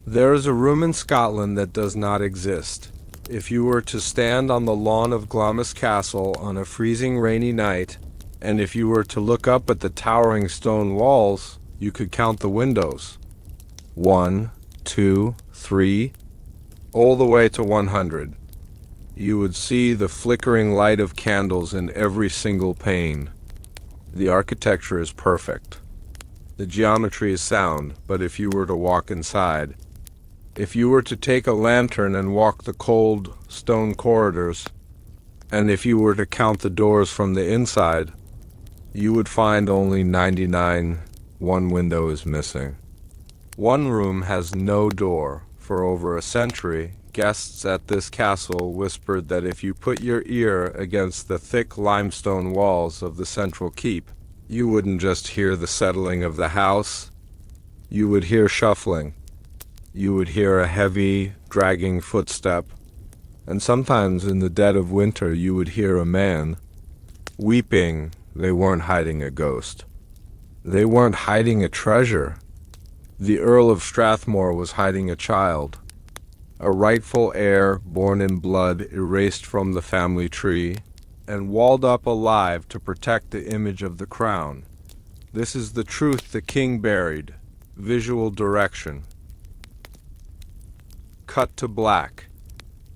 There is a room in Scotland that does not exist. If you were to stand on the lawn of Glamis Castle on a freezing rainy night, and if you were to look up at the towering stone walls, you could count the windows. 1, 2, 3, all the way to 100. You would see the flickering light of candles in every single pane. The architecture is perfect. The geometry is sound, but if you were to walk inside, if you were to take a lantern and walk the cold stone corridors, and if you were to count the doors from the inside, you would find only 99. One window is missing. One room has no door. For over a century, guests at this castle whispered that if you put your ear against the thick limestone walls of the central keep, you wouldn't just hear the settling of the house, you would hear shuffling. You would hear a heavy, dragging footstep, and sometimes in the dead of winter you would hear a man weeping. They weren't hiding a ghost. They weren't hiding a treasure. The Earl of Strathmore was hiding a child, a rightful heir born in blood erased from the family tree, and walled up alive to protect the image of the crown. This is the truth the king buried. Visual direction. Cut to black.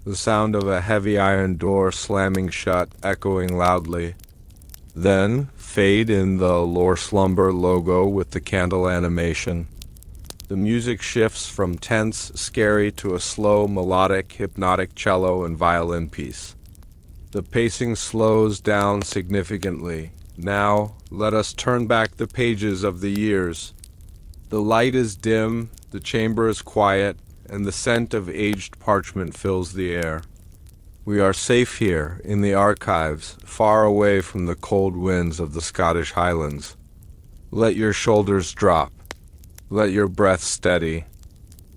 The sound of a heavy iron door slamming shut, echoing loudly. Then fade in the Lore Slumber logo with the candle animation. The music shifts from tense, scary to a slow, melodic, hypnotic cello and violin piece. The pacing slows down significantly. Now, let us turn back the pages of the years. The light is dim, the chamber is quiet, and the scent of aged parchment fills the air. We are safe here, in the archives, far away from the cold winds of the Scottish Highlands. Let your shoulders drop. Let your breath steady.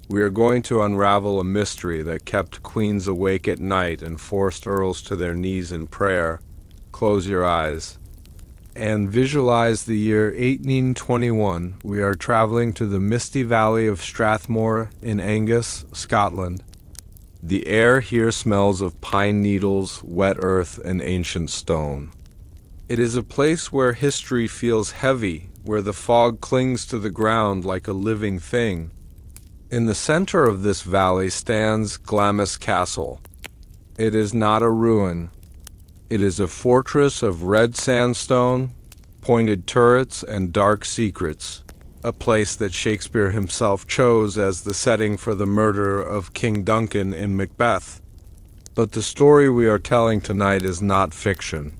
We are going to unravel a mystery that kept queens awake at night and forced earls to their knees in prayer. Close your eyes and visualize the year 1821. We are traveling to the misty valley of Strathmore in Angus, Scotland. The air here smells of pine needles, wet earth, and ancient stone. It is a place where history feels heavy, where the fog clings to the ground like a living thing. In the center of this valley stands Glamis Castle. It is not a ruin. It is a fortress of red sandstone, pointed turrets, and dark secrets, a place that Shakespeare himself chose as the setting for the murder of King Duncan in Macbeth. But the story we are telling tonight is not fiction.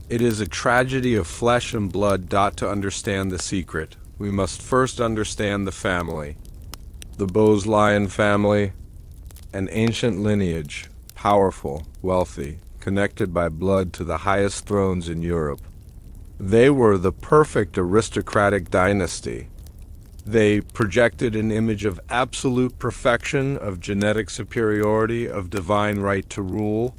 It is a tragedy of flesh and blood. To understand the secret, we must first understand the family. The Bowes-Lyon family, an ancient lineage, powerful, wealthy, connected by blood to the highest thrones in Europe. They were the perfect aristocratic dynasty. They projected an image of absolute perfection, of genetic superiority, of divine right to rule.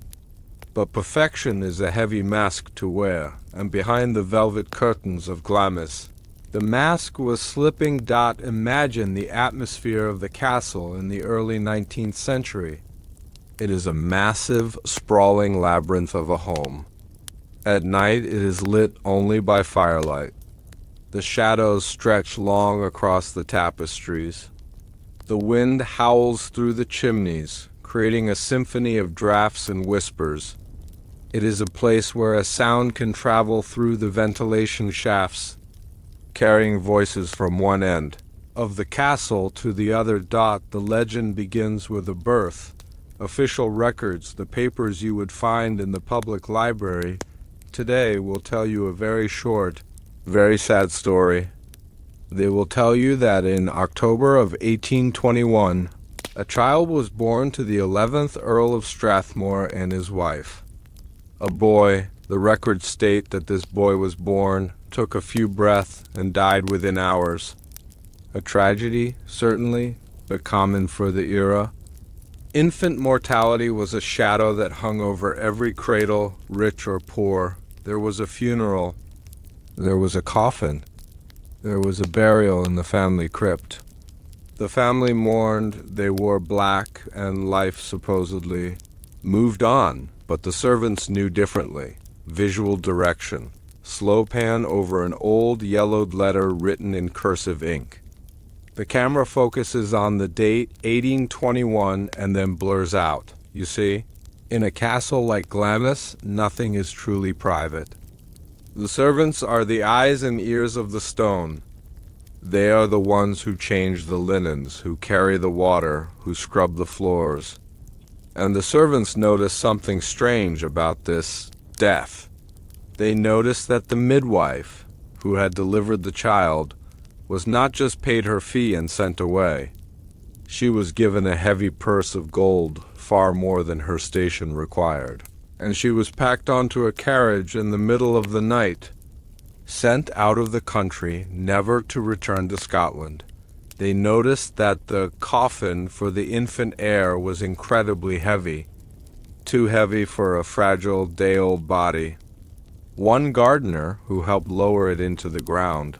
But perfection is a heavy mask to wear, and behind the velvet curtains of Glamis, the mask was slipping. Imagine the atmosphere of the castle in the early 19th century. It is a massive, sprawling labyrinth of a home. At night it is lit only by firelight. The shadows stretch long across the tapestries. The wind howls through the chimneys, creating a symphony of drafts and whispers. It is a place where a sound can travel through the ventilation shafts, carrying voices from one end of the castle to the other. The legend begins with a birth. Official records, the papers you would find in the public library, today will tell you a very short, very sad story. They will tell you that in October of 1821, a child was born to the 11th Earl of Strathmore and his wife. A boy. The records state that this boy was born, took a few breaths, and died within hours. A tragedy, certainly, but common for the era. Infant mortality was a shadow that hung over every cradle, rich or poor. There was a funeral. There was a coffin. There was a burial in the family crypt. The family mourned, they wore black, and life supposedly moved on, but the servants knew differently. Visual direction. Slow pan over an old yellowed letter written in cursive ink. The camera focuses on the date 1821 and then blurs out. You see? In a castle like Glamis, nothing is truly private. The servants are the eyes and ears of the stone. They are the ones who change the linens, who carry the water, who scrub the floors. And the servants notice something strange about this death. They noticed that the midwife, who had delivered the child, was not just paid her fee and sent away. She was given a heavy purse of gold, far more than her station required. And she was packed onto a carriage in the middle of the night, sent out of the country, never to return to Scotland. They noticed that the coffin for the infant heir was incredibly heavy, too heavy for a fragile, day-old body. One gardener, who helped lower it into the ground,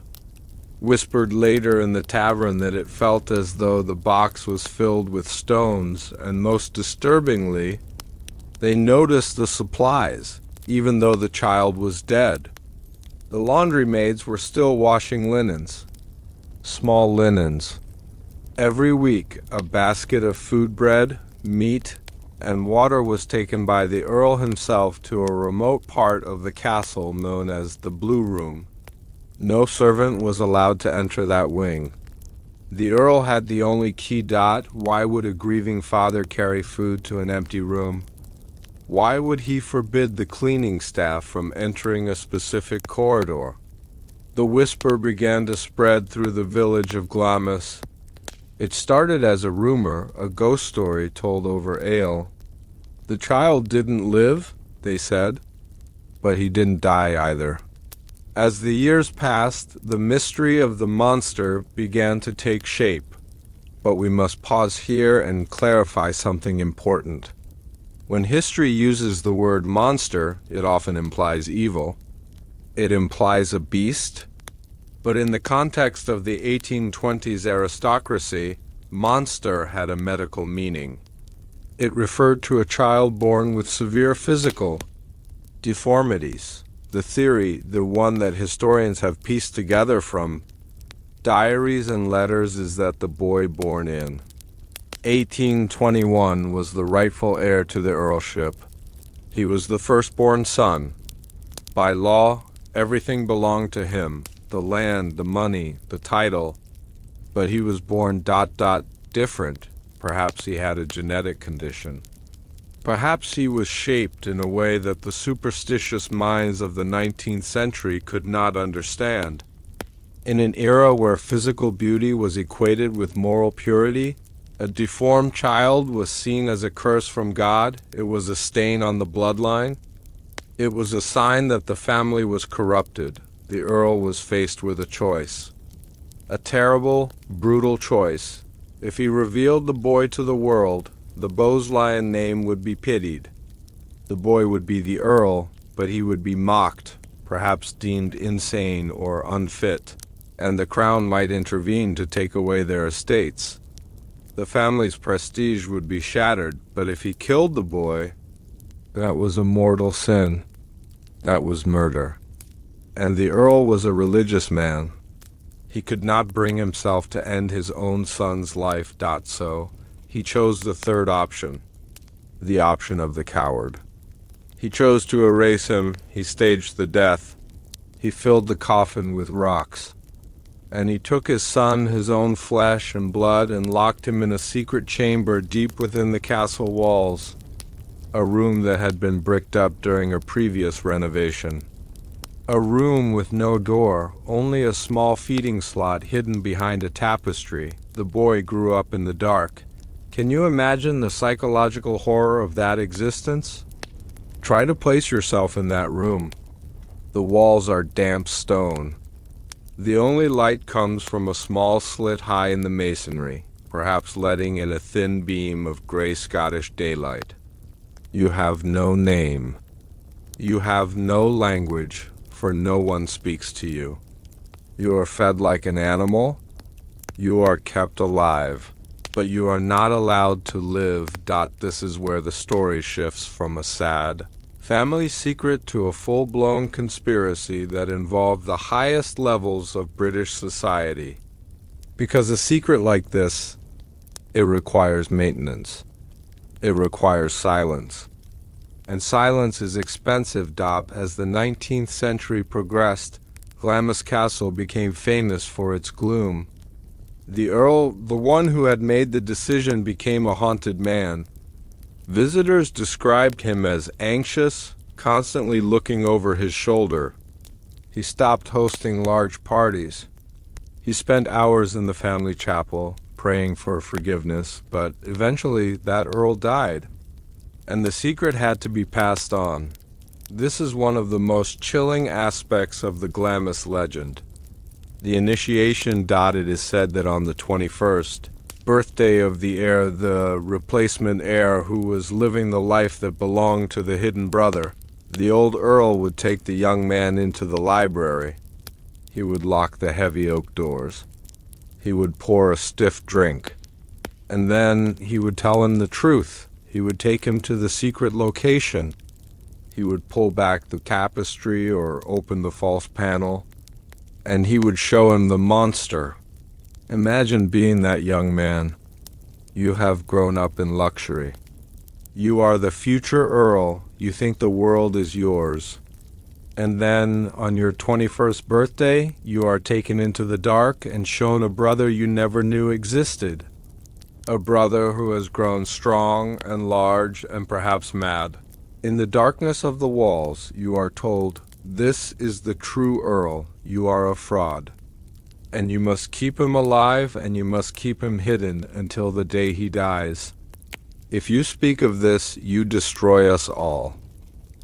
whispered later in the tavern that it felt as though the box was filled with stones, and most disturbingly, they noticed the supplies, even though the child was dead. The laundry maids were still washing linens. Small linens. Every week, a basket of food, bread, meat, and water was taken by the Earl himself to a remote part of the castle known as the Blue Room. No servant was allowed to enter that wing. The Earl had the only key. Why would a grieving father carry food to an empty room? Why would he forbid the cleaning staff from entering a specific corridor? The whisper began to spread through the village of Glamis. It started as a rumor, a ghost story told over ale. The child didn't live, they said, but he didn't die either. As the years passed, the mystery of the monster began to take shape. But we must pause here and clarify something important. When history uses the word monster, it often implies evil. It implies a beast. But in the context of the 1820s aristocracy, monster had a medical meaning. It referred to a child born with severe physical deformities. The theory, the one that historians have pieced together from diaries and letters, is that the boy born in 1821 was the rightful heir to the earlship. He was the firstborn son. By law, everything belonged to him, the land, the money, the title, but he was born different. Perhaps he had a genetic condition. Perhaps he was shaped in a way that the superstitious minds of the 19th century could not understand. In an era where physical beauty was equated with moral purity, a deformed child was seen as a curse from God. It was a stain on the bloodline. It was a sign that the family was corrupted. The Earl was faced with a choice. A terrible, brutal choice. If he revealed the boy to the world, the Bowes-Lyon name would be pitied. The boy would be the Earl, but he would be mocked, perhaps deemed insane or unfit, and the crown might intervene to take away their estates. The family's prestige would be shattered, but if he killed the boy, that was a mortal sin. That was murder. And the Earl was a religious man. He could not bring himself to end his own son's life. So he chose the third option, the option of the coward. He chose to erase him. He staged the death. He filled the coffin with rocks. And he took his son, his own flesh and blood, and locked him in a secret chamber deep within the castle walls, a room that had been bricked up during a previous renovation. A room with no door, only a small feeding slot hidden behind a tapestry. The boy grew up in the dark. Can you imagine the psychological horror of that existence? Try to place yourself in that room. The walls are damp stone. The only light comes from a small slit high in the masonry, perhaps letting in a thin beam of gray Scottish daylight. You have no name. You have no language, for no one speaks to you. You are fed like an animal. You are kept alive, but you are not allowed to live. This is where the story shifts from a sad family secret to a full-blown conspiracy that involved the highest levels of British society. Because a secret like this, it requires maintenance. It requires silence. And silence is expensive. As the 19th century progressed, Glamis Castle became famous for its gloom. The Earl, the one who had made the decision, became a haunted man. Visitors described him as anxious, constantly looking over his shoulder. He stopped hosting large parties. He spent hours in the family chapel, praying for forgiveness, but eventually that Earl died, and the secret had to be passed on. This is one of the most chilling aspects of the Glamis legend. The initiation. It is said that on the 21st birthday of the heir, the replacement heir who was living the life that belonged to the hidden brother, the old Earl would take the young man into the library. He would lock the heavy oak doors. He would pour a stiff drink. And then he would tell him the truth. He would take him to the secret location. He would pull back the tapestry or open the false panel, and he would show him the monster. Imagine being that young man. You have grown up in luxury. You are the future Earl. You think the world is yours. And then, on your 21st birthday, you are taken into the dark and shown a brother you never knew existed. A brother who has grown strong and large and perhaps mad. In the darkness of the walls, you are told, "This is the true Earl. You are a fraud. And you must keep him alive, and you must keep him hidden until the day he dies. If you speak of this, you destroy us all."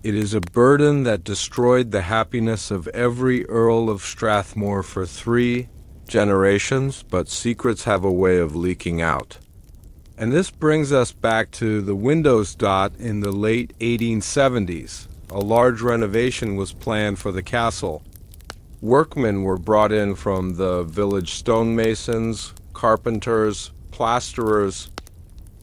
It is a burden that destroyed the happiness of every Earl of Strathmore for 3 generations, but secrets have a way of leaking out. And this brings us back to the windows. In the late 1870s, a large renovation was planned for the castle. Workmen were brought in from the village: stonemasons, carpenters, plasterers.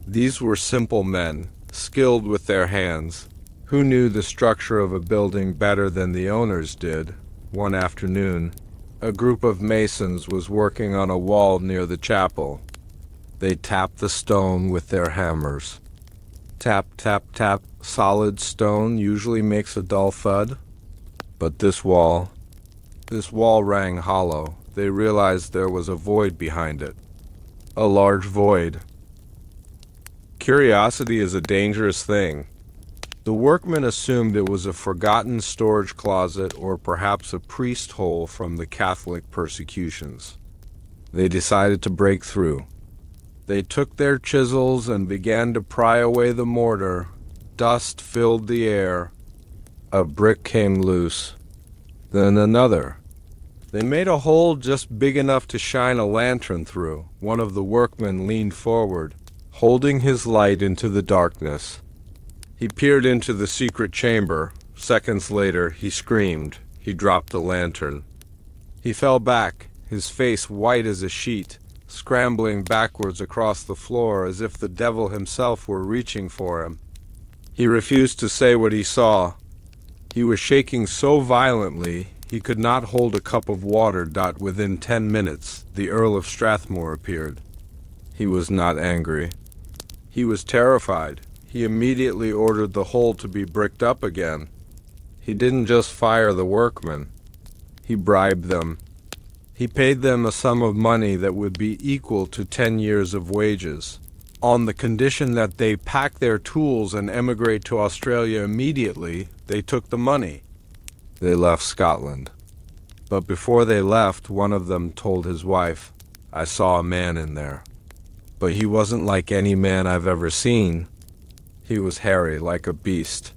These were simple men, skilled with their hands, who knew the structure of a building better than the owners did. One afternoon, a group of masons was working on a wall near the chapel. They tapped the stone with their hammers. Tap, tap, tap. Solid stone usually makes a dull thud. But this wall rang hollow. They realized there was a void behind it. A large void. Curiosity is a dangerous thing. The workmen assumed it was a forgotten storage closet or perhaps a priest hole from the Catholic persecutions. They decided to break through. They took their chisels and began to pry away the mortar. Dust filled the air. A brick came loose. Then another. They made a hole just big enough to shine a lantern through. One of the workmen leaned forward, holding his light into the darkness. He peered into the secret chamber. Seconds later, he screamed. He dropped the lantern. He fell back, his face white as a sheet, scrambling backwards across the floor as if the devil himself were reaching for him. He refused to say what he saw. He was shaking so violently he could not hold a cup of water. Within 10 minutes, the Earl of Strathmore appeared. He was not angry. He was terrified. He immediately ordered the hole to be bricked up again. He didn't just fire the workmen. He bribed them. He paid them a sum of money that would be equal to 10 years of wages, on the condition that they pack their tools and emigrate to Australia immediately. They took the money. They left Scotland. But before they left, one of them told his wife, "I saw a man in there. But he wasn't like any man I've ever seen. He was hairy like a beast.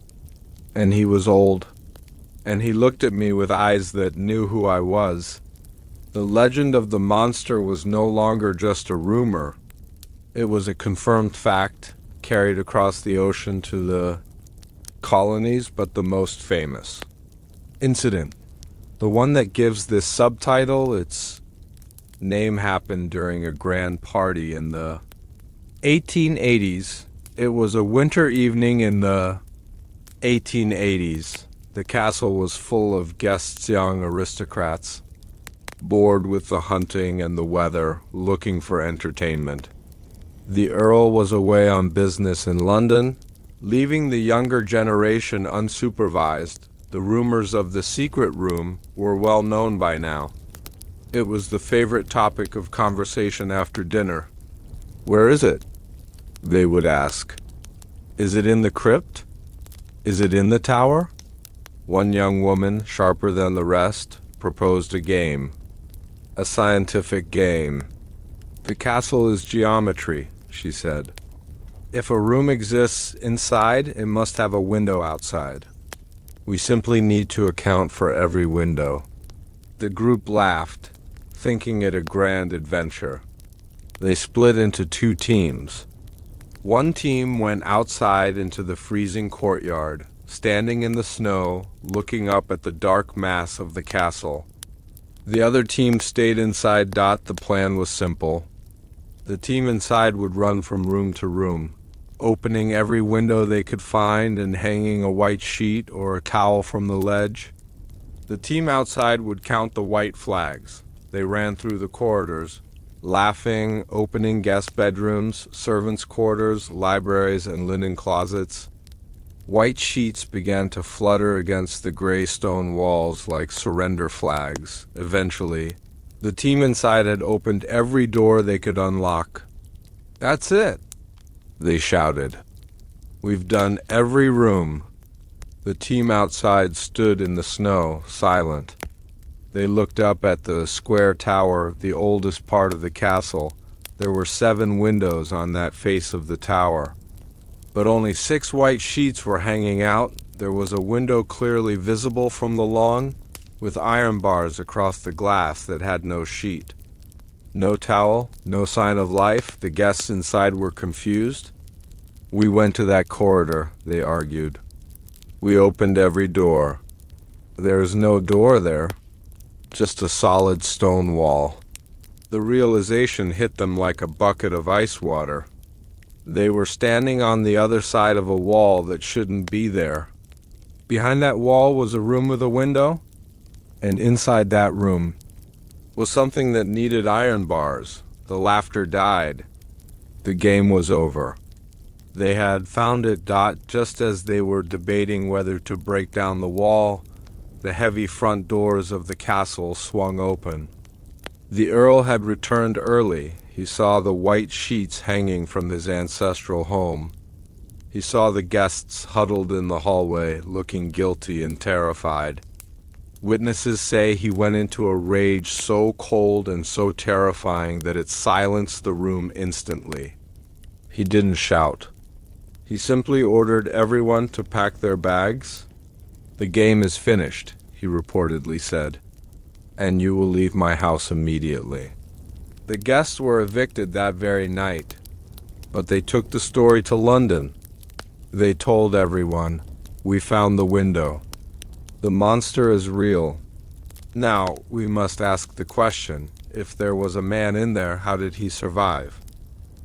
And he was old. And he looked at me with eyes that knew who I was." The legend of the monster was no longer just a rumor. It was a confirmed fact, carried across the ocean to the colonies, but the most famous incident, the one that gives this subtitle its Name happened during a grand party in the 1880s. It was a winter evening in the 1880s. The castle was full of guests, young aristocrats, bored with the hunting and the weather, looking for entertainment. The Earl was away on business in London, leaving the younger generation unsupervised. The rumors of the secret room were well known by now. It was the favorite topic of conversation after dinner. "Where is it?" they would ask. "Is it in the crypt? Is it in the tower?" One young woman, sharper than the rest, proposed a game. A scientific game. "The castle is geometry," she said. "If a room exists inside, it must have a window outside. We simply need to account for every window." The group laughed, thinking it a grand adventure. They split into two teams. One team went outside into the freezing courtyard, standing in the snow, looking up at the dark mass of the castle. The other team stayed inside. The plan was simple. The team inside would run from room to room, opening every window they could find and hanging a white sheet or a towel from the ledge. The team outside would count the white flags. They ran through the corridors, laughing, opening guest bedrooms, servants' quarters, libraries, and linen closets. White sheets began to flutter against the gray stone walls like surrender flags. Eventually, the team inside had opened every door they could unlock. "That's it," they shouted. "We've done every room." The team outside stood in the snow, silent. They looked up at the square tower, the oldest part of the castle. There were 7 windows on that face of the tower, but only 6 white sheets were hanging out. There was a window clearly visible from the lawn, with iron bars across the glass that had no sheet. No towel, no sign of life. The guests inside were confused. "We went to that corridor," they argued. "We opened every door. There is no door there, just a solid stone wall." The realization hit them like a bucket of ice water. They were standing on the other side of a wall that shouldn't be there. Behind that wall was a room with a window, and inside that room was something that needed iron bars. The laughter died. The game was over. They had found it. Just as they were debating whether to break down the wall, the heavy front doors of the castle swung open. The Earl had returned early. He saw the white sheets hanging from his ancestral home. He saw the guests huddled in the hallway, looking guilty and terrified. Witnesses say he went into a rage so cold and so terrifying that it silenced the room instantly. He didn't shout. He simply ordered everyone to pack their bags. "The game is finished," he reportedly said, "and you will leave my house immediately." The guests were evicted that very night, but they took the story to London. They told everyone, "We found the window. The monster is real." Now, we must ask the question, if there was a man in there, how did he survive?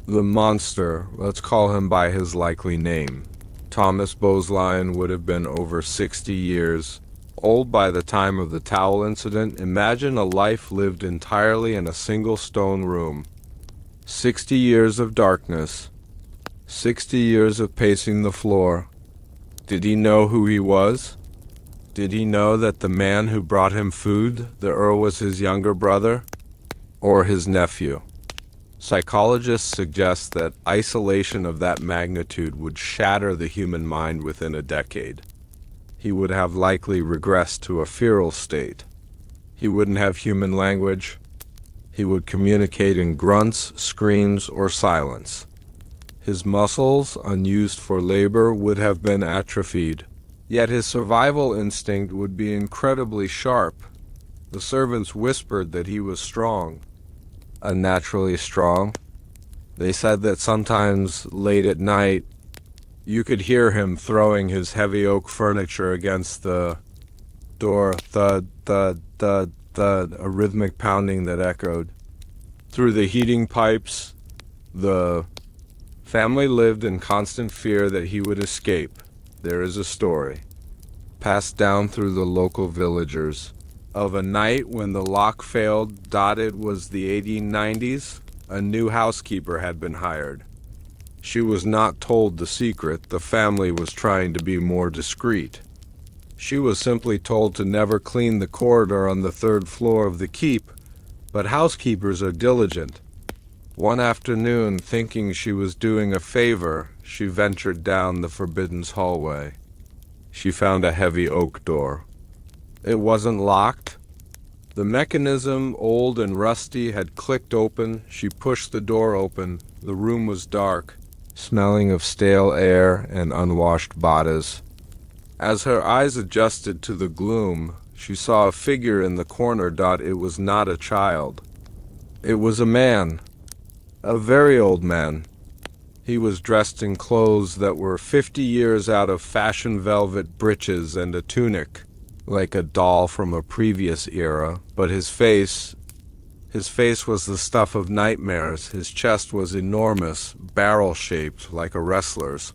The monster, let's call him by his likely name. Thomas Boweslion would have been over 60 years old by the time of the towel incident. Imagine a life lived entirely in a single stone room. 60 years of darkness. 60 years of pacing the floor. Did he know who he was? Did he know that the man who brought him food, the Earl, was his younger brother? Or his nephew? Psychologists suggest that isolation of that magnitude would shatter the human mind within a decade. He would have likely regressed to a feral state. He wouldn't have human language. He would communicate in grunts, screams, or silence. His muscles, unused for labor, would have been atrophied. Yet his survival instinct would be incredibly sharp. The servants whispered that he was strong. Unnaturally strong. They said that sometimes late at night, you could hear him throwing his heavy oak furniture against the door, thud, thud, thud, thud, a rhythmic pounding that echoed. Through the heating pipes, the family lived in constant fear that he would escape. There is a story, passed down through the local villagers, of a night when the lock failed. It was the 1890s. A new housekeeper had been hired. She was not told the secret. The family was trying to be more discreet. She was simply told to never clean the corridor on the third floor of the keep, but housekeepers are diligent. One afternoon, thinking she was doing a favor, she ventured down the forbidden hallway. She found a heavy oak door. It wasn't locked. The mechanism, old and rusty, had clicked open. She pushed the door open. The room was dark, smelling of stale air and unwashed bodies. As her eyes adjusted to the gloom, she saw a figure in the corner. It was not a child. It was a man, a very old man. He was dressed in clothes that were 50 years out of fashion, velvet breeches and a tunic, like a doll from a previous era, but his face was the stuff of nightmares. His chest was enormous, barrel-shaped like a wrestler's.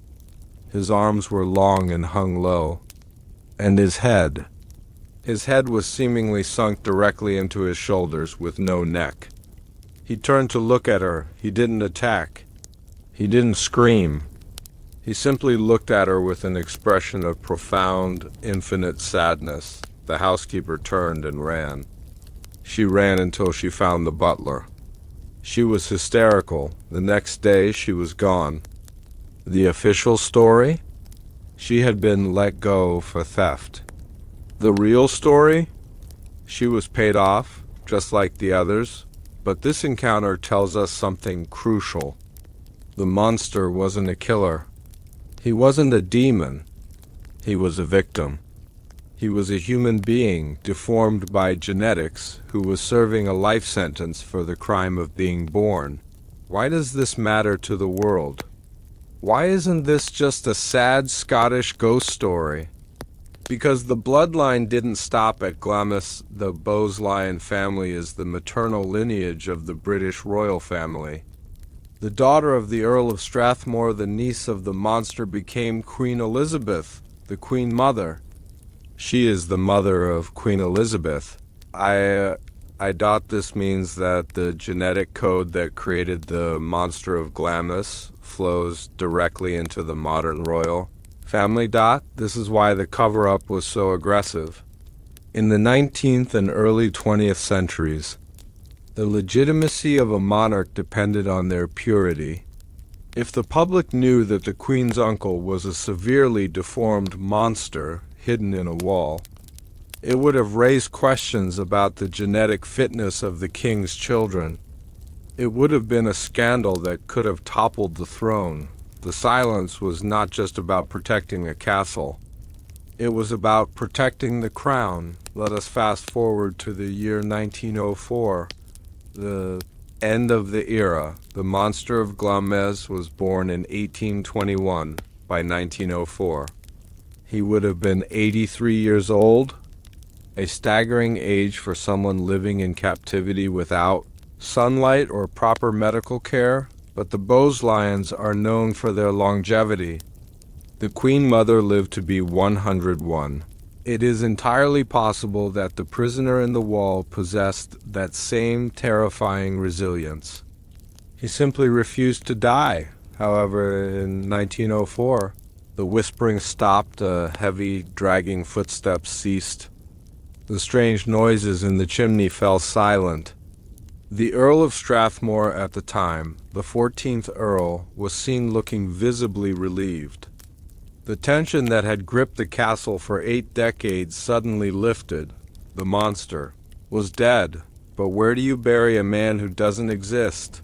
His arms were long and hung low. And his head was seemingly sunk directly into his shoulders with no neck. He turned to look at her. He didn't attack. He didn't scream. He simply looked at her with an expression of profound, infinite sadness. The housekeeper turned and ran. She ran until she found the butler. She was hysterical. The next day she was gone. The official story? She had been let go for theft. The real story? She was paid off, just like the others. But this encounter tells us something crucial. The monster wasn't a killer. He wasn't a demon. He was a victim. He was a human being deformed by genetics who was serving a life sentence for the crime of being born. Why does this matter to the world? Why isn't this just a sad Scottish ghost story? Because the bloodline didn't stop at Glamis. The Bowes-Lyon family is the maternal lineage of the British royal family. The daughter of the Earl of Strathmore, the niece of the monster, became Queen Elizabeth, the Queen Mother. She is the mother of Queen Elizabeth. I doubt this means that the genetic code that created the monster of Glamis flows directly into the modern royal family. This is why the cover-up was so aggressive. In the 19th and early 20th centuries, the legitimacy of a monarch depended on their purity. If the public knew that the Queen's uncle was a severely deformed monster hidden in a wall, it would have raised questions about the genetic fitness of the king's children. It would have been a scandal that could have toppled the throne. The silence was not just about protecting a castle. It was about protecting the crown. Let us fast forward to the year 1904, the end of the era. The monster of Glamis was born in 1821. By 1904, he would have been 83 years old, a staggering age for someone living in captivity without sunlight or proper medical care. But the Bowes-Lyons are known for their longevity. The Queen Mother lived to be 101. It is entirely possible that the prisoner in the wall possessed that same terrifying resilience. He simply refused to die. However, in 1904, the whispering stopped, heavy, dragging footsteps ceased. The strange noises in the chimney fell silent. The Earl of Strathmore at the time, the 14th Earl, was seen looking visibly relieved. The tension that had gripped the castle for 8 decades suddenly lifted. The monster was dead. But where do you bury a man who doesn't exist?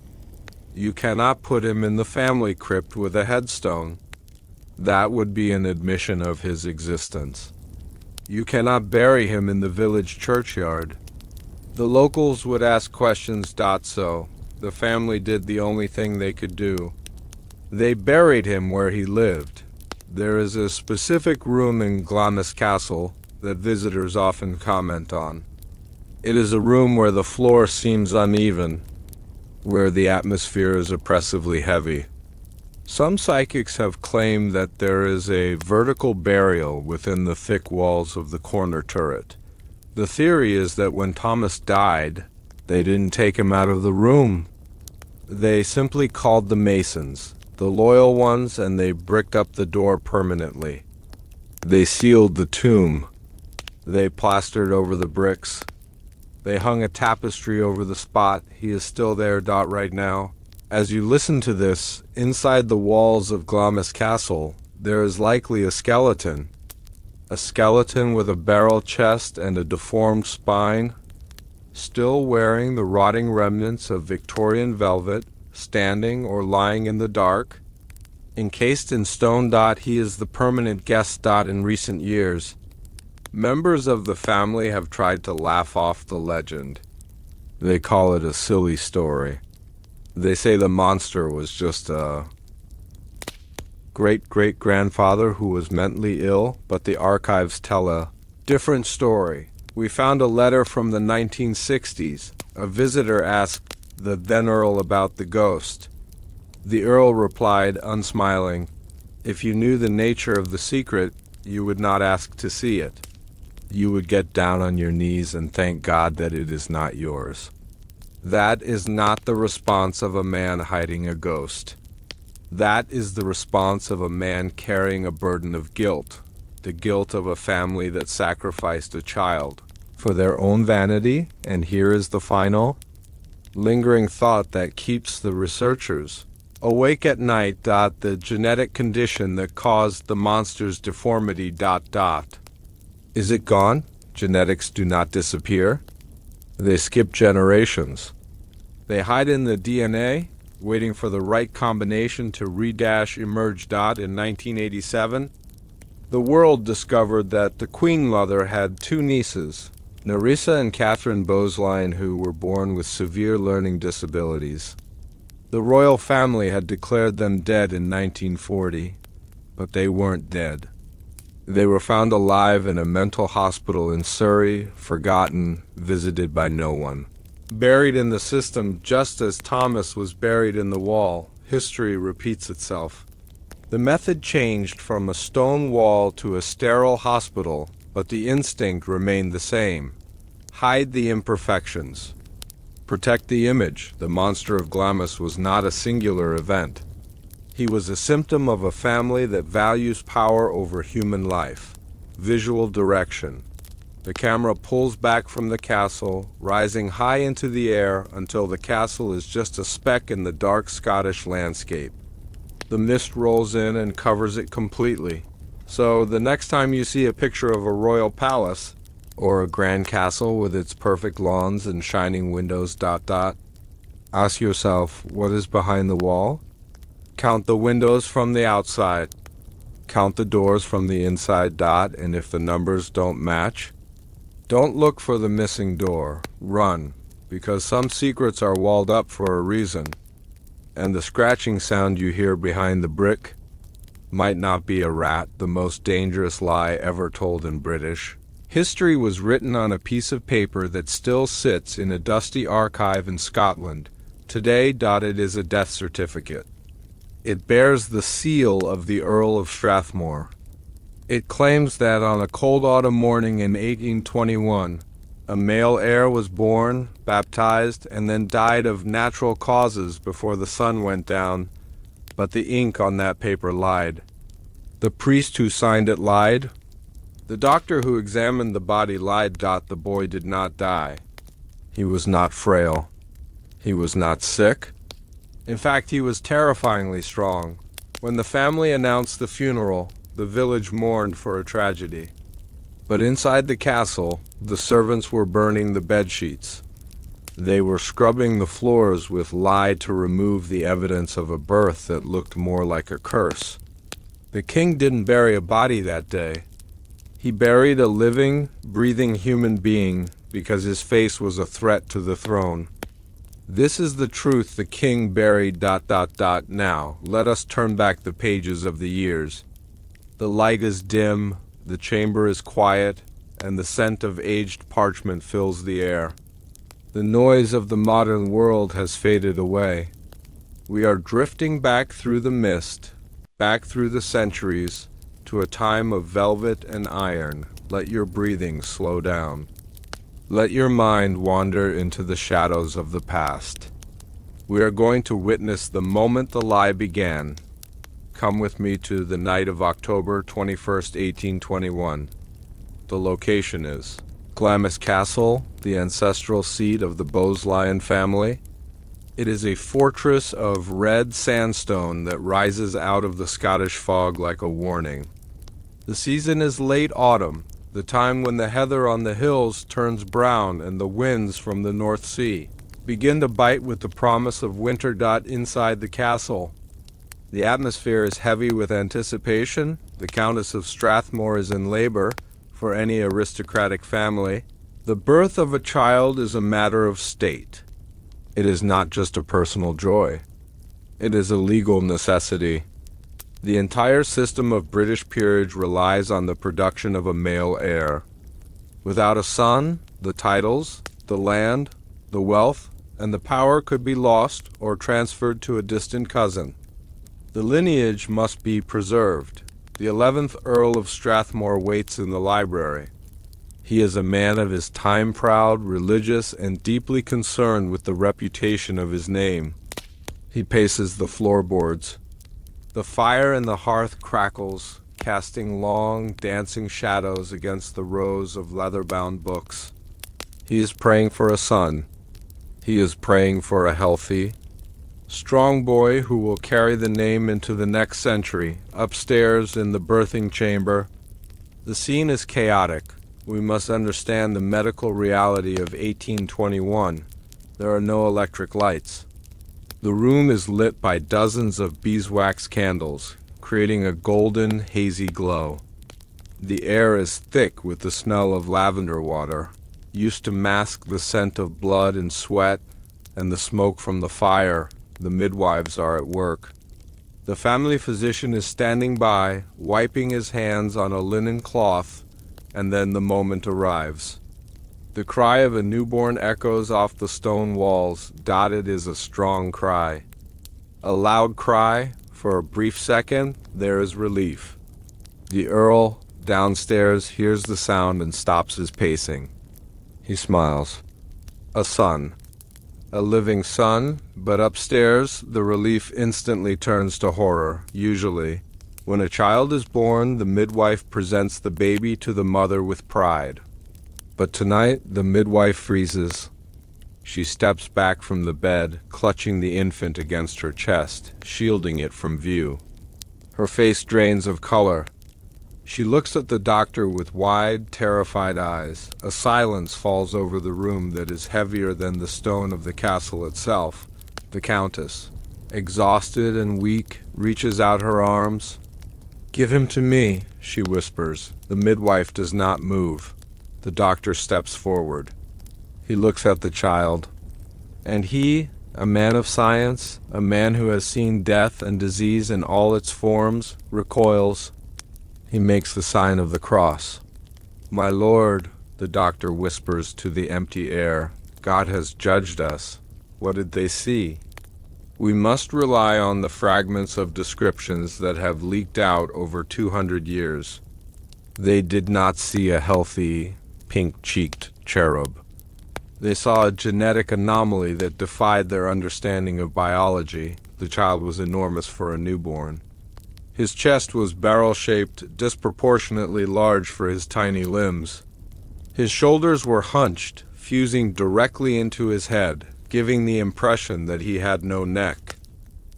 You cannot put him in the family crypt with a headstone. That would be an admission of his existence. You cannot bury him in the village churchyard. The locals would ask questions. So the family did the only thing they could do. They buried him where he lived. There is a specific room in Glamis Castle that visitors often comment on. It is a room where the floor seems uneven. where the atmosphere is oppressively heavy. Some psychics have claimed that there is a vertical burial within the thick walls of the corner turret. The theory is that when Thomas died, they didn't take him out of the room. They simply called the masons, the loyal ones, and they bricked up the door permanently. They sealed the tomb. They plastered over the bricks. They hung a tapestry over the spot. He is still there, right now. As you listen to this, inside the walls of Glamis Castle, there is likely a skeleton. A skeleton with a barrel chest and a deformed spine, still wearing the rotting remnants of Victorian velvet, standing or lying in the dark. Encased in stone. He is the permanent guest. In recent years, members of the family have tried to laugh off the legend. They call it a silly story. They say the monster was just a great-great-grandfather who was mentally ill, but the archives tell a different story. We found a letter from the 1960s. A visitor asked the then Earl about the ghost. The Earl replied, unsmiling, "If you knew the nature of the secret, you would not ask to see it. You would get down on your knees and thank God that it is not yours." That is not the response of a man hiding a ghost. That is the response of a man carrying a burden of guilt, the guilt of a family that sacrificed a child for their own vanity. And here is the final, lingering thought that keeps the researchers awake at night. The genetic condition that caused the monster's deformity. Is it gone? Genetics do not disappear. They skip generations. They hide in the DNA, waiting for the right combination to emerge. In 1987, the world discovered that the Queen Mother had two nieces, Nerissa and Catherine Boeslein, who were born with severe learning disabilities. The royal family had declared them dead in 1940, but they weren't dead. They were found alive in a mental hospital in Surrey, forgotten, visited by no one. Buried in the system just as Thomas was buried in the wall. History repeats itself. The method changed from a stone wall to a sterile hospital, but the instinct remained the same. Hide the imperfections. Protect the image. The monster of Glamis was not a singular event. He was a symptom of a family that values power over human life. Visual direction. The camera pulls back from the castle, rising high into the air until the castle is just a speck in the dark Scottish landscape. The mist rolls in and covers it completely. So the next time you see a picture of a royal palace, or a grand castle with its perfect lawns and shining windows, ask yourself, what is behind the wall? Count the windows from the outside. Count the doors from the inside. And if the numbers don't match, don't look for the missing door. Run, because some secrets are walled up for a reason. And the scratching sound you hear behind the brick might not be a rat, the most dangerous lie ever told in British. History was written on a piece of paper that still sits in a dusty archive in Scotland. Today, it is a death certificate. It bears the seal of the Earl of Strathmore. It claims that on a cold autumn morning in 1821, a male heir was born, baptized, and then died of natural causes before the sun went down, but the ink on that paper lied. The priest who signed it lied. The doctor who examined the body lied. The boy did not die. He was not frail. He was not sick. In fact, he was terrifyingly strong. When the family announced the funeral, the village mourned for a tragedy. But inside the castle, the servants were burning the bedsheets. They were scrubbing the floors with lye to remove the evidence of a birth that looked more like a curse. The king didn't bury a body that day. He buried a living, breathing human being because his face was a threat to the throne. This is the truth the king buried. Now, let us turn back the pages of the years. The light is dim, the chamber is quiet, and the scent of aged parchment fills the air. The noise of the modern world has faded away. We are drifting back through the mist, back through the centuries, to a time of velvet and iron. Let your breathing slow down. Let your mind wander into the shadows of the past. We are going to witness the moment the lie began. Come with me to the night of October 21st, 1821. The location is Glamis Castle, the ancestral seat of the Bowes-Lyon family. It is a fortress of red sandstone that rises out of the Scottish fog like a warning. The season is late autumn, the time when the heather on the hills turns brown and the winds from the North Sea begin to bite with the promise of winter. Inside the castle, the atmosphere is heavy with anticipation. The Countess of Strathmore is in labor. For any aristocratic family, the birth of a child is a matter of state. It is not just a personal joy. It is a legal necessity. The entire system of British peerage relies on the production of a male heir. Without a son, the titles, the land, the wealth, and the power could be lost or transferred to a distant cousin. The lineage must be preserved. The 11th Earl of Strathmore waits in the library. He is a man of his time, proud, religious, and deeply concerned with the reputation of his name. He paces the floorboards. The fire in the hearth crackles, casting long, dancing shadows against the rows of leather-bound books. He is praying for a son. He is praying for a healthy, strong boy who will carry the name into the next century. Upstairs in the birthing chamber, the scene is chaotic. We must understand the medical reality of 1821. There are no electric lights. The room is lit by dozens of beeswax candles, creating a golden, hazy glow. The air is thick with the smell of lavender water, used to mask the scent of blood and sweat and the smoke from the fire. The midwives are at work. The family physician is standing by, wiping his hands on a linen cloth, and then the moment arrives. The cry of a newborn echoes off the stone walls. It is a strong cry. A loud cry. For a brief second, there is relief. The Earl, downstairs, hears the sound and stops his pacing. He smiles. A son. A living son, but upstairs, the relief instantly turns to horror. Usually, when a child is born, the midwife presents the baby to the mother with pride. But tonight, the midwife freezes. She steps back from the bed, clutching the infant against her chest, shielding it from view. Her face drains of color. She looks at the doctor with wide, terrified eyes. A silence falls over the room that is heavier than the stone of the castle itself. The Countess, exhausted and weak, reaches out her arms. "Give him to me," she whispers. The midwife does not move. The doctor steps forward. He looks at the child. And he, a man of science, a man who has seen death and disease in all its forms, recoils. He makes the sign of the cross. "My lord," the doctor whispers to the empty air, "God has judged us." What did they see? We must rely on the fragments of descriptions that have leaked out over 200 years. They did not see a healthy, pink-cheeked cherub. They saw a genetic anomaly that defied their understanding of biology. The child was enormous for a newborn. His chest was barrel-shaped, disproportionately large for his tiny limbs. His shoulders were hunched, fusing directly into his head, giving the impression that he had no neck.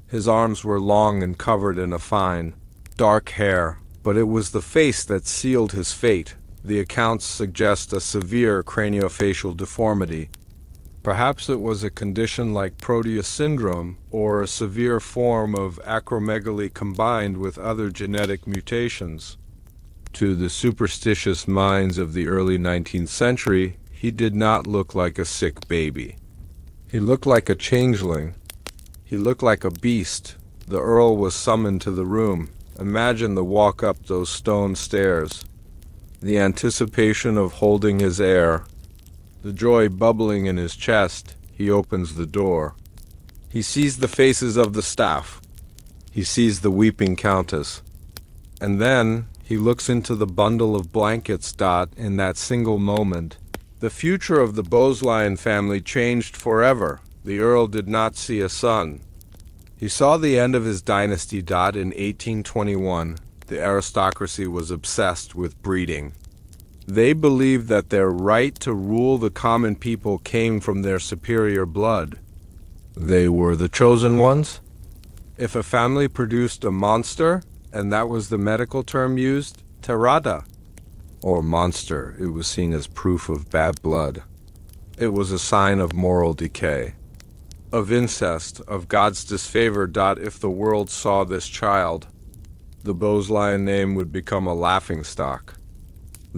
His arms were long and covered in a fine, dark hair, but it was the face that sealed his fate. The accounts suggest a severe craniofacial deformity. Perhaps it was a condition like Proteus syndrome, or a severe form of acromegaly combined with other genetic mutations. To the superstitious minds of the early 19th century, he did not look like a sick baby. He looked like a changeling. He looked like a beast. The Earl was summoned to the room. Imagine the walk up those stone stairs. The anticipation of holding his heir. The joy bubbling in his chest, he opens the door. He sees the faces of the staff. He sees the weeping countess. And then he looks into the bundle of blankets. In that single moment, the future of the Bloodline family changed forever. The Earl did not see a son. He saw the end of his dynasty. In 1821, the aristocracy was obsessed with breeding. They believed that their right to rule the common people came from their superior blood. They were the chosen ones. If a family produced a monster, and that was the medical term used, tirada, or monster, it was seen as proof of bad blood. It was a sign of moral decay, of incest, of God's disfavor. If the world saw this child, the Bloodline name would become a laughingstock.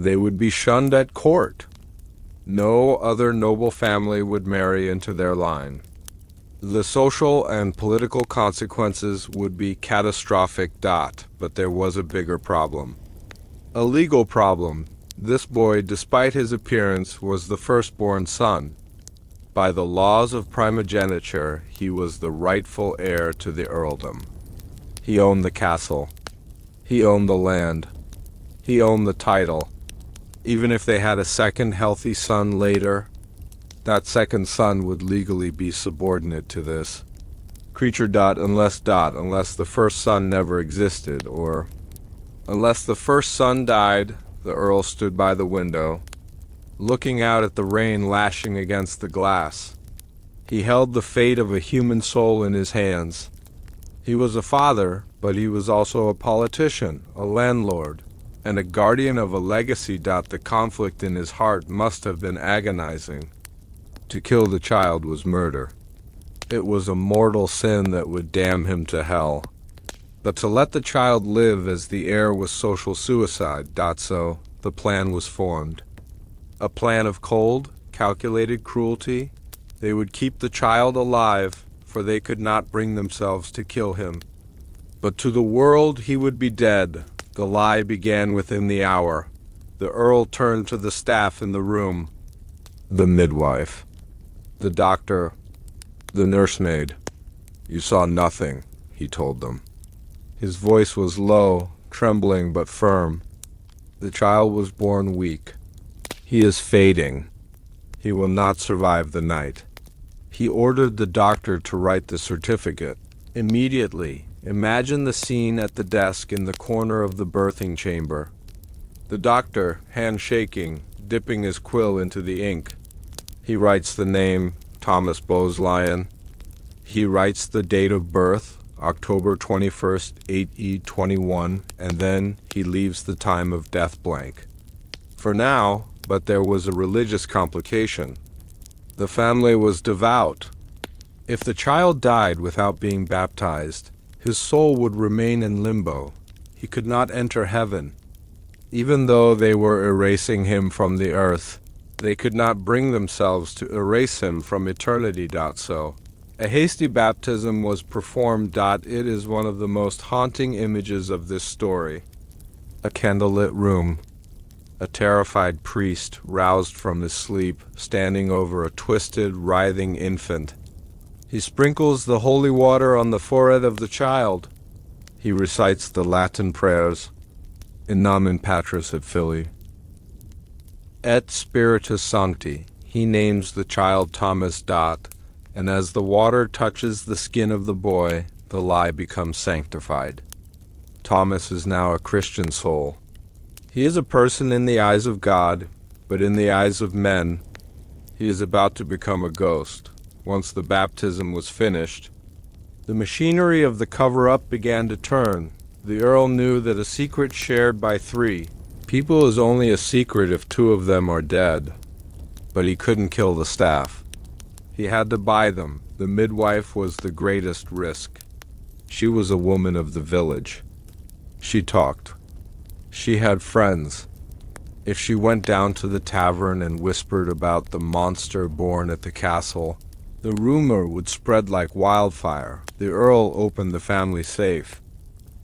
They would be shunned at court. No other noble family would marry into their line. The social and political consequences would be catastrophic. But there was a bigger problem. A legal problem. This boy, despite his appearance, was the firstborn son. By the laws of primogeniture, he was the rightful heir to the earldom. He owned the castle. He owned the land. He owned the title. Even if they had a second healthy son later, that second son would legally be subordinate to this creature. Unless the first son never existed, or unless the first son died. The Earl stood by the window, looking out at the rain lashing against the glass. He held the fate of a human soul in his hands. He was a father, but he was also a politician, a landlord, and a guardian of a legacy. The conflict in his heart must have been agonizing. To kill the child was murder. It was a mortal sin that would damn him to hell. But to let the child live as the heir was social suicide. So the plan was formed. A plan of cold, calculated cruelty. They would keep the child alive, for they could not bring themselves to kill him. But to the world he would be dead. The lie began within the hour. The Earl turned to the staff in the room. The midwife, the doctor, the nursemaid. You saw nothing, he told them. His voice was low, trembling but firm. The child was born weak. He is fading. He will not survive the night. He ordered the doctor to write the certificate. Immediately, imagine the scene at the desk in the corner of the birthing chamber. The doctor, hand shaking, dipping his quill into the ink. He writes the name, Thomas Bloodline. He writes the date of birth, October 21st, 1821, and then he leaves the time of death blank. For now, but there was a religious complication. The family was devout. If the child died without being baptized, his soul would remain in limbo. He could not enter heaven. Even though they were erasing him from the earth, they could not bring themselves to erase him from eternity. So, a hasty baptism was performed. It is one of the most haunting images of this story. A candlelit room. A terrified priest, roused from his sleep, standing over a twisted, writhing infant. He sprinkles the holy water on the forehead of the child. He recites the Latin prayers, In nomen Patris et Filii, et Spiritus Sancti. He names the child Thomas. And as the water touches the skin of the boy, the lie becomes sanctified. Thomas is now a Christian soul. He is a person in the eyes of God, but in the eyes of men, he is about to become a ghost. Once the baptism was finished, the machinery of the cover-up began to turn. The Earl knew that a secret shared by 3 people is only a secret if 2 of them are dead. But he couldn't kill the staff. He had to buy them. The midwife was the greatest risk. She was a woman of the village. She talked. She had friends. If she went down to the tavern and whispered about the monster born at the castle, the rumor would spread like wildfire. The Earl opened the family safe.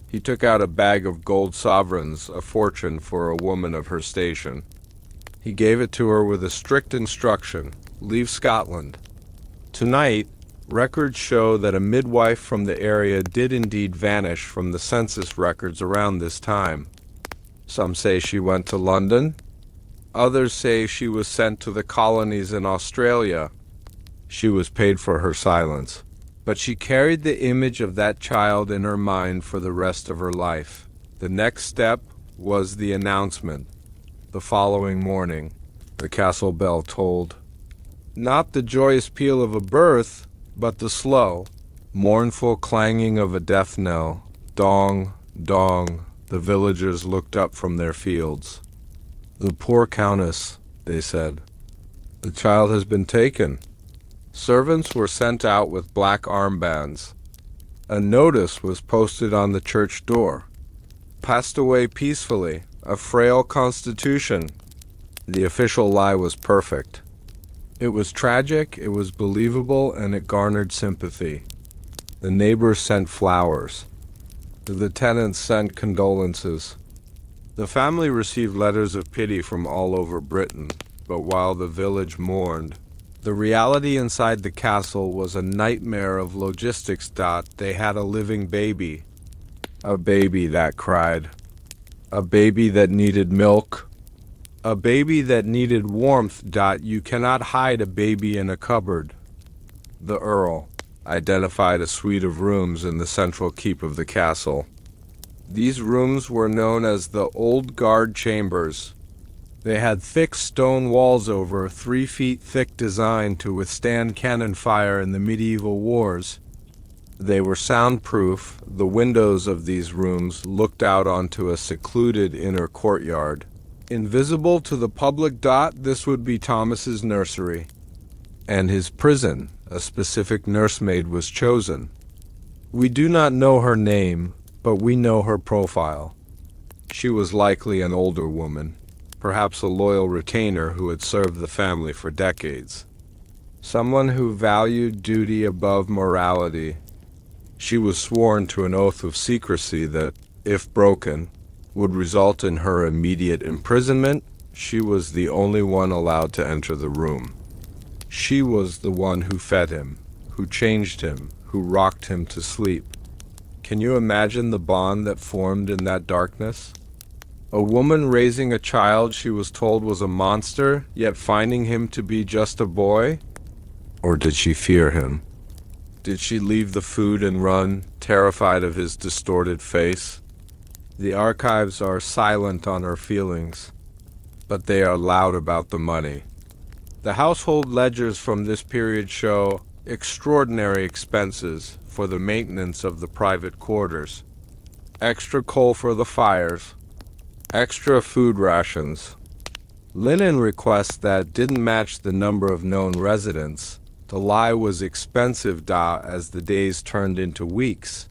He took out a bag of gold sovereigns, a fortune for a woman of her station. He gave it to her with a strict instruction: leave Scotland. Tonight, records show that a midwife from the area did indeed vanish from the census records around this time. Some say she went to London. Others say she was sent to the colonies in Australia. She was paid for her silence, but she carried the image of that child in her mind for the rest of her life. The next step was the announcement. The following morning, the castle bell tolled. Not the joyous peal of a birth, but the slow, mournful clanging of a death knell. Dong, dong, the villagers looked up from their fields. The poor countess, they said. The child has been taken. Servants were sent out with black armbands. A notice was posted on the church door. Passed away peacefully, a frail constitution. The official lie was perfect. It was tragic, it was believable, and it garnered sympathy. The neighbors sent flowers. The tenants sent condolences. The family received letters of pity from all over Britain, but while the village mourned, the reality inside the castle was a nightmare of logistics. They had a living baby. A baby that cried. A baby that needed milk. A baby that needed warmth. You cannot hide a baby in a cupboard. The Earl identified a suite of rooms in the central keep of the castle. These rooms were known as the Old Guard Chambers. They had thick stone walls over 3 feet thick designed to withstand cannon fire in the medieval wars. They were soundproof. The windows of these rooms looked out onto a secluded inner courtyard. Invisible to the public. This would be Thomas's nursery. And his prison. A specific nursemaid was chosen. We do not know her name, but we know her profile. She was likely an older woman, perhaps a loyal retainer who had served the family for decades. Someone who valued duty above morality. She was sworn to an oath of secrecy that, if broken, would result in her immediate imprisonment. She was the only one allowed to enter the room. She was the one who fed him, who changed him, who rocked him to sleep. Can you imagine the bond that formed in that darkness? A woman raising a child she was told was a monster, yet finding him to be just a boy? Or did she fear him? Did she leave the food and run, terrified of his distorted face? The archives are silent on her feelings, but they are loud about the money. The household ledgers from this period show extraordinary expenses for the maintenance of the private quarters. Extra coal for the fires. Extra food rations. Linen requests that didn't match the number of known residents. The lie was expensive as the days turned into weeks.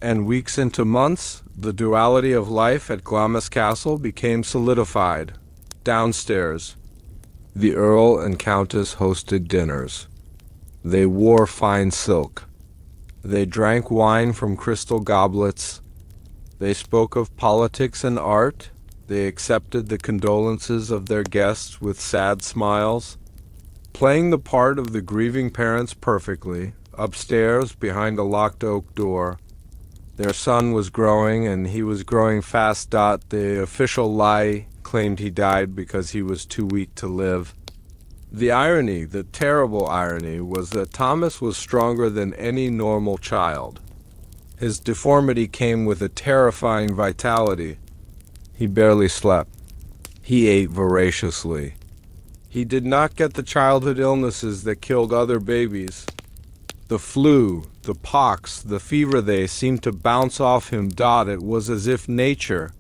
And weeks into months, the duality of life at Glamis Castle became solidified. Downstairs, the Earl and Countess hosted dinners. They wore fine silk. They drank wine from crystal goblets. They spoke of politics and art. They accepted the condolences of their guests with sad smiles. Playing the part of the grieving parents perfectly, upstairs behind a locked oak door, their son was growing, and he was growing fast. The official lie claimed he died because he was too weak to live. The irony, the terrible irony, was that Thomas was stronger than any normal child. His deformity came with a terrifying vitality. He barely slept. He ate voraciously. He did not get the childhood illnesses that killed other babies. The flu, the pox, the fever, they seemed to bounce off him. It was as if nature,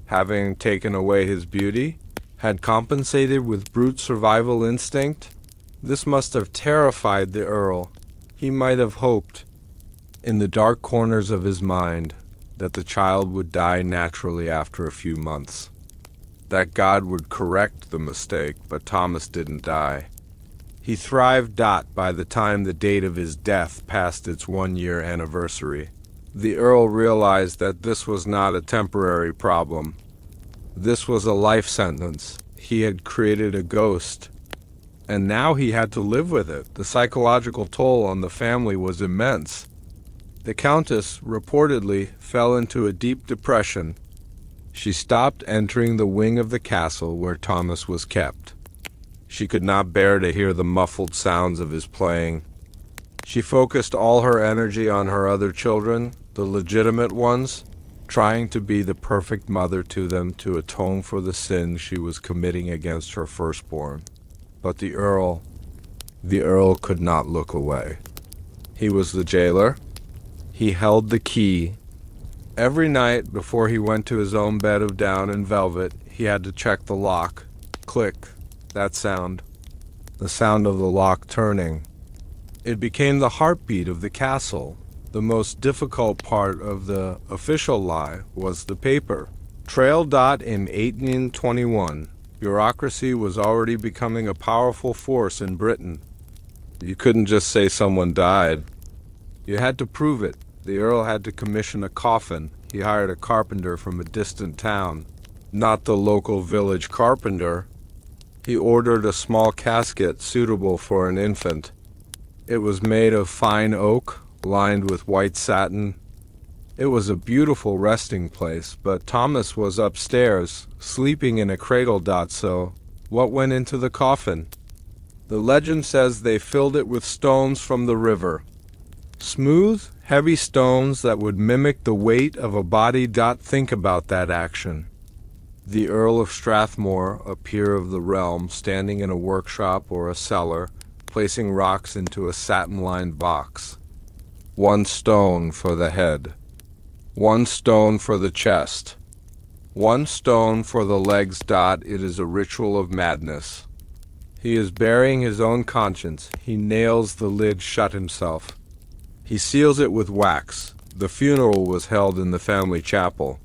having taken away his beauty, had compensated with brute survival instinct. This must have terrified the Earl. He might have hoped, in the dark corners of his mind, that the child would die naturally after a few months. That God would correct the mistake, but Thomas didn't die. He thrived. By the time the date of his death passed its 1-year anniversary, the Earl realized that this was not a temporary problem. This was a life sentence. he had created a ghost, and now he had to live with it. The psychological toll on the family was immense. The Countess reportedly fell into a deep depression. She stopped entering the wing of the castle where Thomas was kept. She could not bear to hear the muffled sounds of his playing. She focused all her energy on her other children, the legitimate ones, trying to be the perfect mother to them to atone for the sin she was committing against her firstborn. But the Earl could not look away. He was the jailer. He held the key. Every night before he went to his own bed of down and velvet, he had to check the lock. Click, that sound. The sound of the lock turning. It became the heartbeat of the castle. The most difficult part of the official lie was the paper. Trailed in 1821, bureaucracy was already becoming a powerful force in Britain. You couldn't just say someone died. You had to prove it. The Earl had to commission a coffin. He hired a carpenter from a distant town, not the local village carpenter. He ordered a small casket suitable for an infant. It was made of fine oak, lined with white satin. It was a beautiful resting place, but Thomas was upstairs, sleeping in a cradle. So, what went into the coffin? The legend says they filled it with stones from the river. Smooth, heavy stones that would mimic the weight of a body. Think about that action. The Earl of Strathmore, a peer of the realm, standing in a workshop or a cellar, placing rocks into a satin-lined box. 1 stone for the head. 1 stone for the chest. 1 stone for the legs. It is a ritual of madness. He is burying his own conscience. He nails the lid shut himself. He seals it with wax. The funeral was held in the family chapel.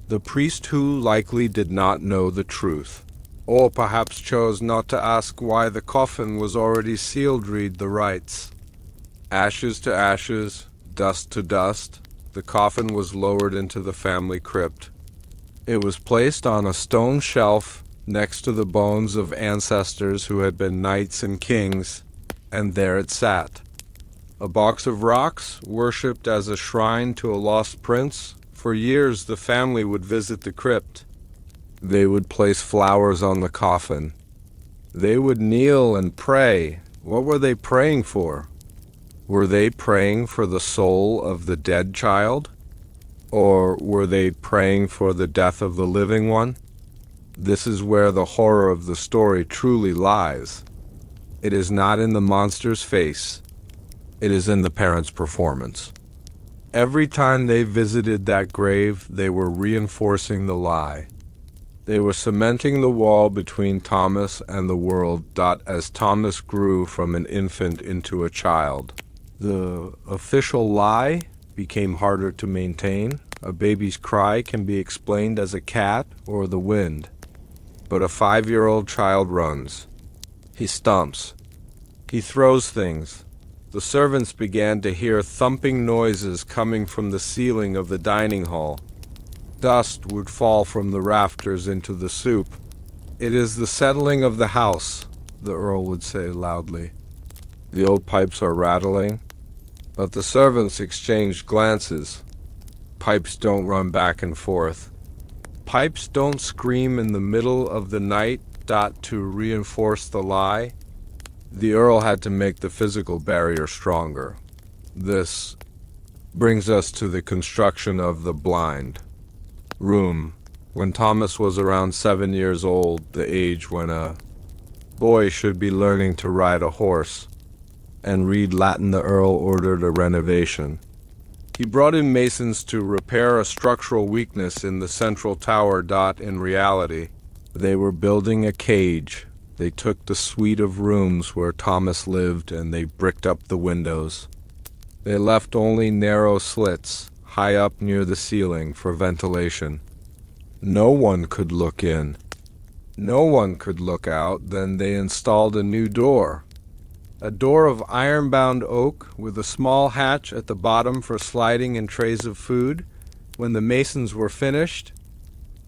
The priest, who likely did not know the truth, or perhaps chose not to ask why the coffin was already sealed, read the rites. Ashes to ashes, dust to dust, the coffin was lowered into the family crypt. It was placed on a stone shelf next to the bones of ancestors who had been knights and kings, and there it sat. A box of rocks, worshipped as a shrine to a lost prince. For years the family would visit the crypt. They would place flowers on the coffin. They would kneel and pray. What were they praying for? Were they praying for the soul of the dead child? Or were they praying for the death of the living one? This is where the horror of the story truly lies. It is not in the monster's face. It is in the parents' performance. Every time they visited that grave, they were reinforcing the lie. They were cementing the wall between Thomas and the world. As Thomas grew from an infant into a child, the official lie became harder to maintain. A baby's cry can be explained as a cat or the wind. But a 5-year-old child runs. He stomps. He throws things. The servants began to hear thumping noises coming from the ceiling of the dining hall. Dust would fall from the rafters into the soup. "It is the settling of the house," the Earl would say loudly. The old pipes are rattling, but the servants exchanged glances. Pipes don't run back and forth. Pipes don't scream in the middle of the night. To reinforce the lie. The Earl had to make the physical barrier stronger. This brings us to the construction of the blind room. When Thomas was around 7 years old, the age when a boy should be learning to ride a horse and read Latin, the Earl ordered a renovation. He brought in masons to repair a structural weakness in the central tower. In reality, they were building a cage. They took the suite of rooms where Thomas lived and they bricked up the windows. They left only narrow slits, high up near the ceiling, for ventilation. No one could look in. No one could look out. Then they installed a new door. A door of iron-bound oak with a small hatch at the bottom for sliding in trays of food. When the masons were finished,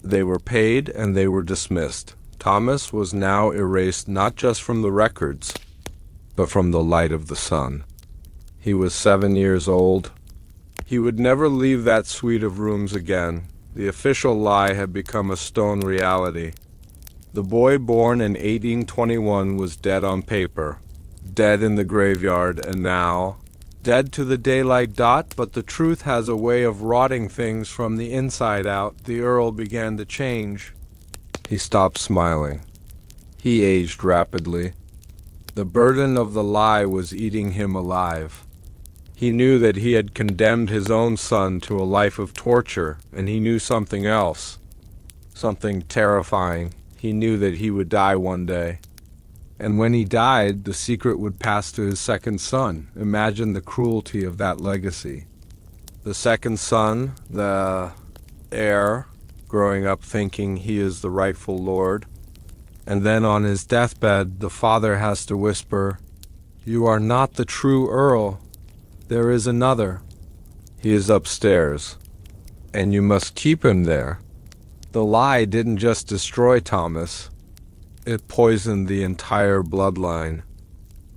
they were paid and they were dismissed. Thomas was now erased not just from the records, but from the light of the sun. He was 7 years old. He would never leave that suite of rooms again. The official lie had become a stone reality. The boy born in 1821 was dead on paper, dead in the graveyard, and now dead to the daylight dot, but the truth has a way of rotting things from the inside out. The Earl began to change. He stopped smiling. He aged rapidly. The burden of the lie was eating him alive. He knew that he had condemned his own son to a life of torture, and he knew something else, something terrifying. He knew that he would die one day. And when he died, the secret would pass to his second son. Imagine the cruelty of that legacy. The second son, the heir, growing up thinking he is the rightful lord. And then on his deathbed, the father has to whisper, "You are not the true Earl. There is another. He is upstairs, and you must keep him there." The lie didn't just destroy Thomas. It poisoned the entire bloodline.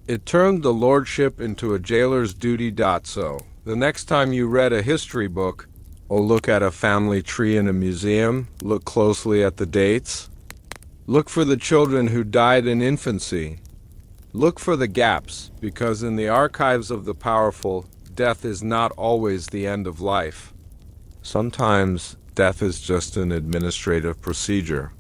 It turned the lordship into a jailer's duty. So, the next time you read a history book, or look at a family tree in a museum, look closely at the dates. Look for the children who died in infancy. Look for the gaps, because in the archives of the powerful, death is not always the end of life. Sometimes, death is just an administrative procedure,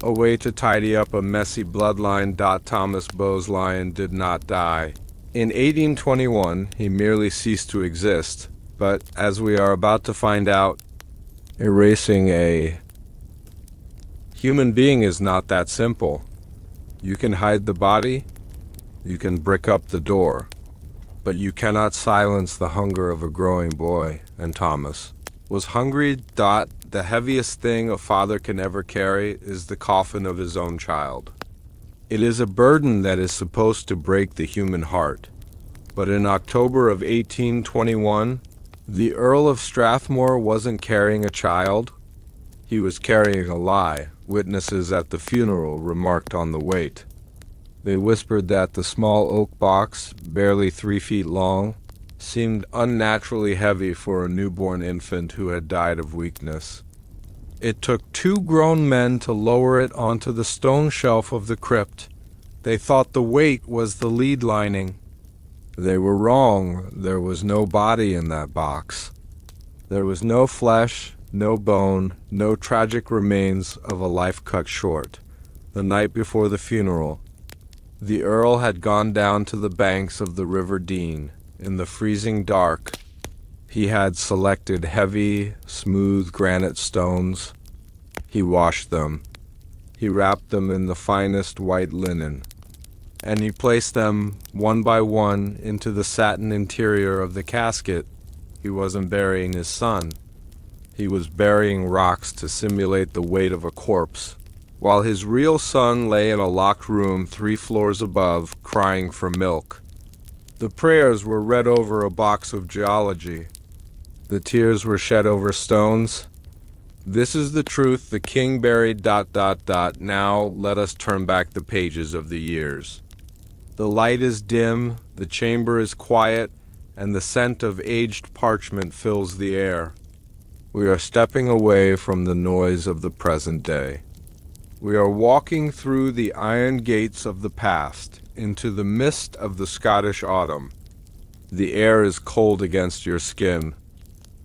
a way to tidy up a messy bloodline. Thomas Bowes-Lyon did not die. In 1821, he merely ceased to exist, but as we are about to find out, erasing a human being is not that simple. You can hide the body, you can brick up the door, but you cannot silence the hunger of a growing boy, and Thomas was hungry. The heaviest thing a father can ever carry is the coffin of his own child. It is a burden that is supposed to break the human heart. But in October of 1821, the Earl of Strathmore wasn't carrying a child. He was carrying a lie. Witnesses at the funeral remarked on the weight. They whispered that the small oak box, barely 3 feet long, seemed unnaturally heavy for a newborn infant who had died of weakness. It took 2 grown men to lower it onto the stone shelf of the crypt. They thought the weight was the lead lining. They were wrong. There was no body in that box. There was no flesh, no bone, no tragic remains of a life cut short. The night before the funeral, the Earl had gone down to the banks of the River Dean. In the freezing dark, he had selected heavy, smooth granite stones. He washed them. He wrapped them in the finest white linen, and he placed them one by one into the satin interior of the casket. He wasn't burying his son. He was burying rocks to simulate the weight of a corpse, while his real son lay in a locked room 3 floors above, crying for milk. The prayers were read over a box of geology. The tears were shed over stones. This is the truth the king buried. Now let us turn back the pages of the years. The light is dim, the chamber is quiet, and the scent of aged parchment fills the air. We are stepping away from the noise of the present day. We are walking through the iron gates of the past, into the mist of the Scottish autumn. The air is cold against your skin.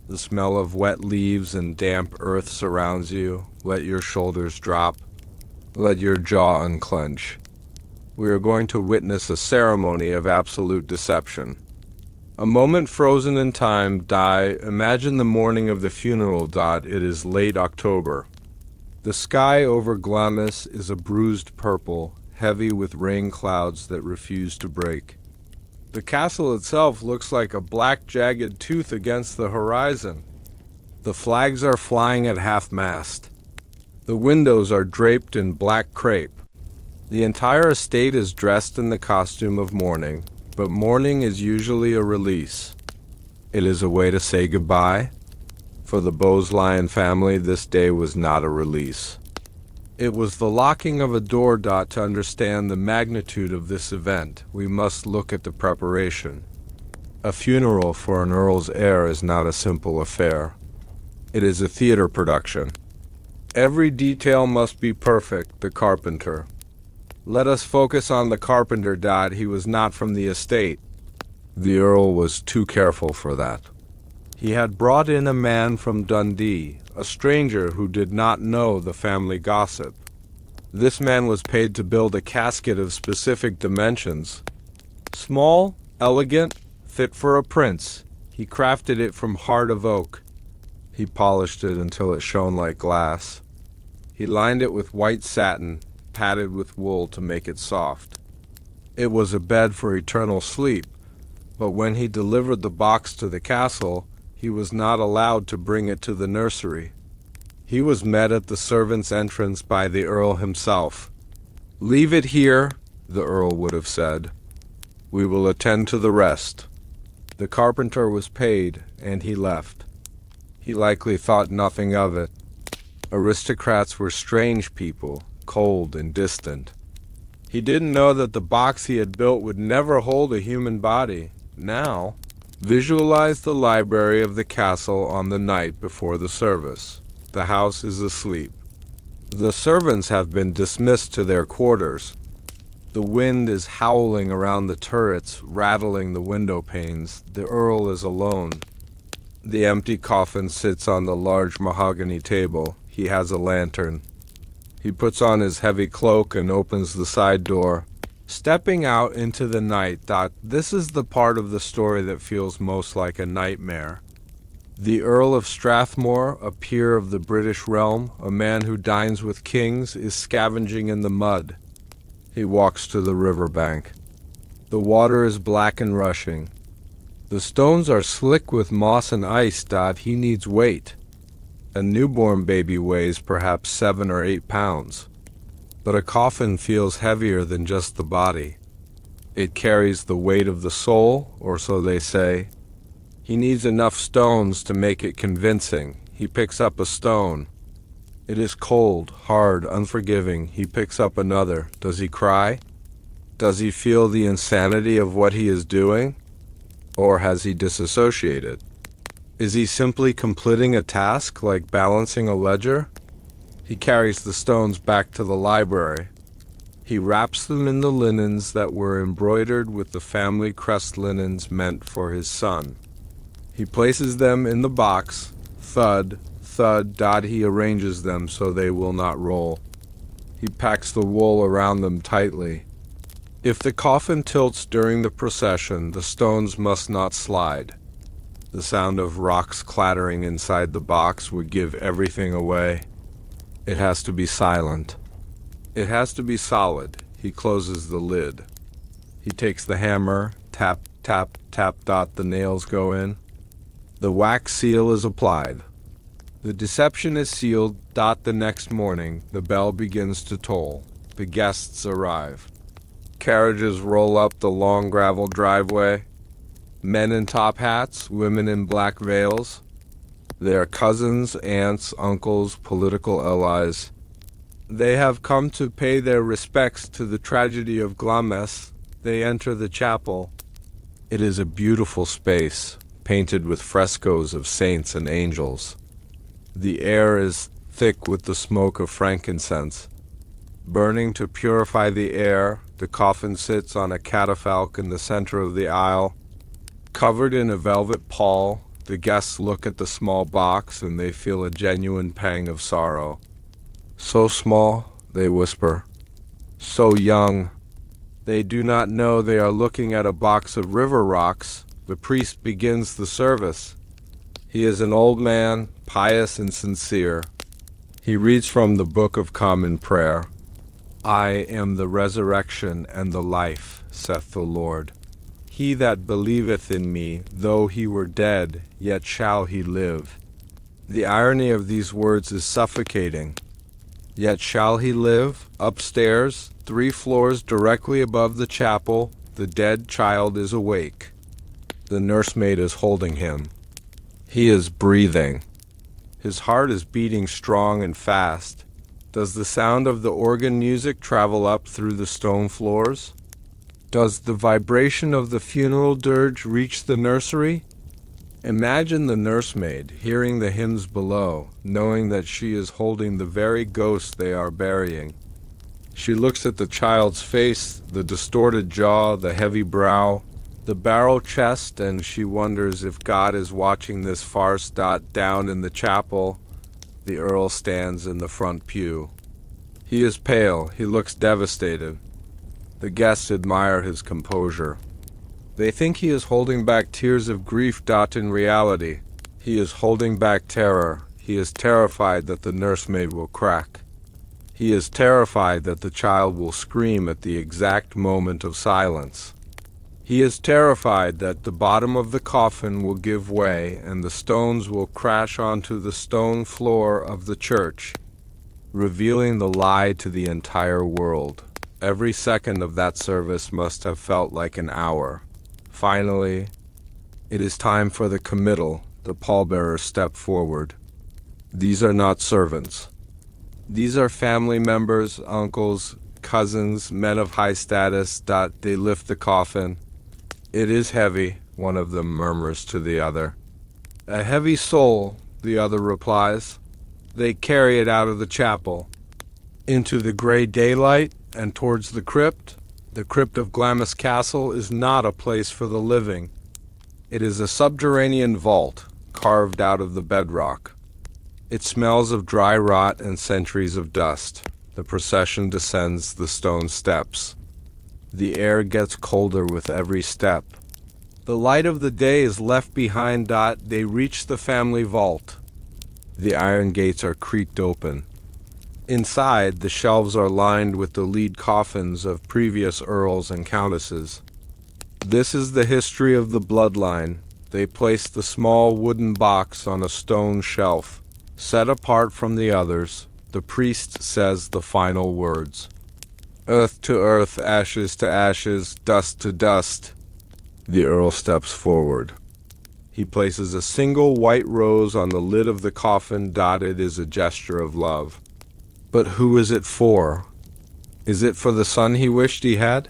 The smell of wet leaves and damp earth surrounds you. Let your shoulders drop. Let your jaw unclench. We are going to witness a ceremony of absolute deception. A moment frozen in time. Imagine the morning of the funeral. It is late October. The sky over Glamis is a bruised purple, heavy with rain clouds that refuse to break. The castle itself looks like a black jagged tooth against the horizon. The flags are flying at half-mast. The windows are draped in black crepe. The entire estate is dressed in the costume of mourning, but mourning is usually a release. It is a way to say goodbye. For the Bowes-Lyon family, this day was not a release. It was the locking of a door. To understand the magnitude of this event, we must look at the preparation. A funeral for an earl's heir is not a simple affair. It is a theater production. Every detail must be perfect. The carpenter. Let us focus on the carpenter. He was not from the estate. The earl was too careful for that. He had brought in a man from Dundee, a stranger who did not know the family gossip. This man was paid to build a casket of specific dimensions. Small, elegant, fit for a prince. He crafted it from heart of oak. He polished it until it shone like glass. He lined it with white satin, padded with wool to make it soft. It was a bed for eternal sleep, but when he delivered the box to the castle, he was not allowed to bring it to the nursery. He was met at the servants' entrance by the earl himself. "Leave it here," the earl would have said. "We will attend to the rest." The carpenter was paid, and he left. He likely thought nothing of it. Aristocrats were strange people, cold and distant. He didn't know that the box he had built would never hold a human body. Now, visualize the library of the castle on the night before the service. The house is asleep. The servants have been dismissed to their quarters. The wind is howling around the turrets, rattling the window panes. The earl is alone. The empty coffin sits on the large mahogany table. He has a lantern. He puts on his heavy cloak and opens the side door. Stepping out into the night. This is the part of the story that feels most like a nightmare. The Earl of Strathmore, a peer of the British realm, a man who dines with kings, is scavenging in the mud. He walks to the riverbank. The water is black and rushing. The stones are slick with moss and ice. He needs weight. A newborn baby weighs perhaps 7 or 8 pounds. But a coffin feels heavier than just the body. It carries the weight of the soul, or so they say. He needs enough stones to make it convincing. He picks up a stone. It is cold, hard, unforgiving. He picks up another. Does he cry? Does he feel the insanity of what he is doing? Or has he disassociated? Is he simply completing a task like balancing a ledger? He carries the stones back to the library. He wraps them in the linens that were embroidered with the family crest linens meant for his son. He places them in the box. Thud, thud. He arranges them so they will not roll. He packs the wool around them tightly. If the coffin tilts during the procession, the stones must not slide. The sound of rocks clattering inside the box would give everything away. It has to be silent. It has to be solid. He closes the lid. He takes the hammer, tap, tap, tap. The nails go in. The wax seal is applied. The deception is sealed. The next morning, the bell begins to toll. The guests arrive. Carriages roll up the long gravel driveway. Men in top hats, women in black veils. They are cousins, aunts, uncles, political allies. They have come to pay their respects to the tragedy of Glamis. They enter the chapel. It is a beautiful space, painted with frescoes of saints and angels. The air is thick with the smoke of frankincense. Burning to purify the air, the coffin sits on a catafalque in the center of the aisle. Covered in a velvet pall, the guests look at the small box and they feel a genuine pang of sorrow. So small, they whisper. So young. They do not know they are looking at a box of river rocks. The priest begins the service. He is an old man, pious and sincere. He reads from the Book of Common Prayer. I am the resurrection and the life, saith the Lord. He that believeth in me, though he were dead, yet shall he live. The irony of these words is suffocating. Yet shall he live? Upstairs, 3 floors directly above the chapel, the dead child is awake. The nursemaid is holding him. He is breathing. His heart is beating strong and fast. Does the sound of the organ music travel up through the stone floors? Does the vibration of the funeral dirge reach the nursery? Imagine the nursemaid hearing the hymns below, knowing that she is holding the very ghost they are burying. She looks at the child's face, the distorted jaw, the heavy brow, the barrel chest, and she wonders if God is watching this farce. Down in the chapel, the Earl stands in the front pew. He is pale, he looks devastated. The guests admire his composure. They think he is holding back tears of grief. In reality, he is holding back terror. He is terrified that the nursemaid will crack. He is terrified that the child will scream at the exact moment of silence. He is terrified that the bottom of the coffin will give way and the stones will crash onto the stone floor of the church, revealing the lie to the entire world. Every second of that service must have felt like an hour. Finally, it is time for the committal. The pallbearers step forward. These are not servants. These are family members, uncles, cousins, men of high status. They lift the coffin. It is heavy, one of them murmurs to the other. A heavy soul, the other replies. They carry it out of the chapel, into the gray daylight, and towards the crypt. The crypt of Glamis Castle is not a place for the living. It is a subterranean vault, carved out of the bedrock. It smells of dry rot and centuries of dust. The procession descends the stone steps. The air gets colder with every step. The light of the day is left behind. They reach the family vault. The iron gates are creaked open. Inside, the shelves are lined with the lead coffins of previous earls and countesses. This is the history of the bloodline. They place the small wooden box on a stone shelf, set apart from the others. The priest says the final words. Earth to earth, ashes to ashes, dust to dust. The earl steps forward. He places a single white rose on the lid of the coffin. It is a gesture of love. But who is it for? Is it for the son he wished he had?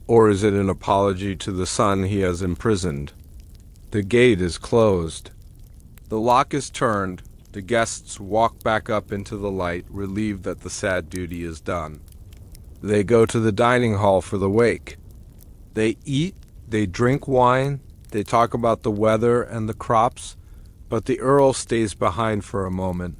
Or is it an apology to the son he has imprisoned? The gate is closed. The lock is turned. The guests walk back up into the light, relieved that the sad duty is done. They go to the dining hall for the wake. They eat, they drink wine, they talk about the weather and the crops, but the Earl stays behind for a moment.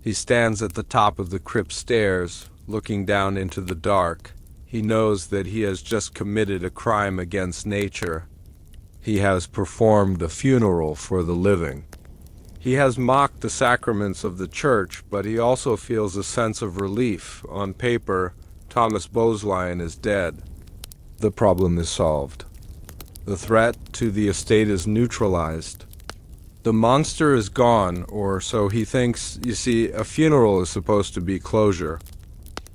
He stands at the top of the crypt stairs, looking down into the dark. He knows that he has just committed a crime against nature. He has performed a funeral for the living. He has mocked the sacraments of the church, but he also feels a sense of relief. On paper, Thomas Boweslion is dead. The problem is solved. The threat to the estate is neutralized. The monster is gone, or so he thinks. You see, a funeral is supposed to be closure,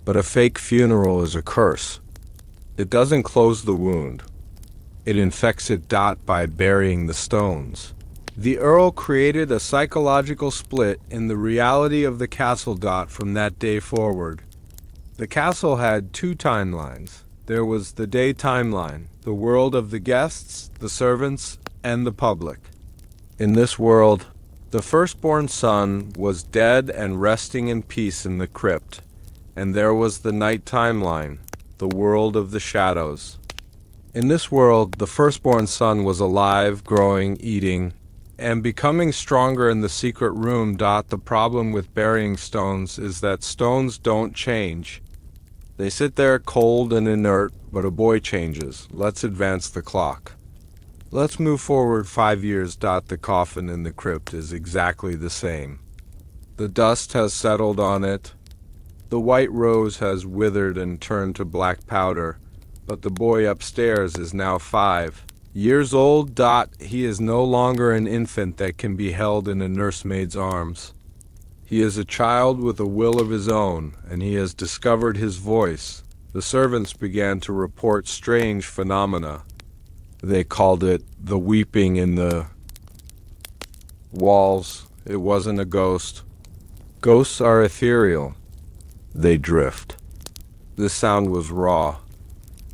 but a fake funeral is a curse. It doesn't close the wound. It infects it. By burying the stones. The Earl created a psychological split in the reality of the castle. From that day forward. The castle had two timelines. There was the day timeline, the world of the guests, the servants, and the public. In this world, the firstborn son was dead and resting in peace in the crypt, and there was the night timeline, the world of the shadows. In this world, the firstborn son was alive, growing, eating, and becoming stronger in the secret room. The problem with burying stones is that stones don't change. They sit there cold and inert, but a boy changes. Let's advance the clock. Let's move forward 5 years. The coffin in the crypt is exactly the same. The dust has settled on it. The white rose has withered and turned to black powder, but the boy upstairs is now 5 years old. He is no longer an infant that can be held in a nursemaid's arms. He is a child with a will of his own, and he has discovered his voice. The servants began to report strange phenomena. They called it the weeping in the walls. It wasn't a ghost. Ghosts are ethereal. They drift. The sound was raw.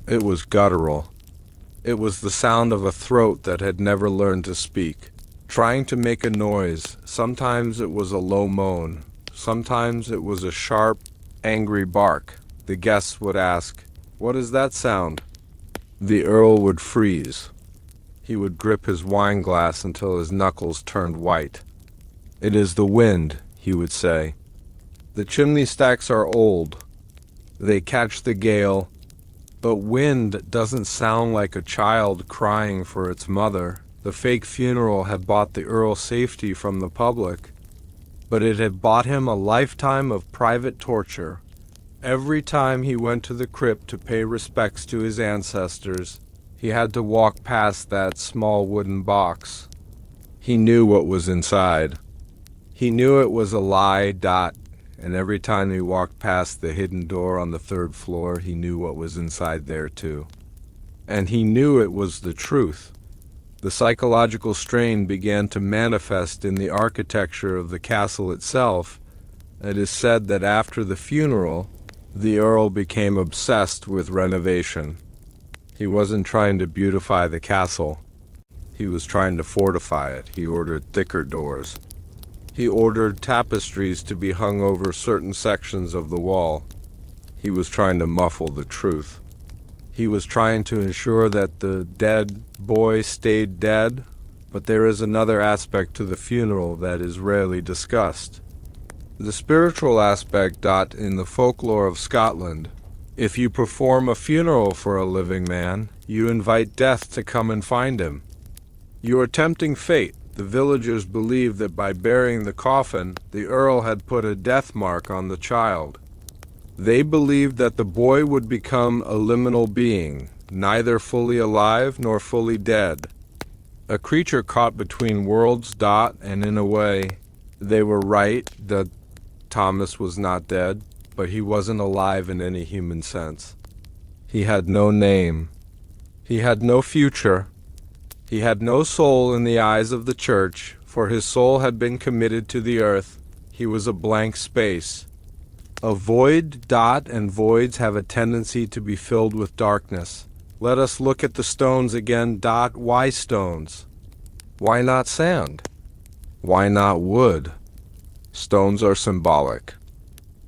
It was guttural. It was the sound of a throat that had never learned to speak, trying to make a noise. Sometimes it was a low moan. Sometimes it was a sharp, angry bark. The guests would ask, "What is that sound?" The Earl would freeze. He would grip his wine glass until his knuckles turned white. "It is the wind," he would say. "The chimney stacks are old. They catch the gale, but wind doesn't sound like a child crying for its mother." The fake funeral had bought the Earl safety from the public, but it had bought him a lifetime of private torture. Every time he went to the crypt to pay respects to his ancestors, he had to walk past that small wooden box. He knew what was inside. He knew it was a lie, and every time he walked past the hidden door on the 3rd floor, he knew what was inside there too. And he knew it was the truth. The psychological strain began to manifest in the architecture of the castle itself. It is said that after the funeral, the Earl became obsessed with renovation. He wasn't trying to beautify the castle. He was trying to fortify it. He ordered thicker doors. He ordered tapestries to be hung over certain sections of the wall. He was trying to muffle the truth. He was trying to ensure that the dead boy stayed dead, but there is another aspect to the funeral that is rarely discussed. The spiritual aspect. In the folklore of Scotland, if you perform a funeral for a living man, you invite death to come and find him. You are tempting fate. The villagers believed that by burying the coffin, the Earl had put a death mark on the child. They believed that the boy would become a liminal being, neither fully alive nor fully dead. A creature caught between worlds. And in a way, they were right that Thomas was not dead, but he wasn't alive in any human sense. He had no name. He had no future. He had no soul in the eyes of the church, for his soul had been committed to the earth. He was a blank space. A void. And voids have a tendency to be filled with darkness. Let us look at the stones again. Why stones? Why not sand? Why not wood? Stones are symbolic.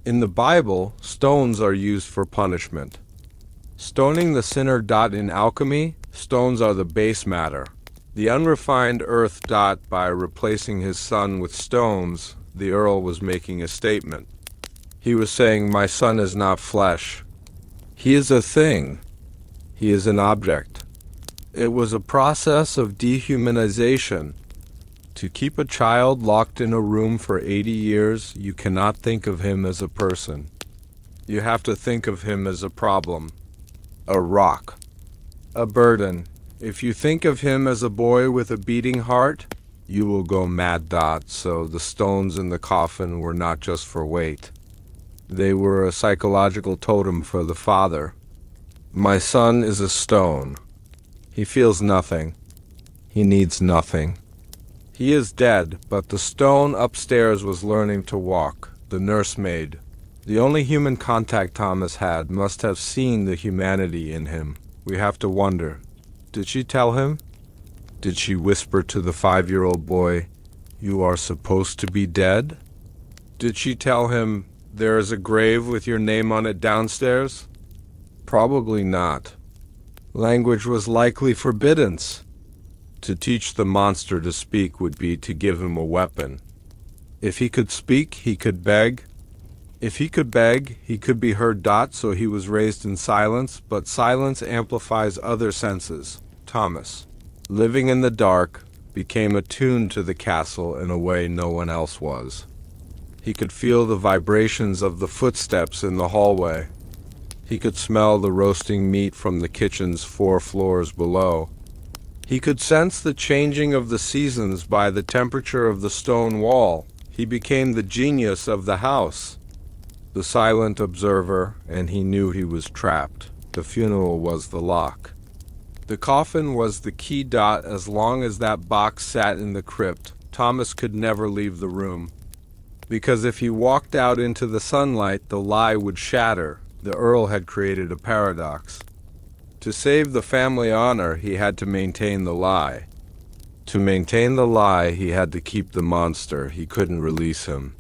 In the Bible, stones are used for punishment. Stoning the sinner. In alchemy, stones are the base matter. The unrefined earth. By replacing his son with stones, the Earl was making a statement. He was saying, "My son is not flesh. He is a thing. He is an object." It was a process of dehumanization. To keep a child locked in a room for 80 years, you cannot think of him as a person. You have to think of him as a problem, a rock, a burden. If you think of him as a boy with a beating heart, you will go mad. So the stones in the coffin were not just for weight. They were a psychological totem for the father. My son is a stone. He feels nothing. He needs nothing. He is dead, but the stone upstairs was learning to walk. The nursemaid, the only human contact Thomas had, must have seen the humanity in him. We have to wonder, did she tell him? Did she whisper to the 5-year-old boy, "You are supposed to be dead"? Did she tell him, "There is a grave with your name on it downstairs"? Probably not. Language was likely forbidden. To teach the monster to speak would be to give him a weapon. If he could speak, he could beg. If he could beg, he could be heard. So he was raised in silence, but silence amplifies other senses. Thomas, living in the dark, became attuned to the castle in a way no one else was. He could feel the vibrations of the footsteps in the hallway. He could smell the roasting meat from the kitchen's 4 floors below. He could sense the changing of the seasons by the temperature of the stone wall. He became the genius of the house, the silent observer, and he knew he was trapped. The funeral was the lock. The coffin was the key. As long as that box sat in the crypt, Thomas could never leave the room. Because if he walked out into the sunlight, the lie would shatter. The Earl had created a paradox. To save the family honor, he had to maintain the lie. To maintain the lie, he had to keep the monster. He couldn't release him.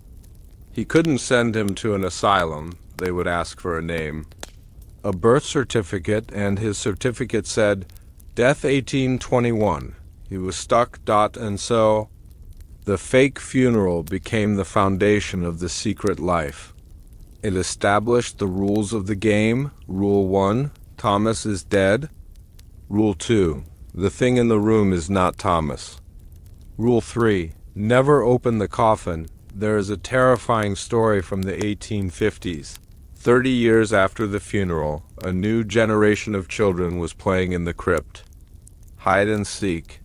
He couldn't send him to an asylum. They would ask for a name, a birth certificate, and his certificate said, Death 1821. He was stuck, and so the fake funeral became the foundation of the secret life. It established the rules of the game. Rule 1, Thomas is dead. Rule 2, the thing in the room is not Thomas. Rule 3, never open the coffin. There is a terrifying story from the 1850s. 30 years after the funeral, a new generation of children was playing in the crypt. Hide and seek.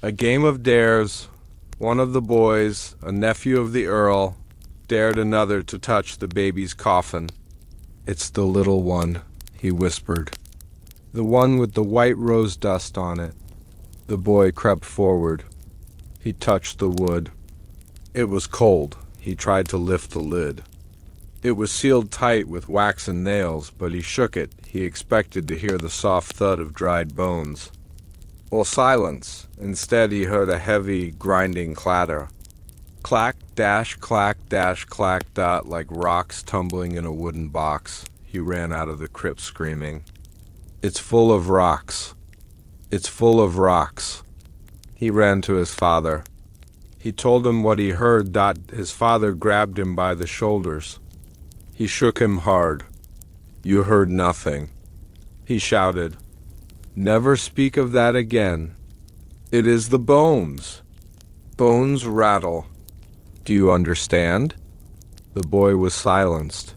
A game of dares. One of the boys, a nephew of the Earl, dared another to touch the baby's coffin. It's the little one, he whispered. The one with the white rose dust on it. The boy crept forward. He touched the wood. It was cold. He tried to lift the lid. It was sealed tight with wax and nails, but he shook it. He expected to hear the soft thud of dried bones. Well, silence. Instead, he heard a heavy, grinding clatter. Clack, dash, clack, dash, clack, dot, like rocks tumbling in a wooden box. He ran out of the crypt screaming. It's full of rocks. It's full of rocks. He ran to his father. He told him what he heard. His father grabbed him by the shoulders. He shook him hard. You heard nothing. He shouted, Never speak of that again. It is the bones. Bones rattle. Do you understand? The boy was silenced.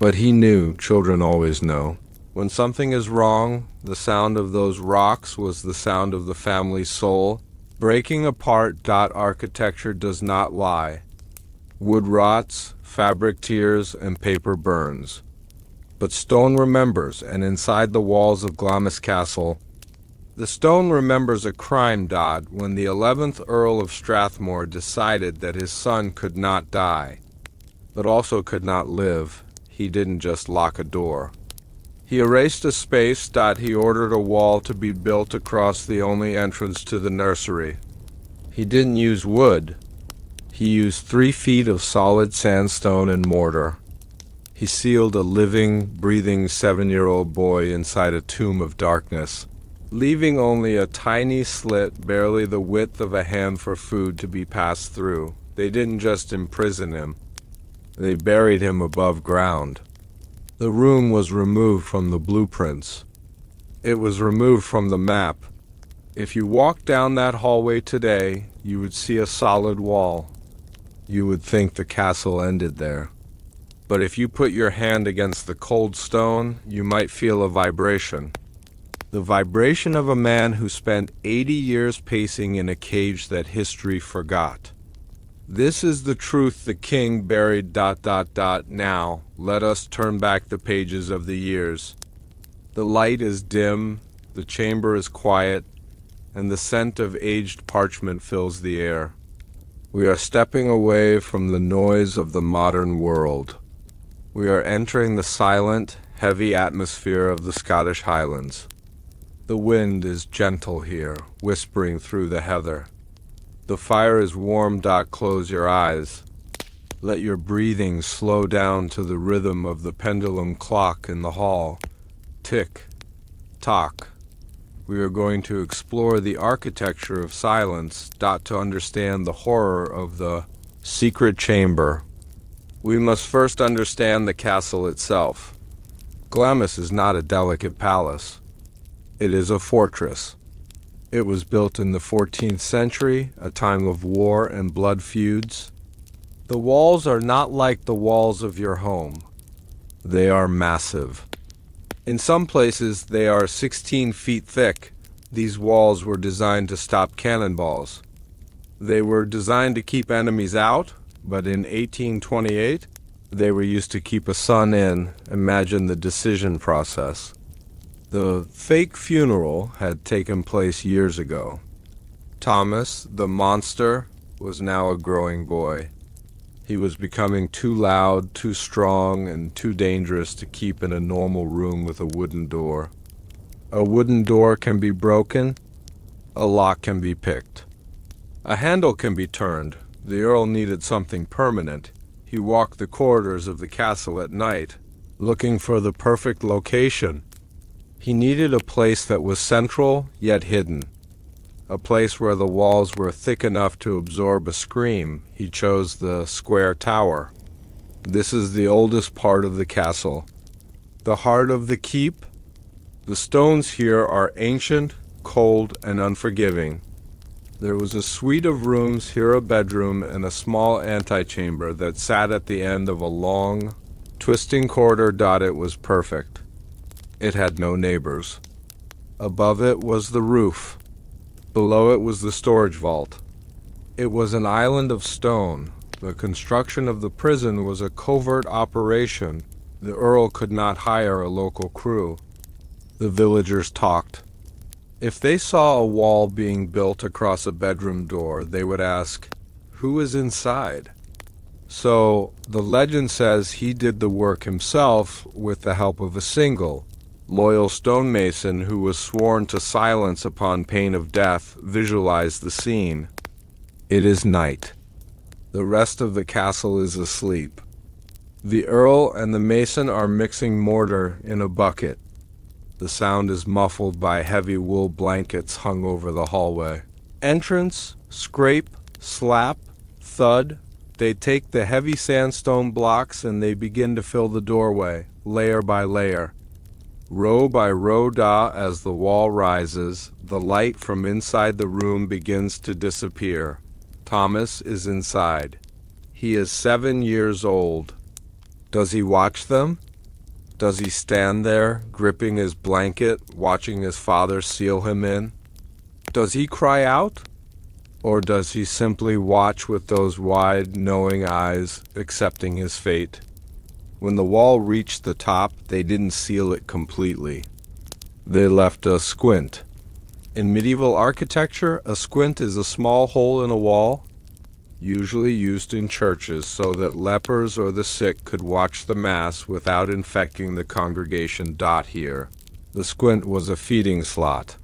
But he knew, children always know. When something is wrong, the sound of those rocks was the sound of the family's soul. Breaking apart. Architecture does not lie. Wood rots, fabric tears, and paper burns. But stone remembers, and inside the walls of Glamis Castle, the stone remembers a crime. When the 11th Earl of Strathmore decided that his son could not die, but also could not live, he didn't just lock a door. He erased a space. He ordered a wall to be built across the only entrance to the nursery. He didn't use wood. He used 3 feet of solid sandstone and mortar. He sealed a living, breathing 7-year-old boy inside a tomb of darkness, leaving only a tiny slit, barely the width of a hand, for food to be passed through. They didn't just imprison him. They buried him above ground. The room was removed from the blueprints. It was removed from the map. If you walked down that hallway today, you would see a solid wall. You would think the castle ended there. But if you put your hand against the cold stone, you might feel a vibration. The vibration of a man who spent 80 years pacing in a cage that history forgot. This is the truth the king buried. Now, let us turn back the pages of the years. The light is dim, the chamber is quiet, and the scent of aged parchment fills the air. We are stepping away from the noise of the modern world. We are entering the silent, heavy atmosphere of the Scottish Highlands. The wind is gentle here, whispering through the heather. The fire is warm. Close your eyes. Let your breathing slow down to the rhythm of the pendulum clock in the hall. Tick, tock. We are going to explore the architecture of silence. To understand the horror of the secret chamber, we must first understand the castle itself. Glamis is not a delicate palace. It is a fortress. It was built in the 14th century, a time of war and blood feuds. The walls are not like the walls of your home. They are massive. In some places, they are 16 feet thick. These walls were designed to stop cannonballs. They were designed to keep enemies out, but in 1828, they were used to keep a son in. Imagine the decision process. The fake funeral had taken place years ago. Thomas, the monster, was now a growing boy. He was becoming too loud, too strong, and too dangerous to keep in a normal room with a wooden door. A wooden door can be broken, a lock can be picked. A handle can be turned. The Earl needed something permanent. He walked the corridors of the castle at night, looking for the perfect location. He needed a place that was central yet hidden. A place where the walls were thick enough to absorb a scream. He chose the square tower. This is the oldest part of the castle. The heart of the keep. The stones here are ancient, cold, and unforgiving. There was a suite of rooms, here a bedroom, and a small antechamber that sat at the end of a long, twisting corridor. It was perfect. It had no neighbors. Above it was the roof. Below it was the storage vault. It was an island of stone. The construction of the prison was a covert operation. The Earl could not hire a local crew. The villagers talked. If they saw a wall being built across a bedroom door, they would ask, "Who is inside?" So, the legend says he did the work himself with the help of a single, loyal stonemason who was sworn to silence upon pain of death. Visualize the scene. It is night. The rest of the castle is asleep. The Earl and the mason are mixing mortar in a bucket. The sound is muffled by heavy wool blankets hung over the hallway. Entrance, scrape, slap, thud. They take the heavy sandstone blocks and they begin to fill the doorway, layer by layer. Row by row. As the wall rises, the light from inside the room begins to disappear. Thomas is inside. He is 7 years old. Does he watch them? Does he stand there, gripping his blanket, watching his father seal him in? Does he cry out? Or does he simply watch with those wide, knowing eyes, accepting his fate? When the wall reached the top, they didn't seal it completely. They left a squint. In medieval architecture, a squint is a small hole in a wall, usually used in churches so that lepers or the sick could watch the Mass without infecting the congregation. Here, the squint was a feeding slot,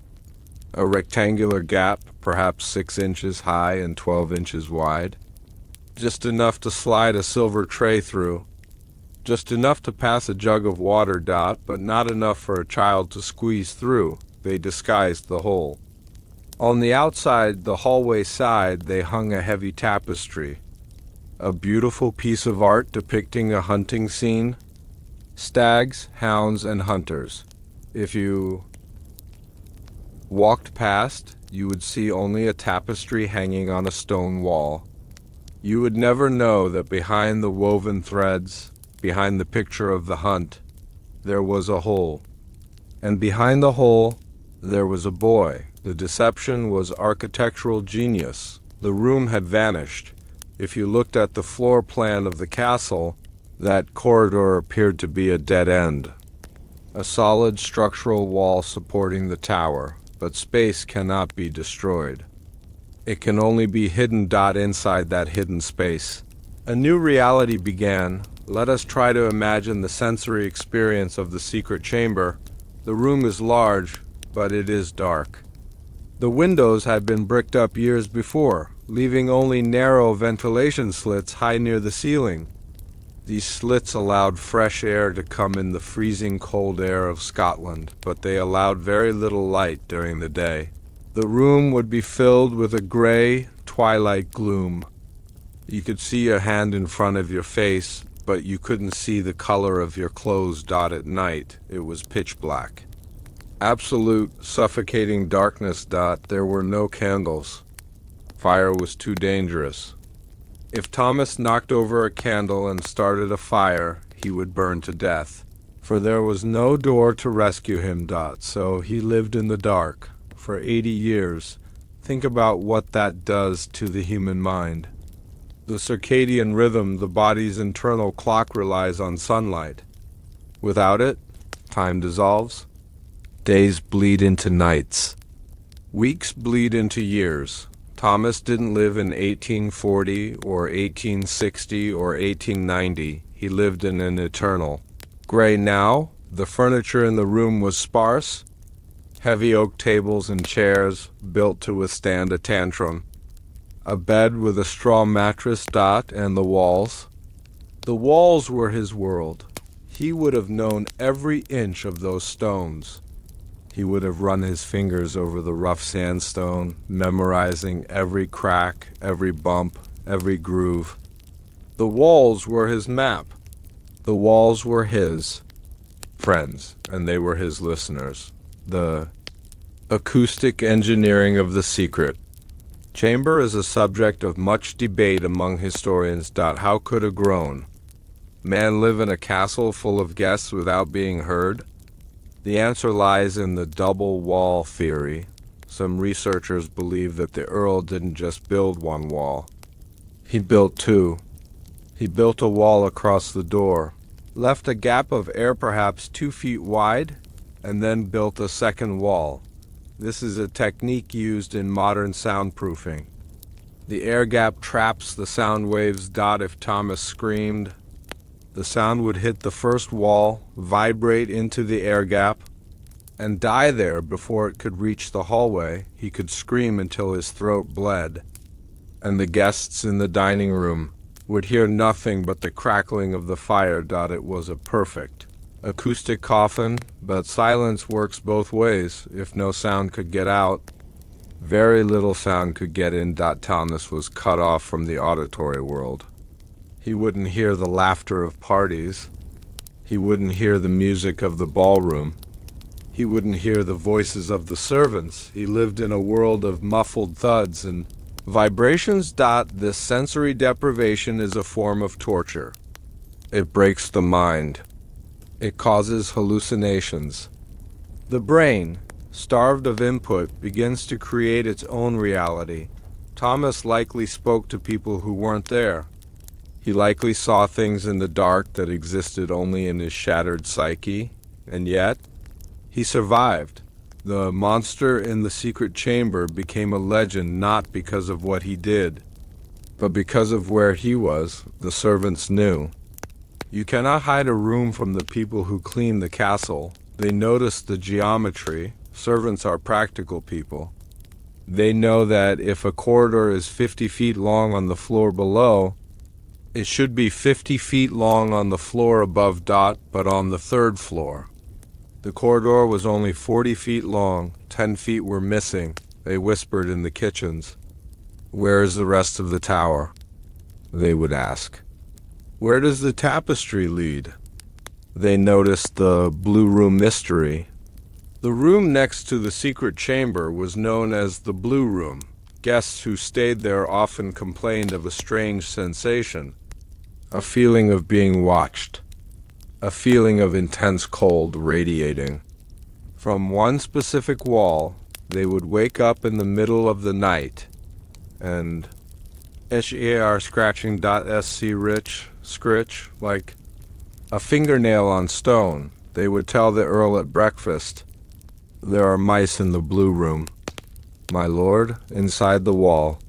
a rectangular gap, perhaps 6 inches high and 12 inches wide, just enough to slide a silver tray through, just enough to pass a jug of water. But not enough for a child to squeeze through. They disguised the hole. On the outside, the hallway side, they hung a heavy tapestry, a beautiful piece of art depicting a hunting scene, stags, hounds, and hunters. If you walked past, you would see only a tapestry hanging on a stone wall. You would never know that behind the woven threads, behind the picture of the hunt, there was a hole. And behind the hole, there was a boy. The deception was architectural genius. The room had vanished. If you looked at the floor plan of the castle, that corridor appeared to be a dead end. A solid structural wall supporting the tower, but space cannot be destroyed. It can only be hidden. Inside that hidden space, a new reality began. Let us try to imagine the sensory experience of the secret chamber. The room is large, but it is dark. The windows had been bricked up years before, leaving only narrow ventilation slits high near the ceiling. These slits allowed fresh air to come in, the freezing cold air of Scotland, but they allowed very little light during the day. The room would be filled with a gray, twilight gloom. You could see your hand in front of your face, but you couldn't see the color of your clothes. At night, it was pitch black. Absolute, suffocating darkness. There were no candles. Fire was too dangerous. If Thomas knocked over a candle and started a fire, he would burn to death, for there was no door to rescue him. So he lived in the dark for 80 years. Think about what that does to the human mind. The circadian rhythm, the body's internal clock, relies on sunlight. Without it, time dissolves. Days bleed into nights. Weeks bleed into years. Thomas didn't live in 1840 or 1860 or 1890. He lived in an eternal gray now. The furniture in the room was sparse, heavy oak tables and chairs built to withstand a tantrum, a bed with a straw mattress and the walls. The walls were his world. He would have known every inch of those stones. He would have run his fingers over the rough sandstone, memorizing every crack, every bump, every groove. The walls were his map. The walls were his friends, and they were his listeners. The acoustic engineering of the secret. Chamber is a subject of much debate among historians. How could a grown man live in a castle full of guests without being heard? The answer lies in the double wall theory. Some researchers believe that the Earl didn't just build one wall. He built two. He built a wall across the door, left a gap of air perhaps 2 feet wide, and then built a second wall. This is a technique used in modern soundproofing. The air gap traps the sound waves. If Thomas screamed, the sound would hit the first wall, vibrate into the air gap, and die there before it could reach the hallway. He could scream until his throat bled, and the guests in the dining room would hear nothing but the crackling of the fire. It was a perfect acoustic coffin, but silence works both ways. If no sound could get out, very little sound could get in. Thomas was cut off from the auditory world. He wouldn't hear the laughter of parties. He wouldn't hear the music of the ballroom. He wouldn't hear the voices of the servants. He lived in a world of muffled thuds and vibrations. This sensory deprivation is a form of torture. It breaks the mind. It causes hallucinations. The brain, starved of input, begins to create its own reality. Thomas likely spoke to people who weren't there. He likely saw things in the dark that existed only in his shattered psyche, and yet he survived. The monster in the secret chamber became a legend not because of what he did, but because of where he was. The servants knew. You cannot hide a room from the people who clean the castle. They notice the geometry. Servants are practical people. They know that if a corridor is 50 feet long on the floor below, it should be 50 feet long on the floor above. But on the third floor, the corridor was only 40 feet long. 10 feet were missing. They whispered in the kitchens. "Where is the rest of the tower?" they would ask. "Where does the tapestry lead?" They noticed the blue room mystery. The room next to the secret chamber was known as the Blue Room. Guests who stayed there often complained of a strange sensation, a feeling of being watched, a feeling of intense cold radiating from one specific wall. They would wake up in the middle of the night and HER scratching. Scritch like a fingernail on stone. They would tell the Earl at breakfast, "There are mice in the blue room, my lord, inside the wall."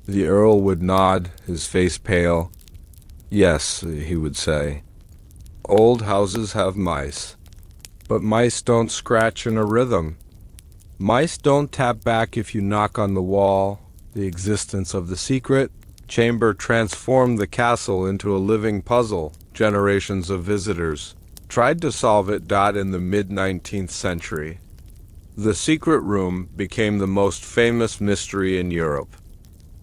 The Earl would nod, his face pale. "Yes," he would say, "old houses have mice, but mice don't scratch in a rhythm. Mice don't tap back if you knock on the wall." The existence of the secret chamber transformed the castle into a living puzzle. Generations of visitors tried to solve it. In the mid-19th century, the secret room became the most famous mystery in Europe.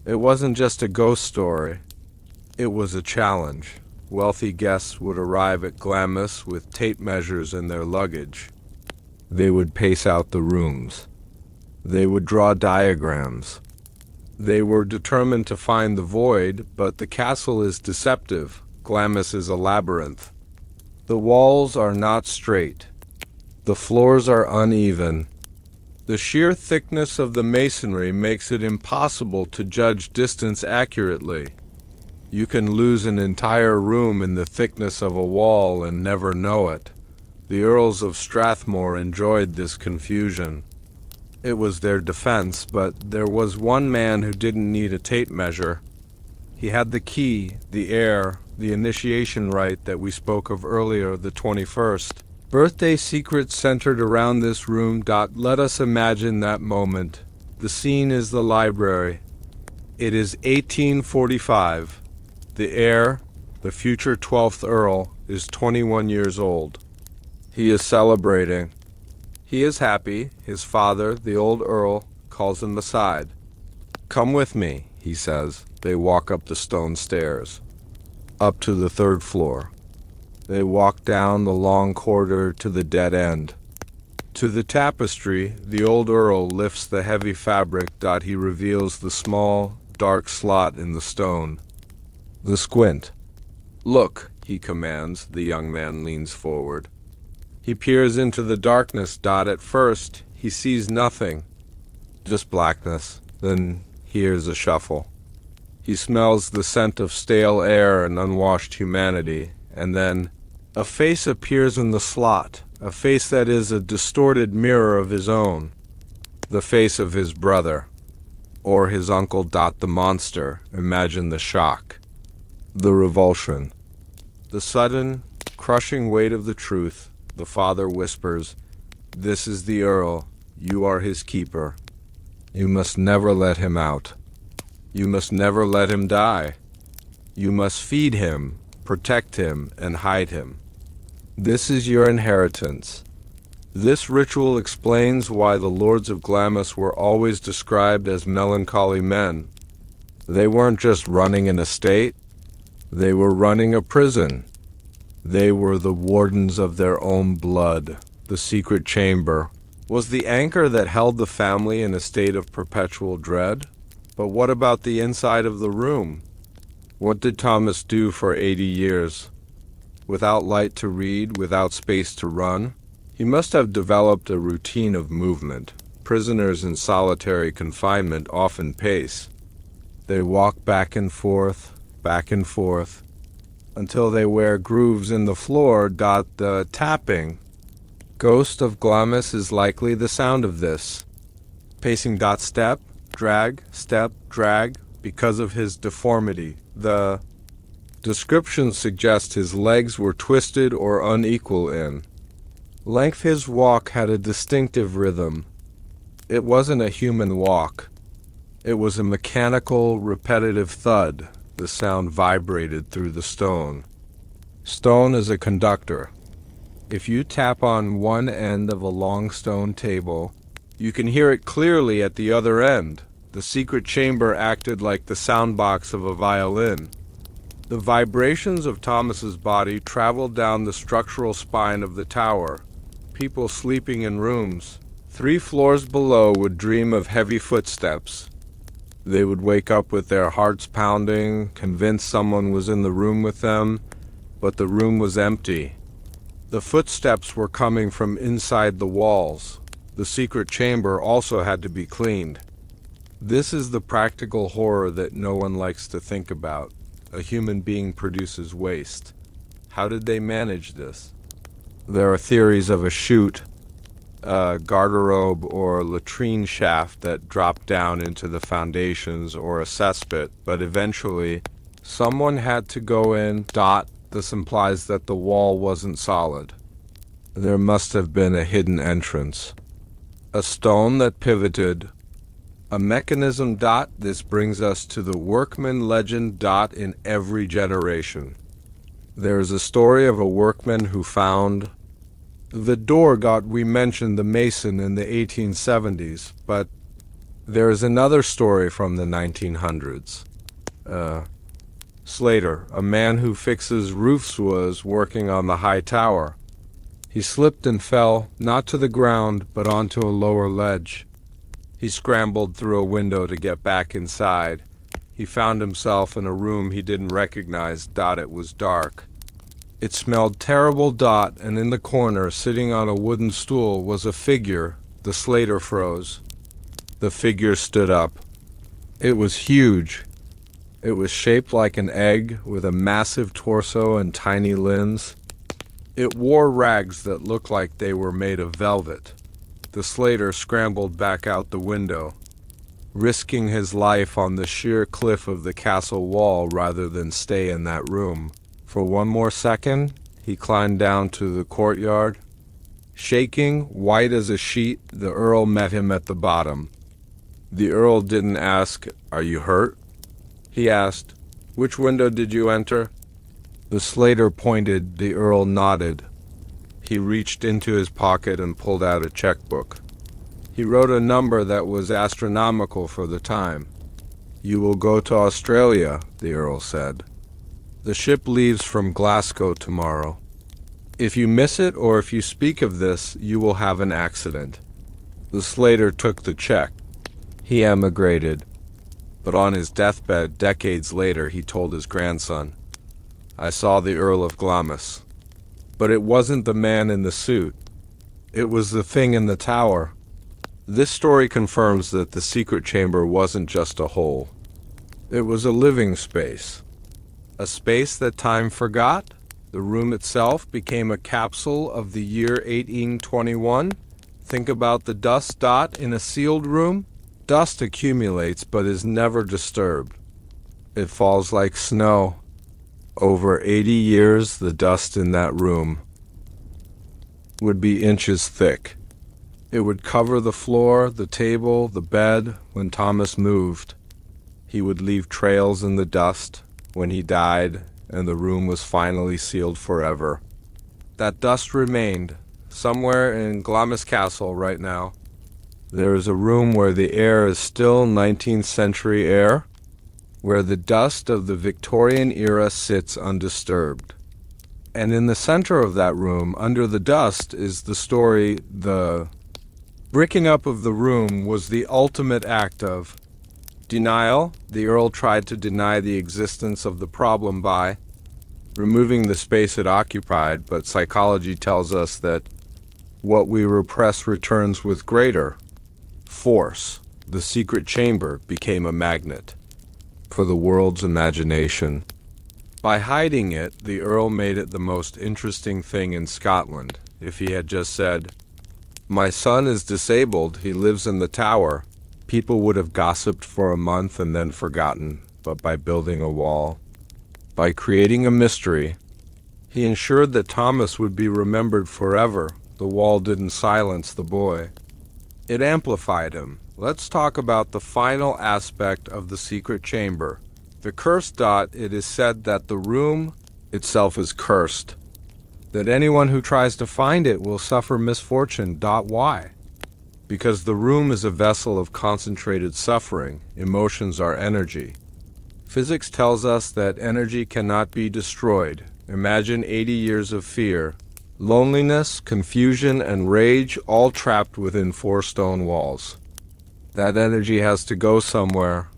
It wasn't just a ghost story. It was a challenge. Wealthy guests would arrive at Glamis with tape measures in their luggage. They would pace out the rooms. They would draw diagrams. They were determined to find the void, but the castle is deceptive. Glamis is a labyrinth. The walls are not straight. The floors are uneven. The sheer thickness of the masonry makes it impossible to judge distance accurately. You can lose an entire room in the thickness of a wall and never know it. The Earls of Strathmore enjoyed this confusion. It was their defense, but there was one man who didn't need a tape measure. He had the key, the heir, the initiation rite that we spoke of earlier, the 21st. Birthday secrets centered around this room. Let us imagine that moment. The scene is the library. It is 1845. The heir, the future 12th Earl, is 21 years old. He is celebrating. He is happy. His father, the old Earl, calls him aside. "Come with me," he says. They walk up the stone stairs, up to the 3rd floor. They walk down the long corridor to the dead end. To the tapestry, the old Earl lifts the heavy fabric. He reveals the small, dark slot in the stone. The squint. "Look," he commands. The young man leans forward. He peers into the darkness. At first, he sees nothing, just blackness. Then hears a shuffle. He smells the scent of stale air and unwashed humanity, and then a face appears in the slot, a face that is a distorted mirror of his own, the face of his brother, or his uncle. The monster. Imagine the shock, the revulsion, the sudden, crushing weight of the truth. The father whispers, "This is the Earl. You are his keeper. You must never let him out. You must never let him die. You must feed him, protect him, and hide him. This is your inheritance." This ritual explains why the lords of Glamis were always described as melancholy men. They weren't just running an estate. They were running a prison. They were the wardens of their own blood. The secret chamber was the anchor that held the family in a state of perpetual dread. But what about the inside of the room? What did Thomas do for 80 years? Without light to read, without space to run? He must have developed a routine of movement. Prisoners in solitary confinement often pace. They walk back and forth, until they wear grooves in the floor. The tapping, ghost of Glamis, is likely the sound of this. Pacing. Step, drag, because of his deformity. The descriptions suggest his legs were twisted or unequal in length. His walk had a distinctive rhythm. It wasn't a human walk. It was a mechanical, repetitive thud. The sound vibrated through the stone. Stone is a conductor. If you tap on one end of a long stone table, you can hear it clearly at the other end. The secret chamber acted like the soundbox of a violin. The vibrations of Thomas's body traveled down the structural spine of the tower. People sleeping in rooms 3 floors below would dream of heavy footsteps. They would wake up with their hearts pounding, convinced someone was in the room with them, but the room was empty. The footsteps were coming from inside the walls. The secret chamber also had to be cleaned. This is the practical horror that no one likes to think about. A human being produces waste. How did they manage this? There are theories of a chute, a garderobe or latrine shaft that dropped down into the foundations, or a cesspit, but eventually someone had to go in. This implies that the wall wasn't solid. There must have been a hidden entrance. A stone that pivoted. A mechanism. This brings us to the workman legend. In every generation, there is a story of a workman who found the door. We mentioned the mason in the 1870s, but there is another story from the 1900s. Slater, a man who fixes roofs, was working on the high tower. He slipped and fell, not to the ground, but onto a lower ledge. He scrambled through a window to get back inside. He found himself in a room he didn't recognize. It was dark. It smelled terrible. And in the corner, sitting on a wooden stool, was a figure. The Slater froze. The figure stood up. It was huge. It was shaped like an egg, with a massive torso and tiny limbs. It wore rags that looked like they were made of velvet. the Slater scrambled back out the window, risking his life on the sheer cliff of the castle wall rather than stay in that room. For one more second, he climbed down to the courtyard. Shaking, white as a sheet, the Earl met him at the bottom. The Earl didn't ask, "Are you hurt?" He asked, "Which window did you enter?" The Slater pointed, the Earl nodded. He reached into his pocket and pulled out a checkbook. He wrote a number that was astronomical for the time. "You will go to Australia," the Earl said. "The ship leaves from Glasgow tomorrow. If you miss it or if you speak of this, you will have an accident." The Slater took the check. He emigrated. But on his deathbed, decades later, he told his grandson, "I saw the Earl of Glamis. But it wasn't the man in the suit. It was the thing in the tower." This story confirms that the secret chamber wasn't just a hole. It was a living space. A space that time forgot. The room itself became a capsule of the year 1821. Think about the dust dot in a sealed room. Dust accumulates but is never disturbed. It falls like snow. Over 80 years, the dust in that room would be inches thick. It would cover the floor, the table, the bed. When Thomas moved, he would leave trails in the dust. When he died, and the room was finally sealed forever, that dust remained somewhere in Glamis Castle right now. There is a room where the air is still 19th century air, where the dust of the Victorian era sits undisturbed. And in the center of that room, under the dust, is the story. The bricking up of the room was the ultimate act of denial. The Earl tried to deny the existence of the problem by removing the space it occupied, but psychology tells us that what we repress returns with greater force. The secret chamber became a magnet for the world's imagination. By hiding it, the Earl made it the most interesting thing in Scotland. If he had just said, "My son is disabled, he lives in the tower," people would have gossiped for a month and then forgotten. But by building a wall, by creating a mystery, he ensured that Thomas would be remembered forever. The wall didn't silence the boy. It amplified him. Let's talk about the final aspect of the secret chamber. The cursed dot. It is said that the room itself is cursed, that anyone who tries to find it will suffer misfortune. Why? Because the room is a vessel of concentrated suffering. Emotions are energy. Physics tells us that energy cannot be destroyed. Imagine 80 years of fear, loneliness, confusion, and rage, all trapped within 4 stone walls. That energy has to go somewhere.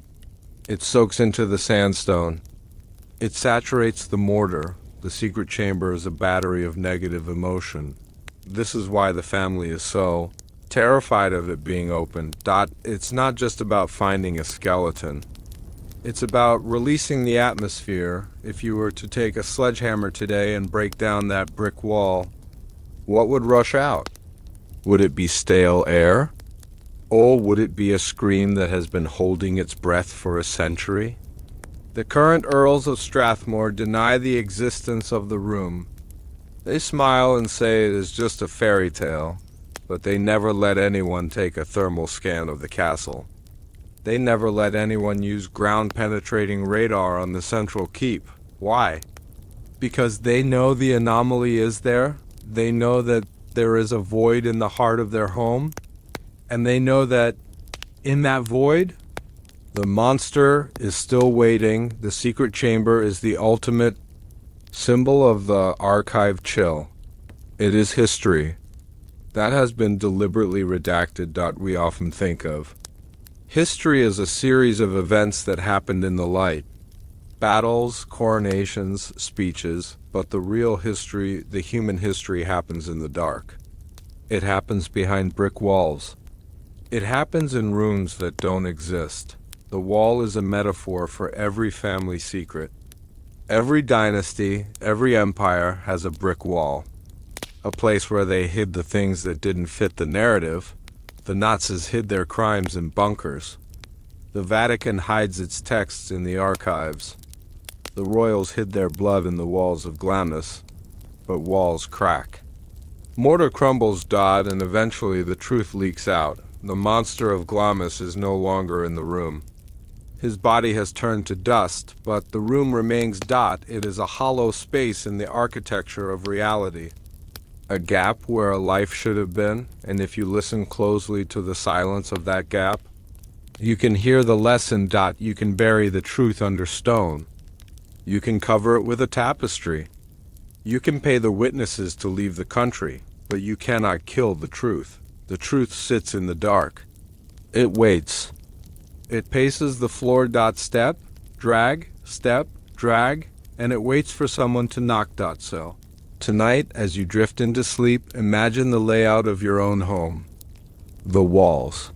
It soaks into the sandstone. It saturates the mortar. The secret chamber is a battery of negative emotion. This is why the family is so terrified of it being opened. It's not just about finding a skeleton. It's about releasing the atmosphere. If you were to take a sledgehammer today and break down that brick wall, what would rush out? Would it be stale air? Or would it be a scream that has been holding its breath for a century? The current Earls of Strathmore deny the existence of the room. They smile and say it is just a fairy tale, but they never let anyone take a thermal scan of the castle. They never let anyone use ground-penetrating radar on the central keep. Why? Because they know the anomaly is there. They know that there is a void in the heart of their home. And they know that in that void, the monster is still waiting. The secret chamber is the ultimate symbol of the archive chill. It is history. That has been deliberately redacted. We often think of history as a series of events that happened in the light. Battles, coronations, speeches, but the real history, the human history, happens in the dark. It happens behind brick walls. It happens in rooms that don't exist. The wall is a metaphor for every family secret. Every dynasty, every empire has a brick wall, a place where they hid the things that didn't fit the narrative. The Nazis hid their crimes in bunkers. The Vatican hides its texts in the archives. The royals hid their blood in the walls of Glamis, but walls crack. Mortar crumbles, and eventually the truth leaks out. The monster of Glamis is no longer in the room. His body has turned to dust, but the room remains. It is a hollow space in the architecture of reality. A gap where a life should have been, and if you listen closely to the silence of that gap, you can hear the lesson. You can bury the truth under stone. You can cover it with a tapestry. You can pay the witnesses to leave the country, but you cannot kill the truth. The truth sits in the dark. It waits. It paces the floor. Step, drag, and it waits for someone to knock. So, tonight, as you drift into sleep, imagine the layout of your own home. The walls.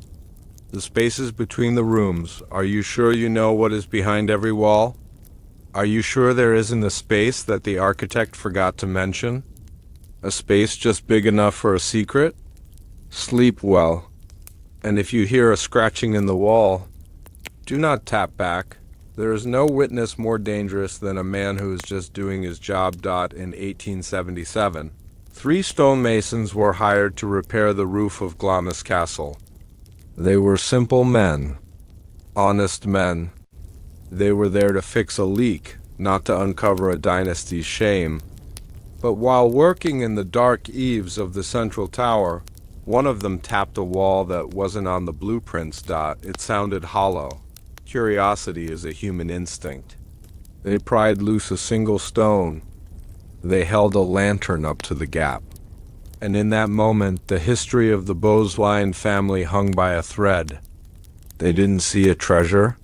The spaces between the rooms. Are you sure you know what is behind every wall? Are you sure there isn't a space that the architect forgot to mention? A space just big enough for a secret? Sleep well. And if you hear a scratching in the wall, do not tap back. There is no witness more dangerous than a man who is just doing his job. In 1877, 3 stonemasons were hired to repair the roof of Glamis Castle. They were simple men, honest men. They were there to fix a leak, not to uncover a dynasty's shame. But while working in the dark eaves of the central tower, one of them tapped a wall that wasn't on the blueprints. It sounded hollow. Curiosity is a human instinct. They pried loose a single stone. They held a lantern up to the gap. And in that moment, the history of the bloodline family hung by a thread. They didn't see a treasure.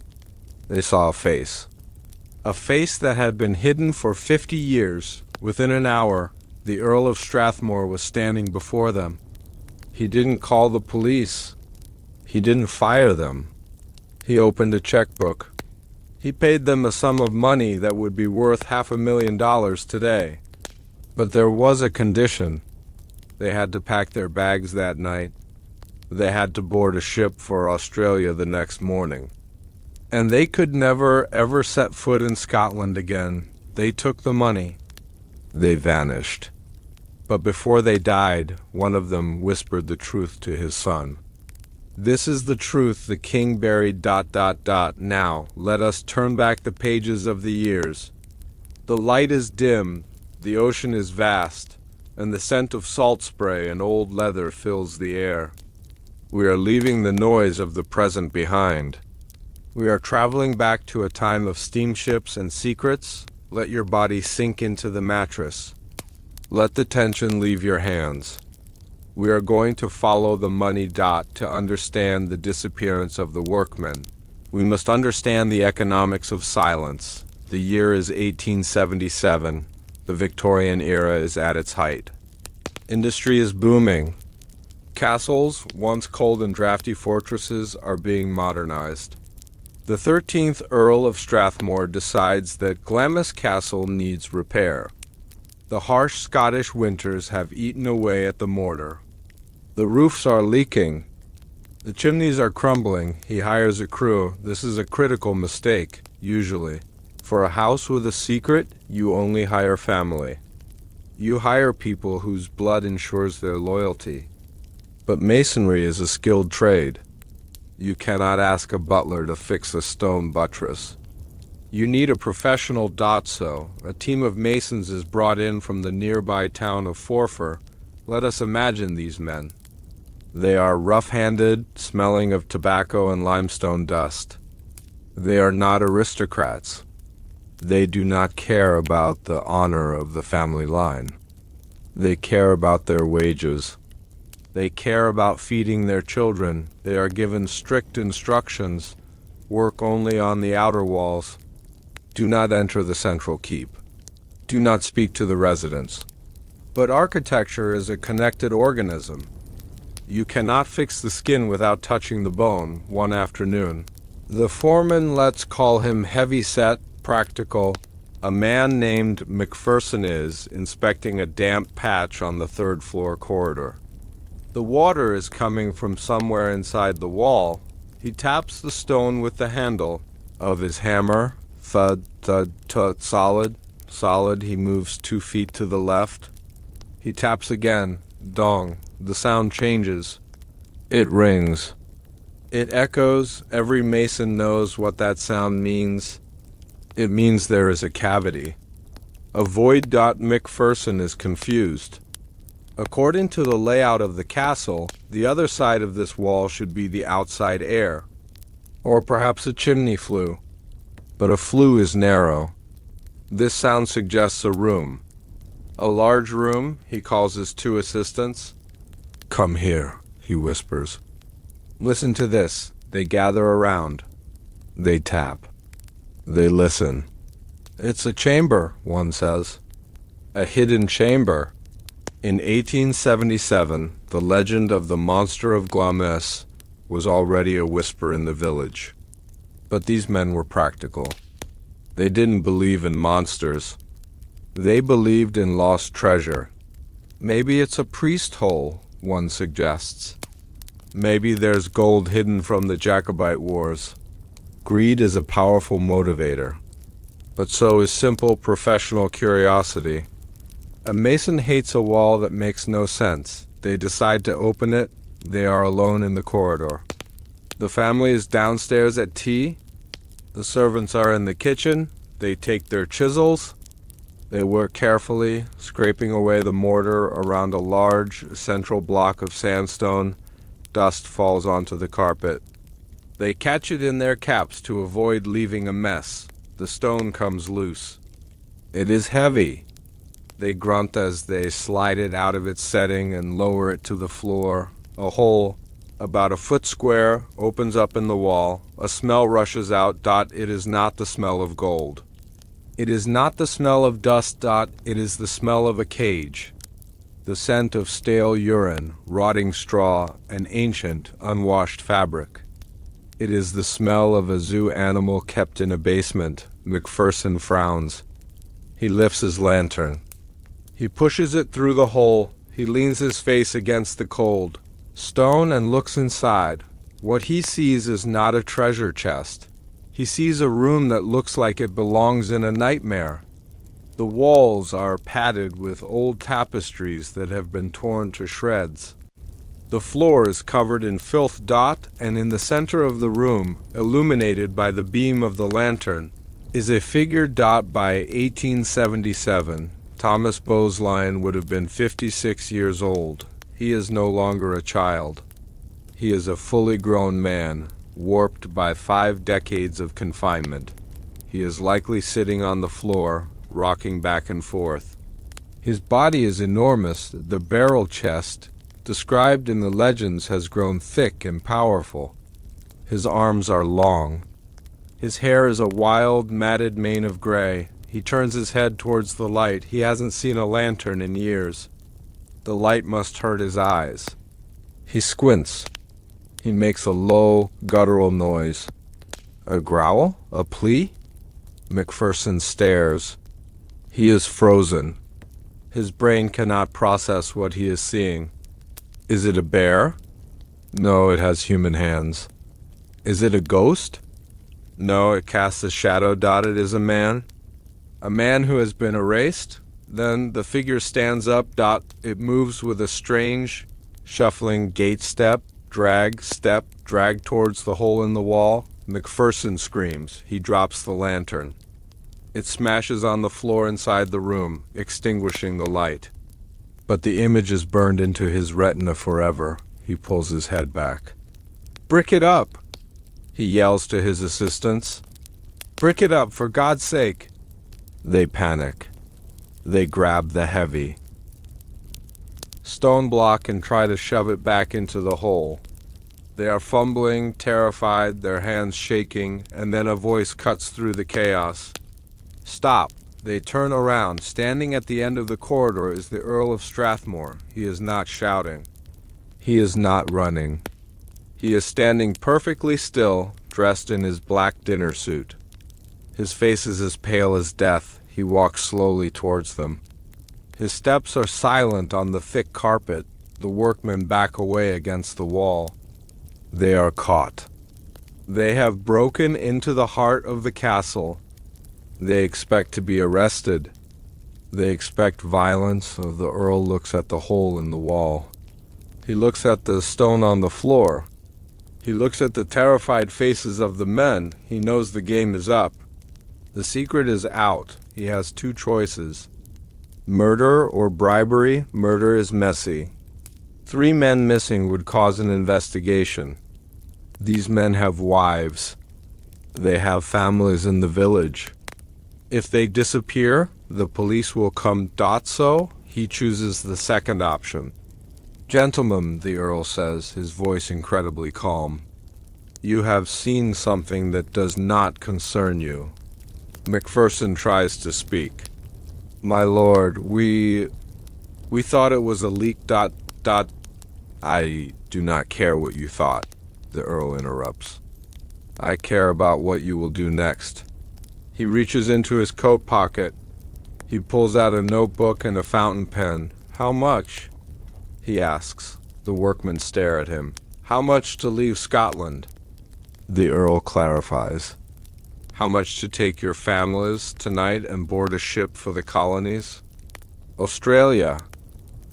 They saw a face. A face that had been hidden for 50 years. Within an hour, the Earl of Strathmore was standing before them. He didn't call the police. He didn't fire them. He opened a checkbook. He paid them a sum of money that would be worth $500,000 today. But there was a condition. They had to pack their bags that night. They had to board a ship for Australia the next morning. And they could never, ever set foot in Scotland again. They took the money. They vanished. But before they died, one of them whispered the truth to his son. This is the truth the king buried. Now, let us turn back the pages of the years. The light is dim, the ocean is vast, and the scent of salt spray and old leather fills the air. We are leaving the noise of the present behind. We are traveling back to a time of steamships and secrets. Let your body sink into the mattress. Let the tension leave your hands. We are going to follow the money. To understand the disappearance of the workmen. We must understand the economics of silence. The year is 1877. The Victorian era is at its height. Industry is booming. Castles, once cold and drafty fortresses, are being modernized. The 13th Earl of Strathmore decides that Glamis Castle needs repair. The harsh Scottish winters have eaten away at the mortar. The roofs are leaking. The chimneys are crumbling. He hires a crew. This is a critical mistake, usually. For a house with a secret, you only hire family. You hire people whose blood ensures their loyalty. But masonry is a skilled trade. You cannot ask a butler to fix a stone buttress. You need a professional. So, a team of masons is brought in from the nearby town of Forfar. Let us imagine these men. They are rough-handed, smelling of tobacco and limestone dust. They are not aristocrats. They do not care about the honor of the family line. They care about their wages. They care about feeding their children. They are given strict instructions. Work only on the outer walls. Do not enter the central keep. Do not speak to the residents. But architecture is a connected organism. You cannot fix the skin without touching the bone. One afternoon, the foreman, let's call him heavy-set, practical, a man named Macpherson, is inspecting a damp patch on the third-floor corridor. The water is coming from somewhere inside the wall. He taps the stone with the handle of his hammer. Thud, thud, thud, solid, solid. He moves 2 feet to the left. He taps again. Dong. The sound changes. It rings. It echoes. Every mason knows what that sound means. It means there is a cavity. A void. McPherson is confused. According to the layout of the castle, the other side of this wall should be the outside air, or perhaps a chimney flue. But a flue is narrow. This sound suggests a room. A large room. He calls his 2 assistants. Come here, he whispers. Listen to this. They gather around. They tap. They listen. It's a chamber, one says. A hidden chamber. In 1877, the legend of the monster of Glamis was already a whisper in the village. But these men were practical. They didn't believe in monsters. They believed in lost treasure. Maybe it's a priest hole, one suggests. Maybe there's gold hidden from the Jacobite wars. Greed is a powerful motivator. But so is simple professional curiosity. A mason hates a wall that makes no sense. They decide to open it. They are alone in the corridor. The family is downstairs at tea. The servants are in the kitchen. They take their chisels. They work carefully, scraping away the mortar around a large central block of sandstone. Dust falls onto the carpet. They catch it in their caps to avoid leaving a mess. The stone comes loose. It is heavy. They grunt as they slide it out of its setting and lower it to the floor. A hole, about a foot square, opens up in the wall. A smell rushes out. It is not the smell of gold. It is not the smell of dust. It is the smell of a cage. The scent of stale urine, rotting straw, and ancient, unwashed fabric. It is the smell of a zoo animal kept in a basement. McPherson frowns. He lifts his lantern. He pushes it through the hole. He leans his face against the cold stone and looks inside. What he sees is not a treasure chest. He sees a room that looks like it belongs in a nightmare. The walls are padded with old tapestries that have been torn to shreds. The floor is covered in filth. And in the center of the room, illuminated by the beam of the lantern, is a figure. By 1877, Thomas Bowesline would have been 56 years old. He is no longer a child. He is a fully grown man, warped by 5 decades of confinement. He is likely sitting on the floor, rocking back and forth. His body is enormous. The barrel chest, described in the legends, has grown thick and powerful. His arms are long. His hair is a wild, matted mane of gray. He turns his head towards the light. He hasn't seen a lantern in years. The light must hurt his eyes. He squints. He makes a low, guttural noise. A growl? A plea? McPherson stares. He is frozen. His brain cannot process what he is seeing. Is it a bear? No, it has human hands. Is it a ghost? No, it casts a shadow. It is a man. A man who has been erased. Then the figure stands up. It moves with a strange, shuffling gait step, drag towards the hole in the wall. McPherson screams. He drops the lantern. It smashes on the floor inside the room, extinguishing the light. But the image is burned into his retina forever. He pulls his head back. Brick it up, he yells to his assistants. Brick it up, for God's sake. They panic. They grab the heavy stone block and try to shove it back into the hole. They are fumbling, terrified, their hands shaking, and then a voice cuts through the chaos. Stop. They turn around. Standing at the end of the corridor is the Earl of Strathmore. He is not shouting. He is not running. He is standing perfectly still, dressed in his black dinner suit. His face is as pale as death. He walks slowly towards them. His steps are silent on the thick carpet. The workmen back away against the wall. They are caught. They have broken into the heart of the castle. They expect to be arrested. They expect violence. The Earl looks at the hole in the wall. He looks at the stone on the floor. He looks at the terrified faces of the men. He knows the game is up. The secret is out. He has two choices. Murder or bribery. Murder is messy. 3 men missing would cause an investigation. These men have wives. They have families in the village. If they disappear, the police will come. So he chooses the second option. Gentlemen, the Earl says, his voice incredibly calm. You have seen something that does not concern you. Macpherson tries to speak. My lord, we thought it was a leak. I do not care what you thought, the Earl interrupts. I care about what you will do next. He reaches into his coat pocket. He pulls out a notebook and a fountain pen. How much? He asks. The workmen stare at him. How much to leave Scotland? The Earl clarifies. How much to take your families tonight and board a ship for the colonies? Australia.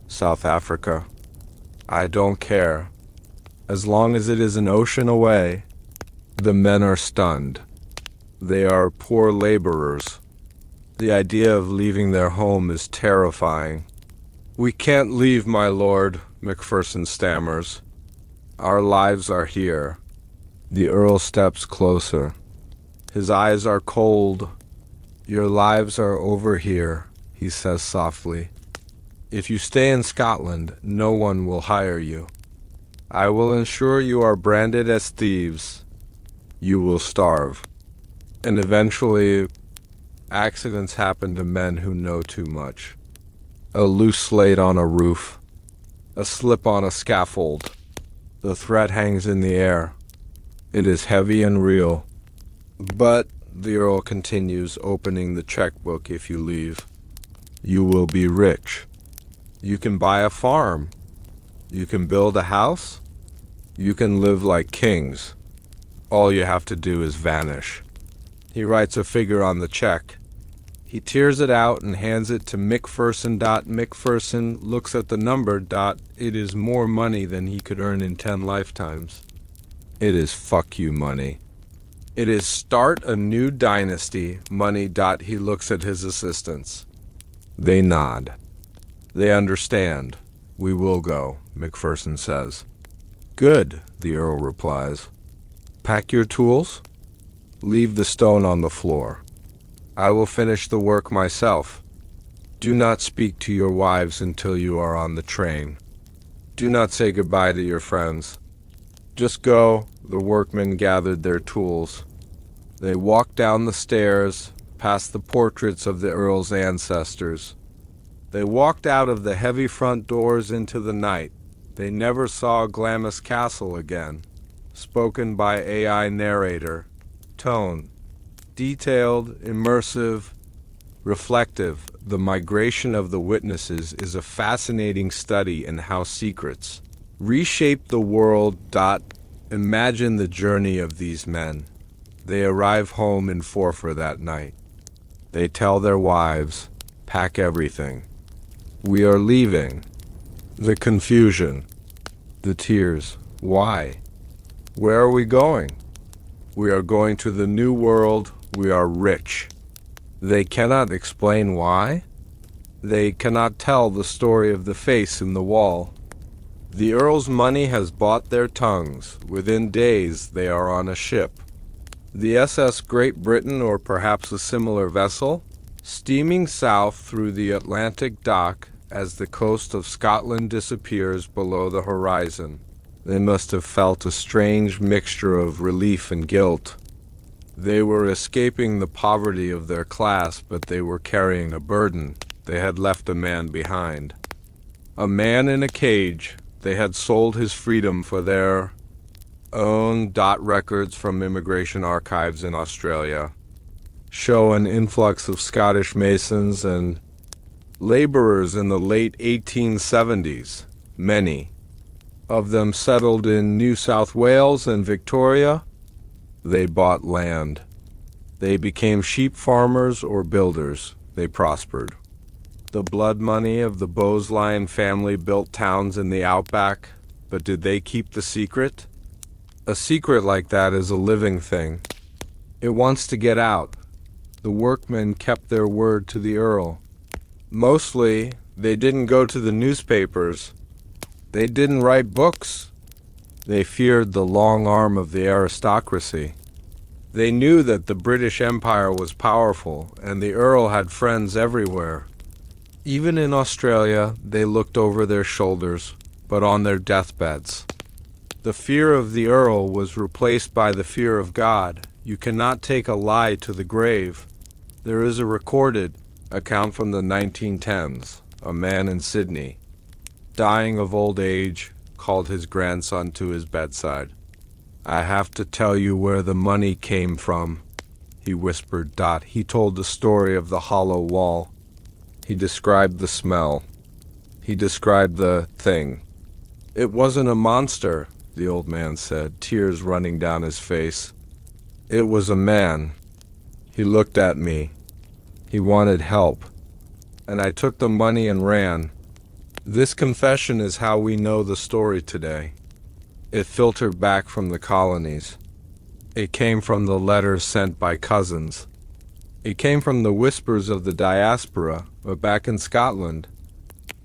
South Africa. I don't care. As long as it is an ocean away. The men are stunned. They are poor laborers. The idea of leaving their home is terrifying. We can't leave, my lord, Macpherson stammers. Our lives are here. The Earl steps closer. His eyes are cold. Your lives are over here, he says softly. If you stay in Scotland, no one will hire you. I will ensure you are branded as thieves. You will starve. And eventually, accidents happen to men who know too much. A loose slate on a roof. A slip on a scaffold. The threat hangs in the air. It is heavy and real. But, the Earl continues, opening the checkbook, if you leave, you will be rich. You can buy a farm. You can build a house. You can live like kings. All you have to do is vanish. He writes a figure on the check. He tears it out and hands it to Macpherson. Macpherson looks at the number. It is more money than he could earn in 10 lifetimes. It is fuck you money. It is start a new dynasty money. He looks at his assistants. They nod. They understand. We will go, Macpherson says. Good, the Earl replies. Pack your tools. Leave the stone on the floor. I will finish the work myself. Do not speak to your wives until you are on the train. Do not say goodbye to your friends. Just go. The workmen gathered their tools. They walked down the stairs, past the portraits of the Earl's ancestors. They walked out of the heavy front doors into the night. They never saw Glamis Castle again. Spoken by AI narrator. Tone. Detailed, immersive, reflective. The migration of the witnesses is a fascinating study in how secrets reshape the world. Imagine the journey of these men. They arrive home in Forfar that night. They tell their wives, pack everything. We are leaving. The confusion. The tears. Why? Where are we going? We are going to the new world. We are rich. They cannot explain why. They cannot tell the story of the face in the wall. The Earl's money has bought their tongues. Within days, they are on a ship. The SS Great Britain, or perhaps a similar vessel, steaming south through the Atlantic dock as the coast of Scotland disappears below the horizon. They must have felt a strange mixture of relief and guilt. They were escaping the poverty of their class, but they were carrying a burden. They had left a man behind. A man in a cage. They had sold his freedom for their own. Records from immigration archives in Australia show an influx of Scottish masons and laborers in the late 1870s. Many of them settled in New South Wales and Victoria. They bought land. They became sheep farmers or builders. They prospered. The blood money of the Bloodline family built towns in the outback, but did they keep the secret? A secret like that is a living thing. It wants to get out. The workmen kept their word to the Earl. Mostly, they didn't go to the newspapers. They didn't write books. They feared the long arm of the aristocracy. They knew that the British Empire was powerful, and the Earl had friends everywhere. Even in Australia, they looked over their shoulders, but on their deathbeds. The fear of the Earl was replaced by the fear of God. You cannot take a lie to the grave. There is a recorded account from the 1910s. A man in Sydney, dying of old age, called his grandson to his bedside. "I have to tell you where the money came from," he whispered. He told the story of the hollow wall. He described the smell. He described the thing. "It wasn't a monster," the old man said, tears running down his face. "It was a man. He looked at me. He wanted help. And I took the money and ran." This confession is how we know the story today. It filtered back from the colonies. It came from the letters sent by cousins. It came from the whispers of the diaspora, but back in Scotland.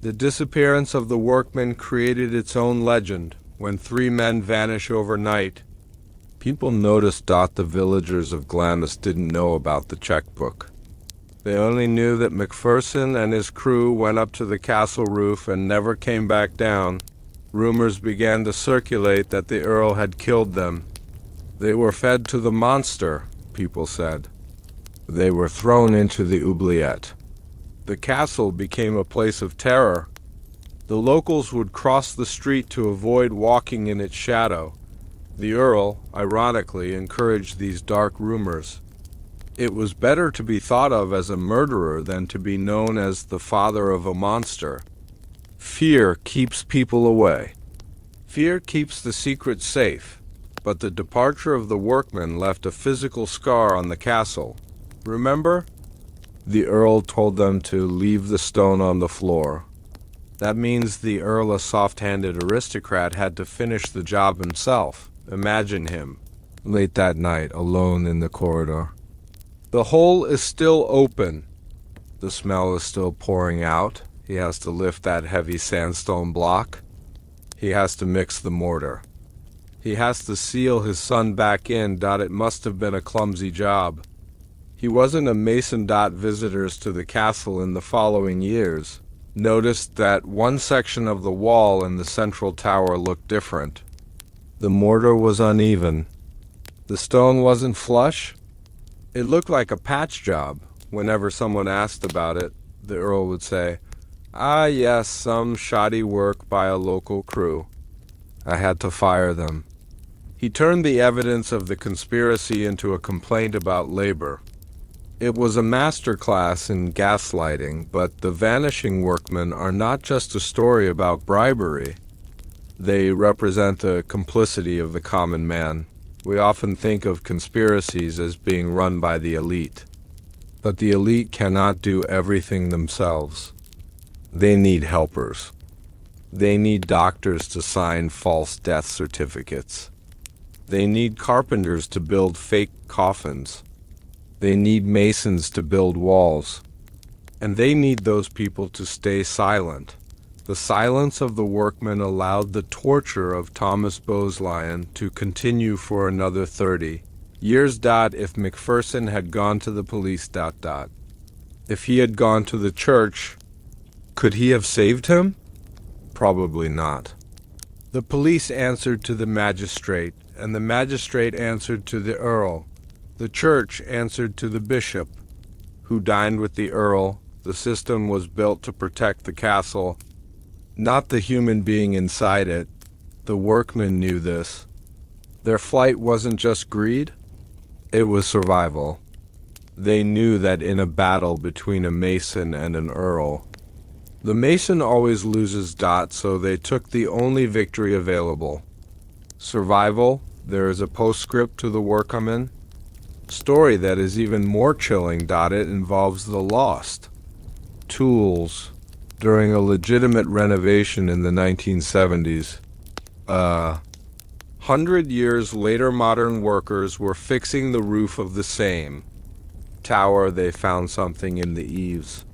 The disappearance of the workmen created its own legend. When 3 men vanish overnight, people noticed. The villagers of Glamis didn't know about the checkbook. They only knew that Macpherson and his crew went up to the castle roof and never came back down. Rumors began to circulate that the Earl had killed them. They were fed to the monster, people said. They were thrown into the oubliette. The castle became a place of terror. The locals would cross the street to avoid walking in its shadow. The Earl, ironically, encouraged these dark rumors. It was better to be thought of as a murderer than to be known as the father of a monster. Fear keeps people away. Fear keeps the secret safe. But the departure of the workmen left a physical scar on the castle. Remember? The Earl told them to leave the stone on the floor. That means the Earl, a soft-handed aristocrat, had to finish the job himself. Imagine him, late that night, alone in the corridor. The hole is still open. The smell is still pouring out. He has to lift that heavy sandstone block. He has to mix the mortar. He has to seal his son back in. It must have been a clumsy job. He wasn't a mason. Visitors to the castle in the following years noticed that one section of the wall in the central tower looked different. The mortar was uneven. The stone wasn't flush. It looked like a patch job. Whenever someone asked about it, the Earl would say, "Ah, yes, some shoddy work by a local crew. I had to fire them." He turned the evidence of the conspiracy into a complaint about labor. It was a master class in gaslighting, but the vanishing workmen are not just a story about bribery. They represent the complicity of the common man. We often think of conspiracies as being run by the elite. But the elite cannot do everything themselves. They need helpers. They need doctors to sign false death certificates. They need carpenters to build fake coffins. They need masons to build walls. And they need those people to stay silent. The silence of the workmen allowed the torture of Thomas Bloodline to continue for another 30 years. If Macpherson had gone to the police. If he had gone to the church, could he have saved him? Probably not. The police answered to the magistrate, and the magistrate answered to the Earl. The church answered to the bishop, who dined with the Earl. The system was built to protect the castle, not the human being inside it. The workmen knew this. Their flight wasn't just greed, it was survival. They knew that in a battle between a mason and an Earl, The mason always loses dot, so they took the only victory available. Survival, there is a postscript to the workmen. Story that is even more chilling, it involves the lost. Tools. During a legitimate renovation in the 1970s. 100 years later, modern workers were fixing the roof of the same tower. They found something in the eaves.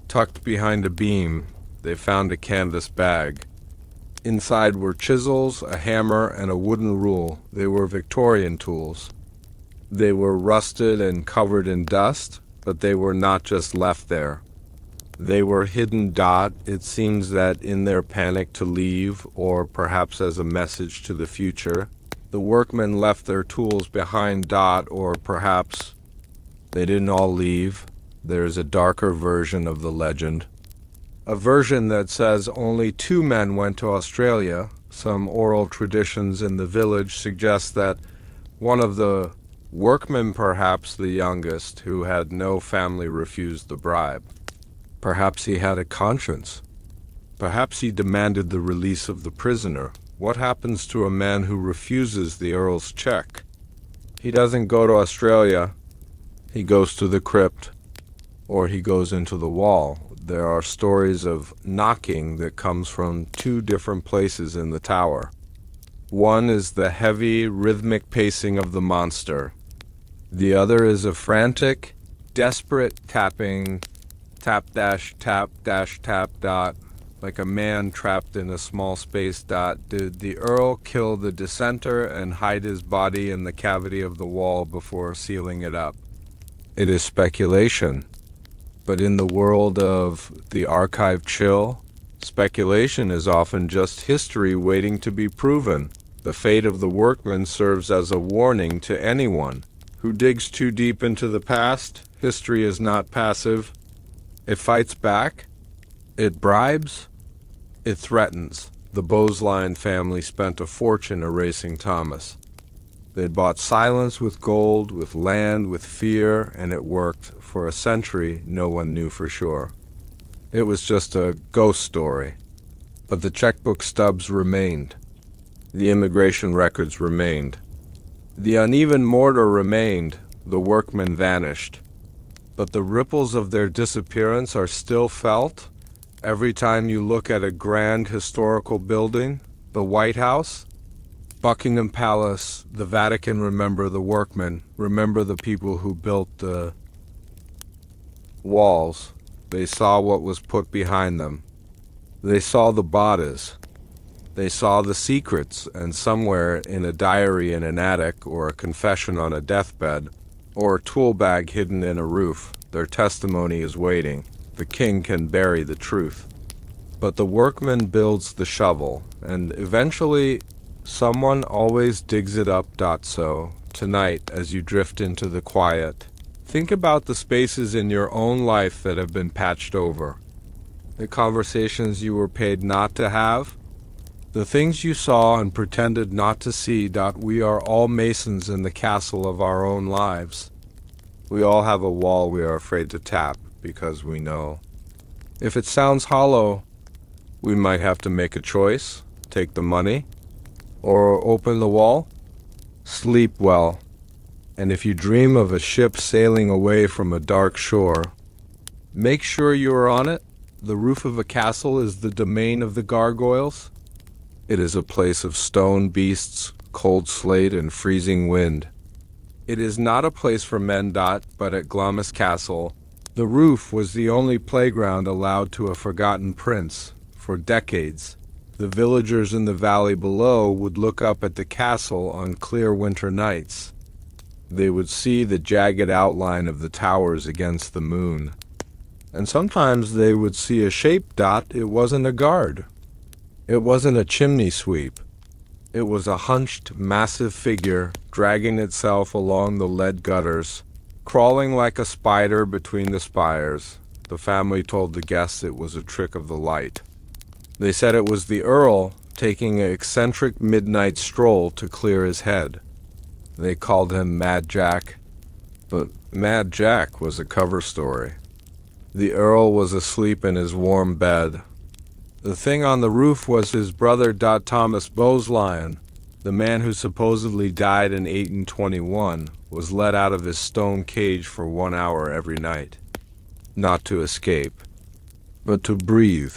Tucked behind a beam, they found a canvas bag. Inside were chisels, a hammer, and a wooden rule. They were Victorian tools. They were rusted and covered in dust, but they were not just left there. They were hidden. It seems that in their panic to leave, or perhaps as a message to the future, the workmen left their tools behind. Or perhaps they didn't all leave. There's a darker version of the legend. A version that says only 2 men went to Australia. Some oral traditions in the village suggest that one of the workmen, perhaps the youngest, who had no family, refused the bribe. Perhaps he had a conscience. Perhaps he demanded the release of the prisoner. What happens to a man who refuses the Earl's check? He doesn't go to Australia. He goes to the crypt, or he goes into the wall. There are stories of knocking that comes from 2 different places in the tower. One is the heavy, rhythmic pacing of the monster. The other is a frantic, desperate tapping, tap dash tap dash tap dot, like a man trapped in a small space. Did the Earl kill the dissenter and hide his body in the cavity of the wall before sealing it up? It is speculation. But in the world of the archive chill, speculation is often just history waiting to be proven. The fate of the workmen serves as a warning to anyone who digs too deep into the past. History is not passive. It fights back. It bribes. It threatens. The Boseline family spent a fortune erasing Thomas. They'd bought silence with gold, with land, with fear, and it worked. For a century, no one knew for sure. It was just a ghost story. But the checkbook stubs remained. The immigration records remained. The uneven mortar remained. The workmen vanished. But the ripples of their disappearance are still felt. Every time you look at a grand historical building, the White House, Buckingham Palace, the Vatican, remember the workmen, remember the people who built the walls. They saw what was put behind them. They saw the bodies. They saw the secrets, and somewhere in a diary in an attic, or a confession on a deathbed, or a tool bag hidden in a roof, their testimony is waiting. The king can bury the truth. But the workman builds the shovel, and eventually someone always digs it up. So, tonight, as you drift into the quiet, think about the spaces in your own life that have been patched over. The conversations you were paid not to have. The things you saw and pretended not to see. We are all masons in the castle of our own lives. We all have a wall we are afraid to tap because we know. If it sounds hollow, we might have to make a choice, take the money, or open the wall. Sleep well. And if you dream of a ship sailing away from a dark shore, make sure you are on it. The roof of a castle is the domain of the gargoyles. It is a place of stone beasts, cold slate, and freezing wind. It is not a place for men. But at Glamis Castle, the roof was the only playground allowed to a forgotten prince. For decades, the villagers in the valley below would look up at the castle on clear winter nights. They would see the jagged outline of the towers against the moon. And sometimes they would see a shape. It wasn't a guard. It wasn't a chimney sweep. It was a hunched, massive figure dragging itself along the lead gutters, crawling like a spider between the spires. The family told the guests it was a trick of the light. They said it was the Earl taking an eccentric midnight stroll to clear his head. They called him Mad Jack, but Mad Jack was a cover story. The Earl was asleep in his warm bed. The thing on the roof was his brother Thomas Bowes-Lyon, the man who supposedly died in 1821, was let out of his stone cage for 1 hour every night. Not to escape, but to breathe,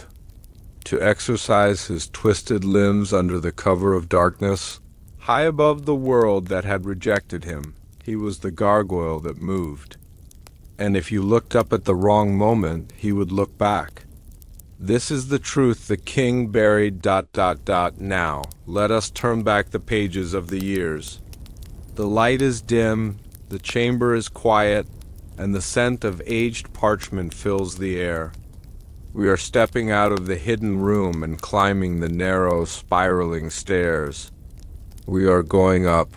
to exercise his twisted limbs under the cover of darkness. High above the world that had rejected him, he was the gargoyle that moved. And if you looked up at the wrong moment, he would look back. This is the truth the king buried ... Now, let us turn back the pages of the years. The light is dim, the chamber is quiet, and the scent of aged parchment fills the air. We are stepping out of the hidden room and climbing the narrow, spiraling stairs. We are going up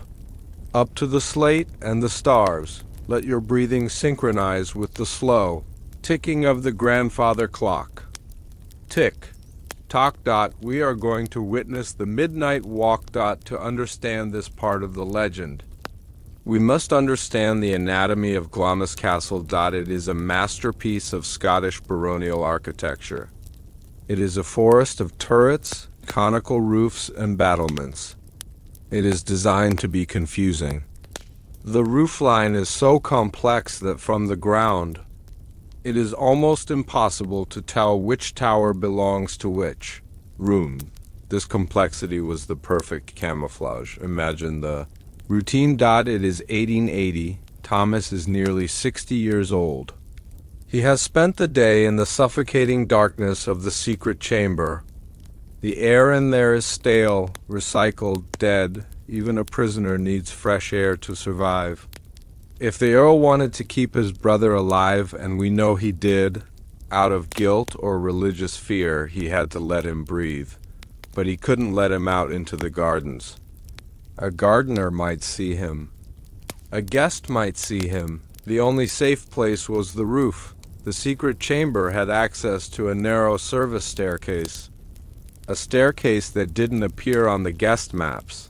to the slate and the stars. Let your breathing synchronize with the slow ticking of the grandfather clock. Tick, tock. We are going to witness the midnight walk. To understand this part of the legend, we must understand the anatomy of Glamis Castle. It is a masterpiece of Scottish baronial architecture. It is a forest of turrets, conical roofs, and battlements. It is designed to be confusing. The roofline is so complex that from the ground, it is almost impossible to tell which tower belongs to which room. This complexity was the perfect camouflage. Imagine the routine. It is 1880. Thomas is nearly 60 years old. He has spent the day in the suffocating darkness of the secret chamber. The air in there is stale, recycled, dead. Even a prisoner needs fresh air to survive. If the Earl wanted to keep his brother alive, and we know he did, out of guilt or religious fear, he had to let him breathe. But he couldn't let him out into the gardens. A gardener might see him. A guest might see him. The only safe place was the roof. The secret chamber had access to a narrow service staircase. A staircase that didn't appear on the guest maps.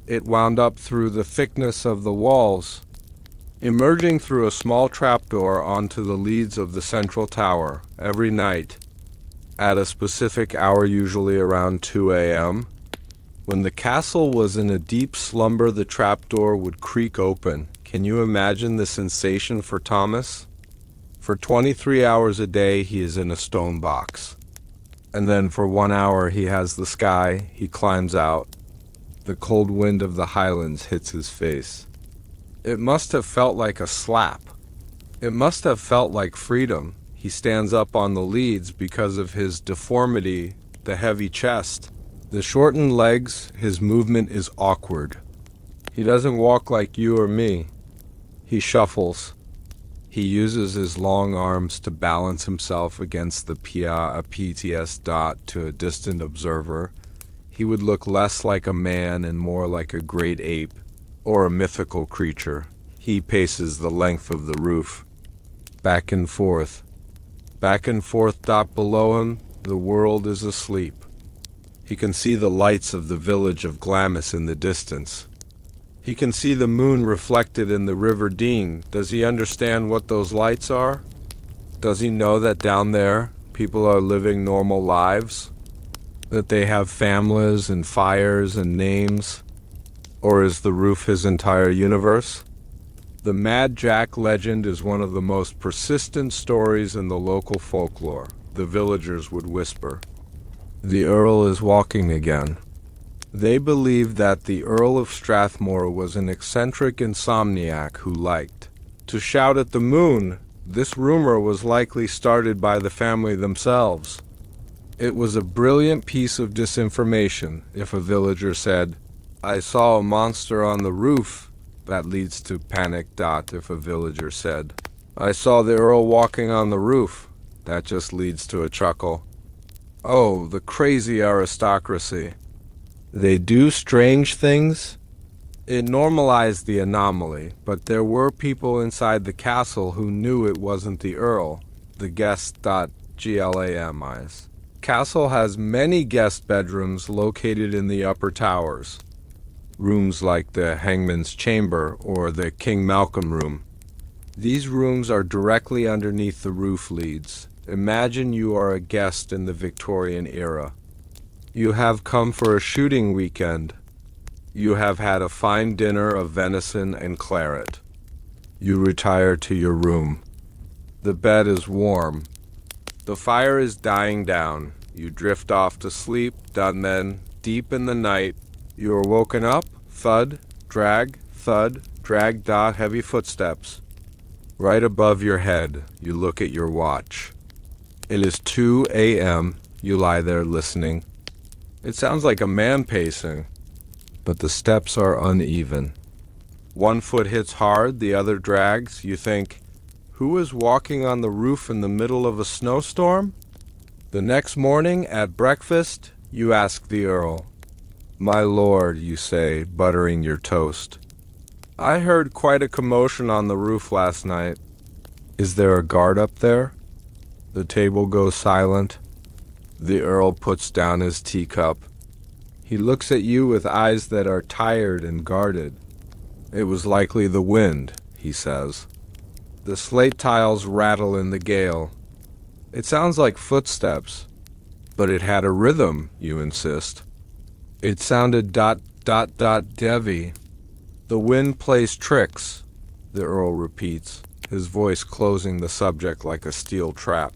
It wound up through the thickness of the walls, emerging through a small trapdoor onto the leads of the central tower every night, at a specific hour, usually around 2 a.m. When the castle was in a deep slumber, the trapdoor would creak open. Can you imagine the sensation for Thomas? For 23 hours a day, he is in a stone box. And then for 1 hour, he has the sky, he climbs out. The cold wind of the highlands hits his face. It must have felt like a slap. It must have felt like freedom. He stands up on the leads because of his deformity, the heavy chest, the shortened legs. His movement is awkward. He doesn't walk like you or me. He shuffles. He uses his long arms to balance himself against the PTS. To a distant observer, he would look less like a man and more like a great ape, or a mythical creature. He paces the length of the roof, back and forth. Below him, the world is asleep. He can see the lights of the village of Glamis in the distance. He can see the moon reflected in the River Dean. Does he understand what those lights are? Does he know that down there, people are living normal lives? That they have families and fires and names? Or is the roof his entire universe? The Mad Jack legend is one of the most persistent stories in the local folklore, the villagers would whisper. The Earl is walking again. They believed that the Earl of Strathmore was an eccentric insomniac who liked to shout at the moon. This rumor was likely started by the family themselves. It was a brilliant piece of disinformation. If a villager said, "I saw a monster on the roof," that leads to panic. If a villager said, "I saw the Earl walking on the roof," that just leads to a chuckle. Oh, the crazy aristocracy. They do strange things. It normalized the anomaly, but there were people inside the castle who knew it wasn't the Earl. The guest. Glamis Castle has many guest bedrooms located in the upper towers. Rooms like the Hangman's Chamber or the King Malcolm Room. These rooms are directly underneath the roof leads. Imagine you are a guest in the Victorian era. You have come for a shooting weekend. You have had a fine dinner of venison and claret. You retire to your room. The bed is warm. The fire is dying down. You drift off to sleep, and then, deep in the night, you are woken up, thud, drag, heavy footsteps. Right above your head, you look at your watch. It is 2 a.m. You lie there listening. It sounds like a man pacing, but the steps are uneven. One foot hits hard, the other drags. You think, who is walking on the roof in the middle of a snowstorm? The next morning at breakfast, you ask the Earl. My lord, you say, buttering your toast. I heard quite a commotion on the roof last night. Is there a guard up there? The table goes silent. The Earl puts down his teacup. He looks at you with eyes that are tired and guarded. It was likely the wind, he says. The slate tiles rattle in the gale. It sounds like footsteps, but it had a rhythm, you insist. It sounded ... Devi. The wind plays tricks, the Earl repeats, his voice closing the subject like a steel trap.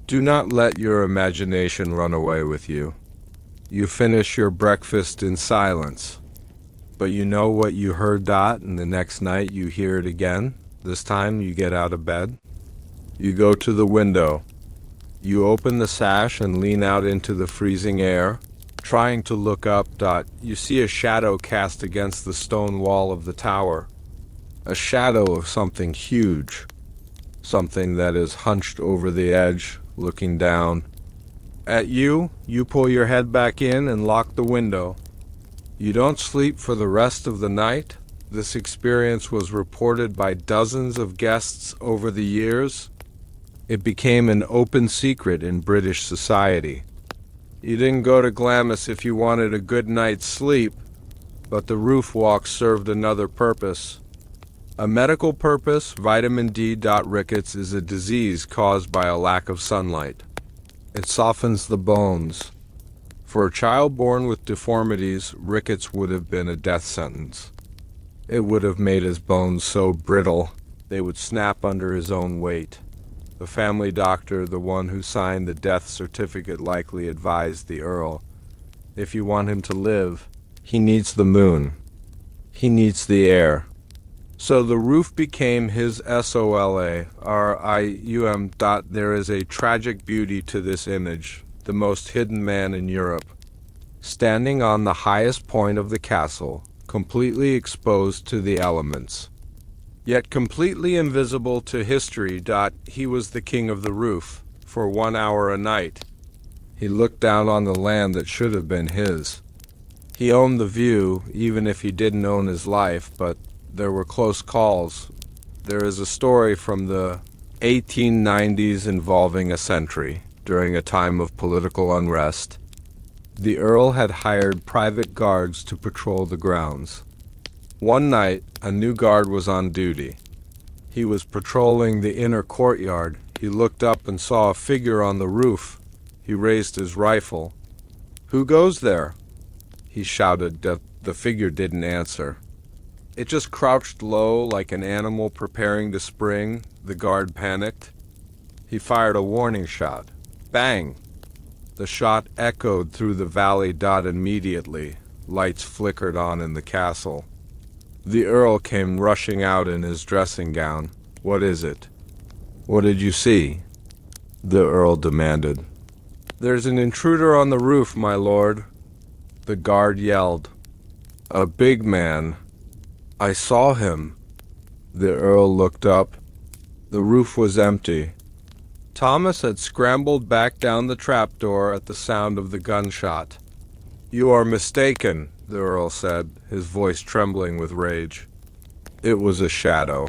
Do not let your imagination run away with you. You finish your breakfast in silence. But you know what you heard, and the next night you hear it again. This time you get out of bed. You go to the window. You open the sash and lean out into the freezing air. Trying to look up, you see a shadow cast against the stone wall of the tower. A shadow of something huge. Something that is hunched over the edge, looking down. At you, you pull your head back in and lock the window. You don't sleep for the rest of the night. This experience was reported by dozens of guests over the years. It became an open secret in British society. You didn't go to Glamis if you wanted a good night's sleep, but the roof walk served another purpose. A medical purpose. Vitamin D. Rickets is a disease caused by a lack of sunlight. It softens the bones. For a child born with deformities, rickets would have been a death sentence. It would have made his bones so brittle they would snap under his own weight. The family doctor, the one who signed the death certificate, likely advised the Earl, if you want him to live, he needs the moon. He needs the air. So the roof became his SOLA, RIUM. There is a tragic beauty to this image, the most hidden man in Europe. Standing on the highest point of the castle, completely exposed to the elements. Yet completely invisible to history. He was the king of the roof, for 1 hour a night. He looked down on the land that should have been his. He owned the view, even if he didn't own his life, but there were close calls. There is a story from the 1890s involving a sentry during a time of political unrest. The Earl had hired private guards to patrol the grounds. One night, a new guard was on duty. He was patrolling the inner courtyard. He looked up and saw a figure on the roof. He raised his rifle. "Who goes there?" he shouted. The figure didn't answer. It just crouched low like an animal preparing to spring. The guard panicked. He fired a warning shot. Bang! The shot echoed through the valley. Immediately, lights flickered on in the castle. The Earl came rushing out in his dressing gown. "What is it?" "What did you see?" the Earl demanded. "There's an intruder on the roof, my lord," the guard yelled. "A big man. I saw him." The Earl looked up. The roof was empty. Thomas had scrambled back down the trapdoor at the sound of the gunshot. "You are mistaken," the Earl said, his voice trembling with rage. "It was a shadow.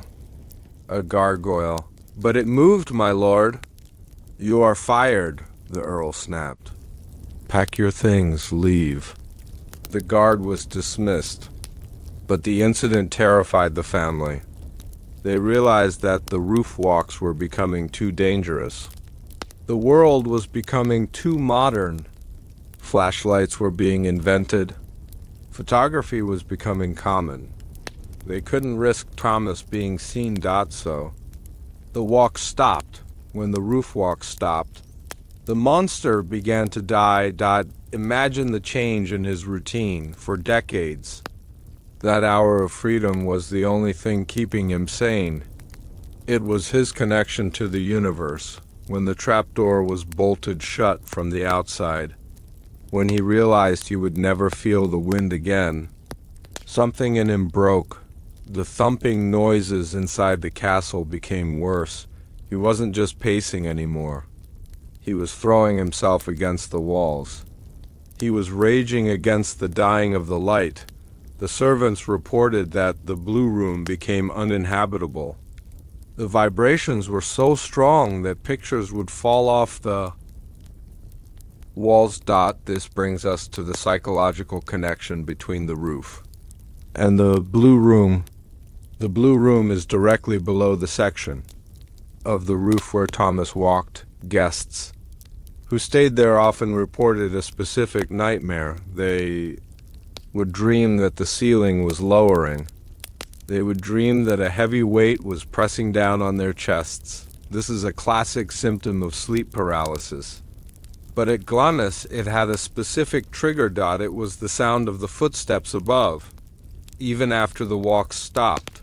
A gargoyle. But it moved, my lord." "You are fired," the Earl snapped. "Pack your things, leave." The guard was dismissed, but the incident terrified the family. They realized that the roof walks were becoming too dangerous. The world was becoming too modern. Flashlights were being invented. Photography was becoming common. They couldn't risk Thomas being seen. So the walk stopped. When the roof walk stopped, the monster began to die. Imagine the change in his routine. For decades, that hour of freedom was the only thing keeping him sane. It was his connection to the universe. When the trapdoor was bolted shut from the outside, when he realized he would never feel the wind again, something in him broke. The thumping noises inside the castle became worse. He wasn't just pacing anymore. He was throwing himself against the walls. He was raging against the dying of the light. The servants reported that the blue room became uninhabitable. The vibrations were so strong that pictures would fall off the walls. This brings us to the psychological connection between the roof and the blue room. The blue room is directly below the section of the roof where Thomas walked. Guests who stayed there often reported a specific nightmare. They would dream that the ceiling was lowering. They would dream that a heavy weight was pressing down on their chests. This is a classic symptom of sleep paralysis. But at Glamis, it had a specific trigger. It was the sound of the footsteps above, even after the walk stopped.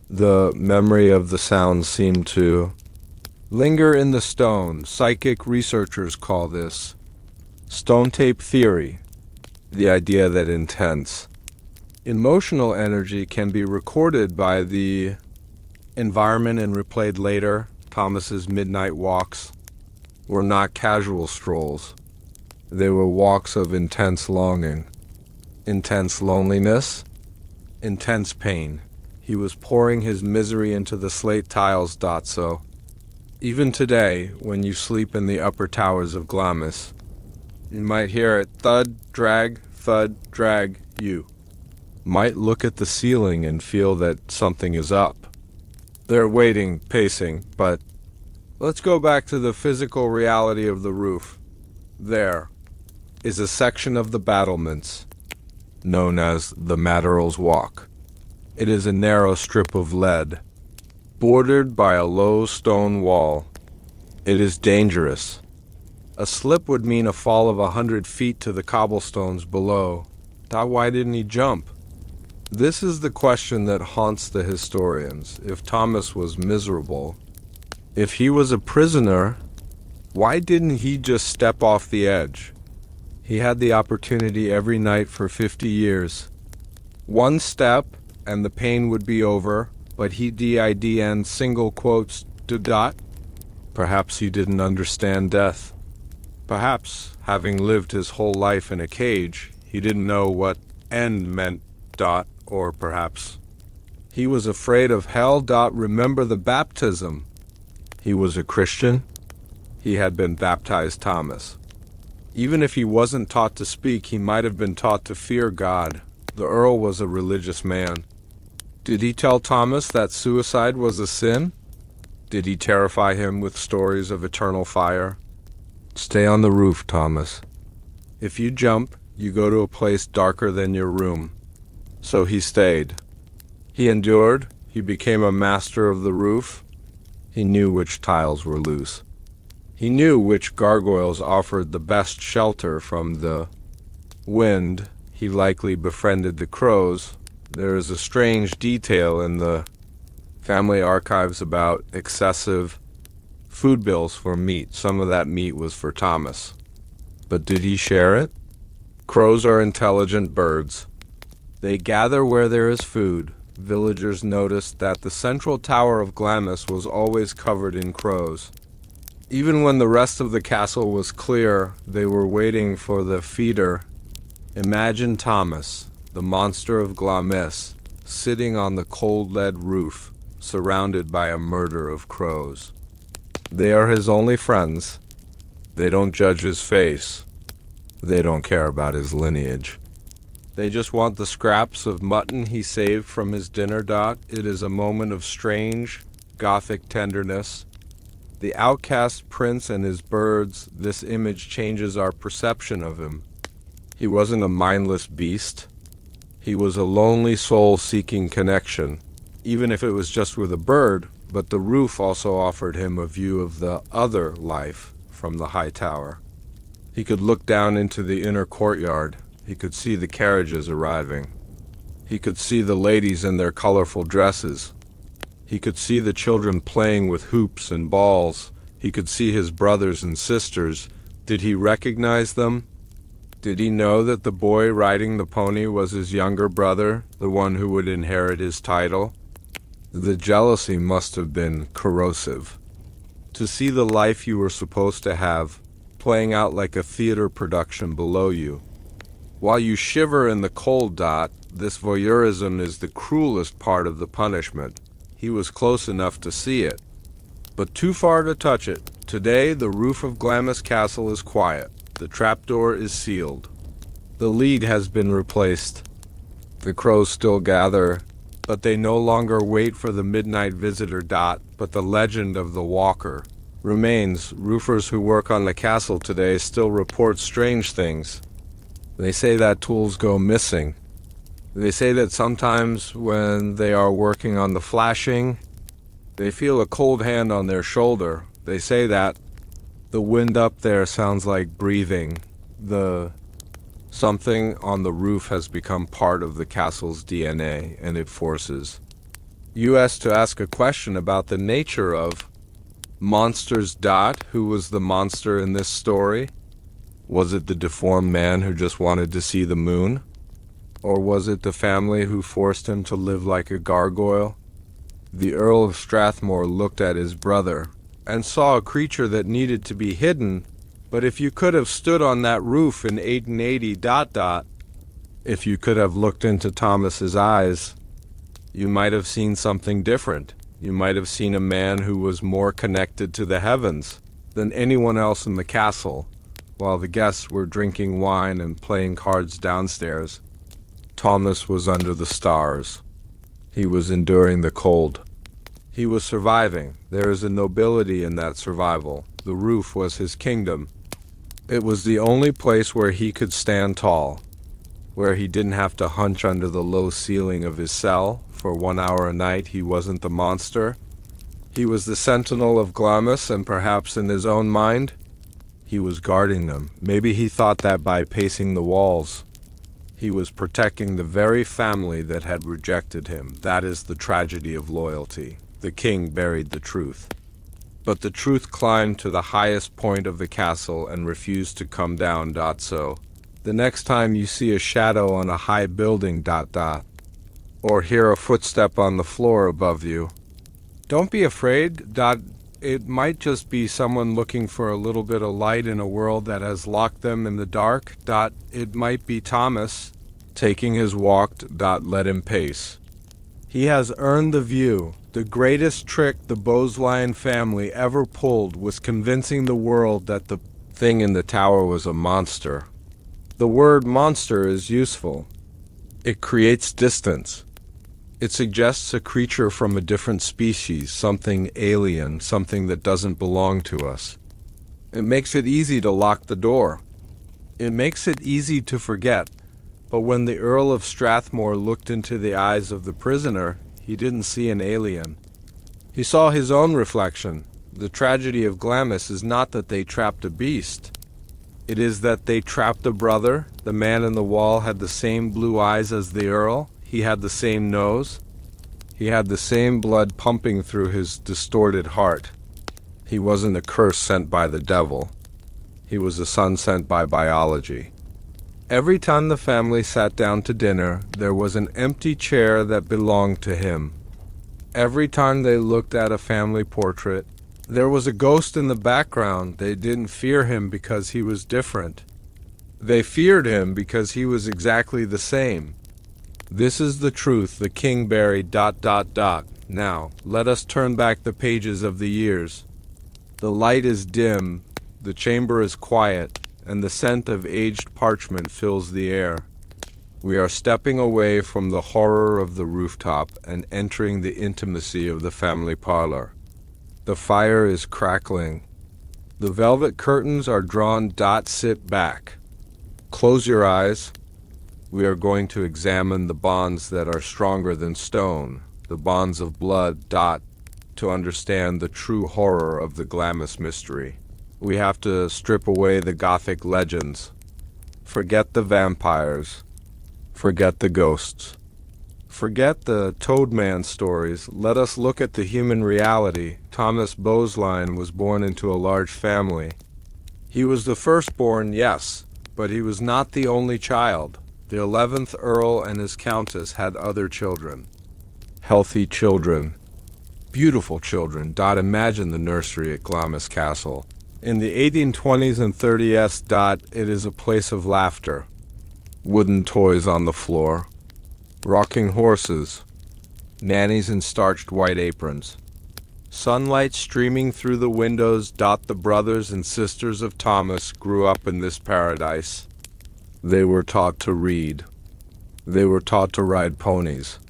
The memory of the sound seemed to linger in the stone. Psychic researchers call this stone tape theory, the idea that intense emotional energy can be recorded by the environment and replayed later. Thomas's midnight walks were not casual strolls. They were walks of intense longing, intense loneliness, intense pain. He was pouring his misery into the slate tiles. So even today, when you sleep in the upper towers of Glamis, you might hear it thud, drag, you might look at the ceiling and feel that something is up. They're waiting, pacing, but let's go back to the physical reality of the roof. There is a section of the battlements known as the Madril's Walk. It is a narrow strip of lead, bordered by a low stone wall. It is dangerous. A slip would mean a fall of 100 feet to the cobblestones below. Why didn't he jump? This is the question that haunts the historians. If Thomas was miserable, if he was a prisoner, why didn't he just step off the edge? He had the opportunity every night for 50 years. One step, and the pain would be over, but he didn't, single quotes, Perhaps he didn't understand death. Perhaps, having lived his whole life in a cage, he didn't know what end meant, or perhaps he was afraid of hell. Remember the baptism. He was a Christian. He had been baptized Thomas. Even if he wasn't taught to speak, he might have been taught to fear God. The Earl was a religious man. Did he tell Thomas that suicide was a sin? Did he terrify him with stories of eternal fire? Stay on the roof, Thomas. If you jump, you go to a place darker than your room. So he stayed. He endured. He became a master of the roof. He knew which tiles were loose. He knew which gargoyles offered the best shelter from the wind. He likely befriended the crows. There is a strange detail in the family archives about excessive food bills for meat. Some of that meat was for Thomas. But did he share it? Crows are intelligent birds. They gather where there is food. Villagers noticed that the central tower of Glamis was always covered in crows. Even when the rest of the castle was clear, they were waiting for the feeder. Imagine Thomas, the monster of Glamis, sitting on the cold lead roof, surrounded by a murder of crows. They are his only friends. They don't judge his face. They don't care about his lineage. They just want the scraps of mutton he saved from his dinner. It is a moment of strange, Gothic tenderness. The outcast prince and his birds, this image changes our perception of him. He wasn't a mindless beast. He was a lonely soul seeking connection, even if it was just with a bird, but the roof also offered him a view of the other life from the high tower. He could look down into the inner courtyard. He could see the carriages arriving. He could see the ladies in their colorful dresses. He could see the children playing with hoops and balls. He could see his brothers and sisters. Did he recognize them? Did he know that the boy riding the pony was his younger brother, the one who would inherit his title? The jealousy must have been corrosive. To see the life you were supposed to have playing out like a theater production below you. While you shiver in the cold. This voyeurism is the cruelest part of the punishment. He was close enough to see it, but too far to touch it. Today, the roof of Glamis Castle is quiet. The trapdoor is sealed. The lead has been replaced. The crows still gather, but they no longer wait for the midnight visitor. But the legend of the walker remains. Roofers who work on the castle today still report strange things. They say that tools go missing. They say that sometimes when they are working on the flashing, they feel a cold hand on their shoulder. They say that the wind up there sounds like breathing. Something on the roof has become part of the castle's DNA, and it forces us to ask a question about the nature of monsters. Who was the monster in this story? Was it the deformed man who just wanted to see the moon? Or was it the family who forced him to live like a gargoyle? The Earl of Strathmore looked at his brother and saw a creature that needed to be hidden, but if you could have stood on that roof in 1880... If you could have looked into Thomas's eyes, you might have seen something different. You might have seen a man who was more connected to the heavens than anyone else in the castle. While the guests were drinking wine and playing cards downstairs, Thomas was under the stars. He was enduring the cold. He was surviving. There is a nobility in that survival. The roof was his kingdom. It was the only place where he could stand tall, where he didn't have to hunch under the low ceiling of his cell. For 1 hour a night, he wasn't the monster. He was the sentinel of Glamis, and perhaps in his own mind, he was guarding them. Maybe he thought that by pacing the walls, he was protecting the very family that had rejected him. That is the tragedy of loyalty. The king buried the truth. But the truth climbed to the highest point of the castle and refused to come down. So, the next time you see a shadow on a high building... or hear a footstep on the floor above you, don't be afraid. It might just be someone looking for a little bit of light in a world that has locked them in the dark. It might be Thomas taking his walk. Let him pace. He has earned the view. The greatest trick the Bloodline family ever pulled was convincing the world that the thing in the tower was a monster. The word monster is useful. It creates distance. It suggests a creature from a different species, something alien, something that doesn't belong to us. It makes it easy to lock the door. It makes it easy to forget. But when the Earl of Strathmore looked into the eyes of the prisoner, he didn't see an alien. He saw his own reflection. The tragedy of Glamis is not that they trapped a beast. It is that they trapped a brother. The man in the wall had the same blue eyes as the Earl. He had the same nose. He had the same blood pumping through his distorted heart. He wasn't a curse sent by the devil. He was a son sent by biology. Every time the family sat down to dinner, there was an empty chair that belonged to him. Every time they looked at a family portrait, there was a ghost in the background. They didn't fear him because he was different. They feared him because he was exactly the same. This is the truth the king buried... Now, let us turn back the pages of the years. The light is dim, the chamber is quiet, and the scent of aged parchment fills the air. We are stepping away from the horror of the rooftop and entering the intimacy of the family parlor. The fire is crackling. The velvet curtains are drawn. Sit back. Close your eyes. We are going to examine the bonds that are stronger than stone, the bonds of blood. To understand the true horror of the Glamis mystery, we have to strip away the Gothic legends. Forget the vampires. Forget the ghosts. Forget the Toadman stories. Let us look at the human reality. Thomas Bowesline was born into a large family. He was the firstborn, yes, but he was not the only child. The 11th Earl and his Countess had other children. Healthy children. Beautiful children. Imagine the nursery at Glamis Castle. In the 1820s and 30s. It is a place of laughter. Wooden toys on the floor. Rocking horses. Nannies in starched white aprons. Sunlight streaming through the windows. The brothers and sisters of Thomas grew up in this paradise. They were taught to read. They were taught to ride ponies.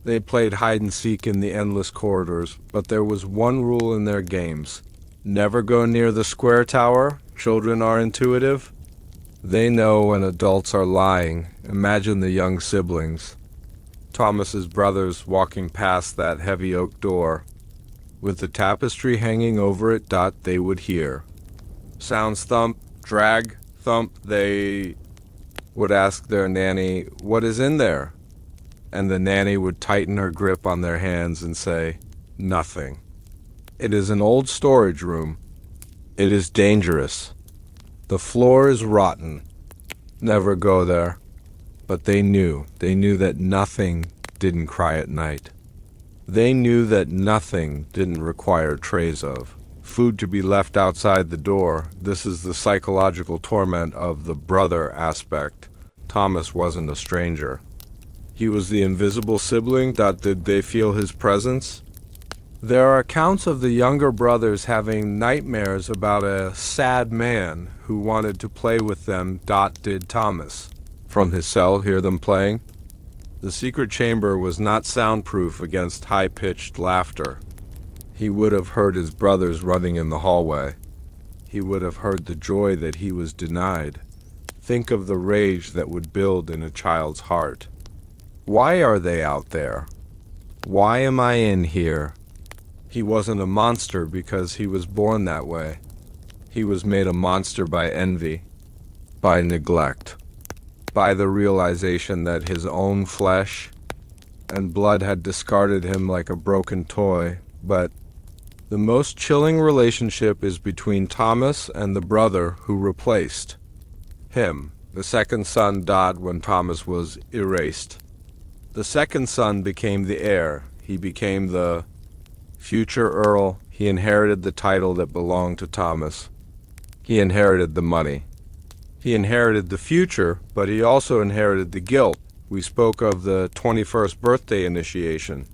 They played hide-and-seek in the endless corridors, but there was one rule in their games. Never go near the square tower. Children are intuitive. They know when adults are lying. Imagine the young siblings. Thomas's brothers walking past that heavy oak door. With the tapestry hanging over it. They would hear sounds. Thump, drag, thump. They would ask their nanny, "What is in there?" And the nanny would tighten her grip on their hands and say, "Nothing. It is an old storage room. It is dangerous. The floor is rotten. Never go there." But they knew that nothing didn't cry at night. They knew that nothing didn't require trays of food to be left outside the door. This is the psychological torment of the brother aspect. Thomas wasn't a stranger. He was the invisible sibling. Did they feel his presence? There are accounts of the younger brothers having nightmares about a sad man who wanted to play with them. Did Thomas, from his cell, hear them playing? The secret chamber was not soundproof against high-pitched laughter. He would have heard his brothers running in the hallway. He would have heard the joy that he was denied. Think of the rage that would build in a child's heart. Why are they out there? Why am I in here? He wasn't a monster because he was born that way. He was made a monster by envy, by neglect, by the realization that his own flesh and blood had discarded him like a broken toy. But the most chilling relationship is between Thomas and the brother who replaced him. The second son died when Thomas was erased. The second son became the heir. He became the future Earl. He inherited the title that belonged to Thomas. He inherited the money. He inherited the future, but he also inherited the guilt. We spoke of the 21st birthday initiation.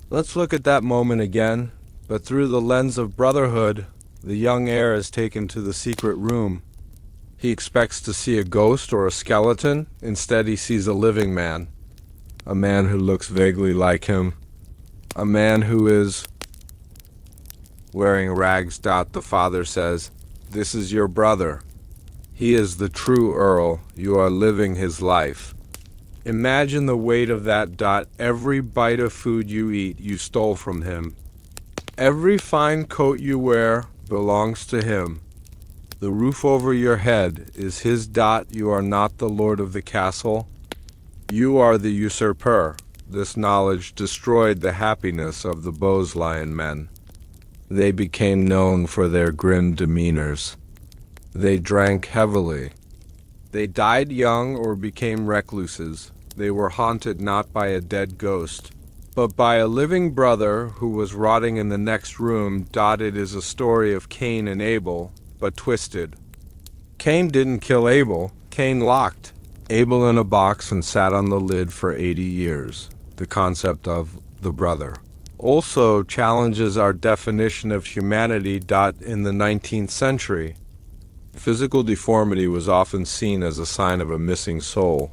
Let's look at that moment again, but through the lens of brotherhood. The young heir is taken to the secret room. He expects to see a ghost or a skeleton. Instead, he sees a living man. A man who looks vaguely like him. A man who is wearing rags. The father says, "This is your brother. He is the true Earl. You are living his life." Imagine the weight of that. Every bite of food you eat, you stole from him. Every fine coat you wear belongs to him. The roof over your head is his. You are not the lord of the castle. You are the usurper. This knowledge destroyed the happiness of the Bowesline men. They became known for their grim demeanors. They drank heavily. They died young or became recluses. They were haunted not by a dead ghost, but by a living brother who was rotting in the next room. It is a story of Cain and Abel, but twisted. Cain didn't kill Abel. Cain locked Abel in a box and sat on the lid for 80 years. The concept of the brother also challenges our definition of humanity. In the 19th century, physical deformity was often seen as a sign of a missing soul.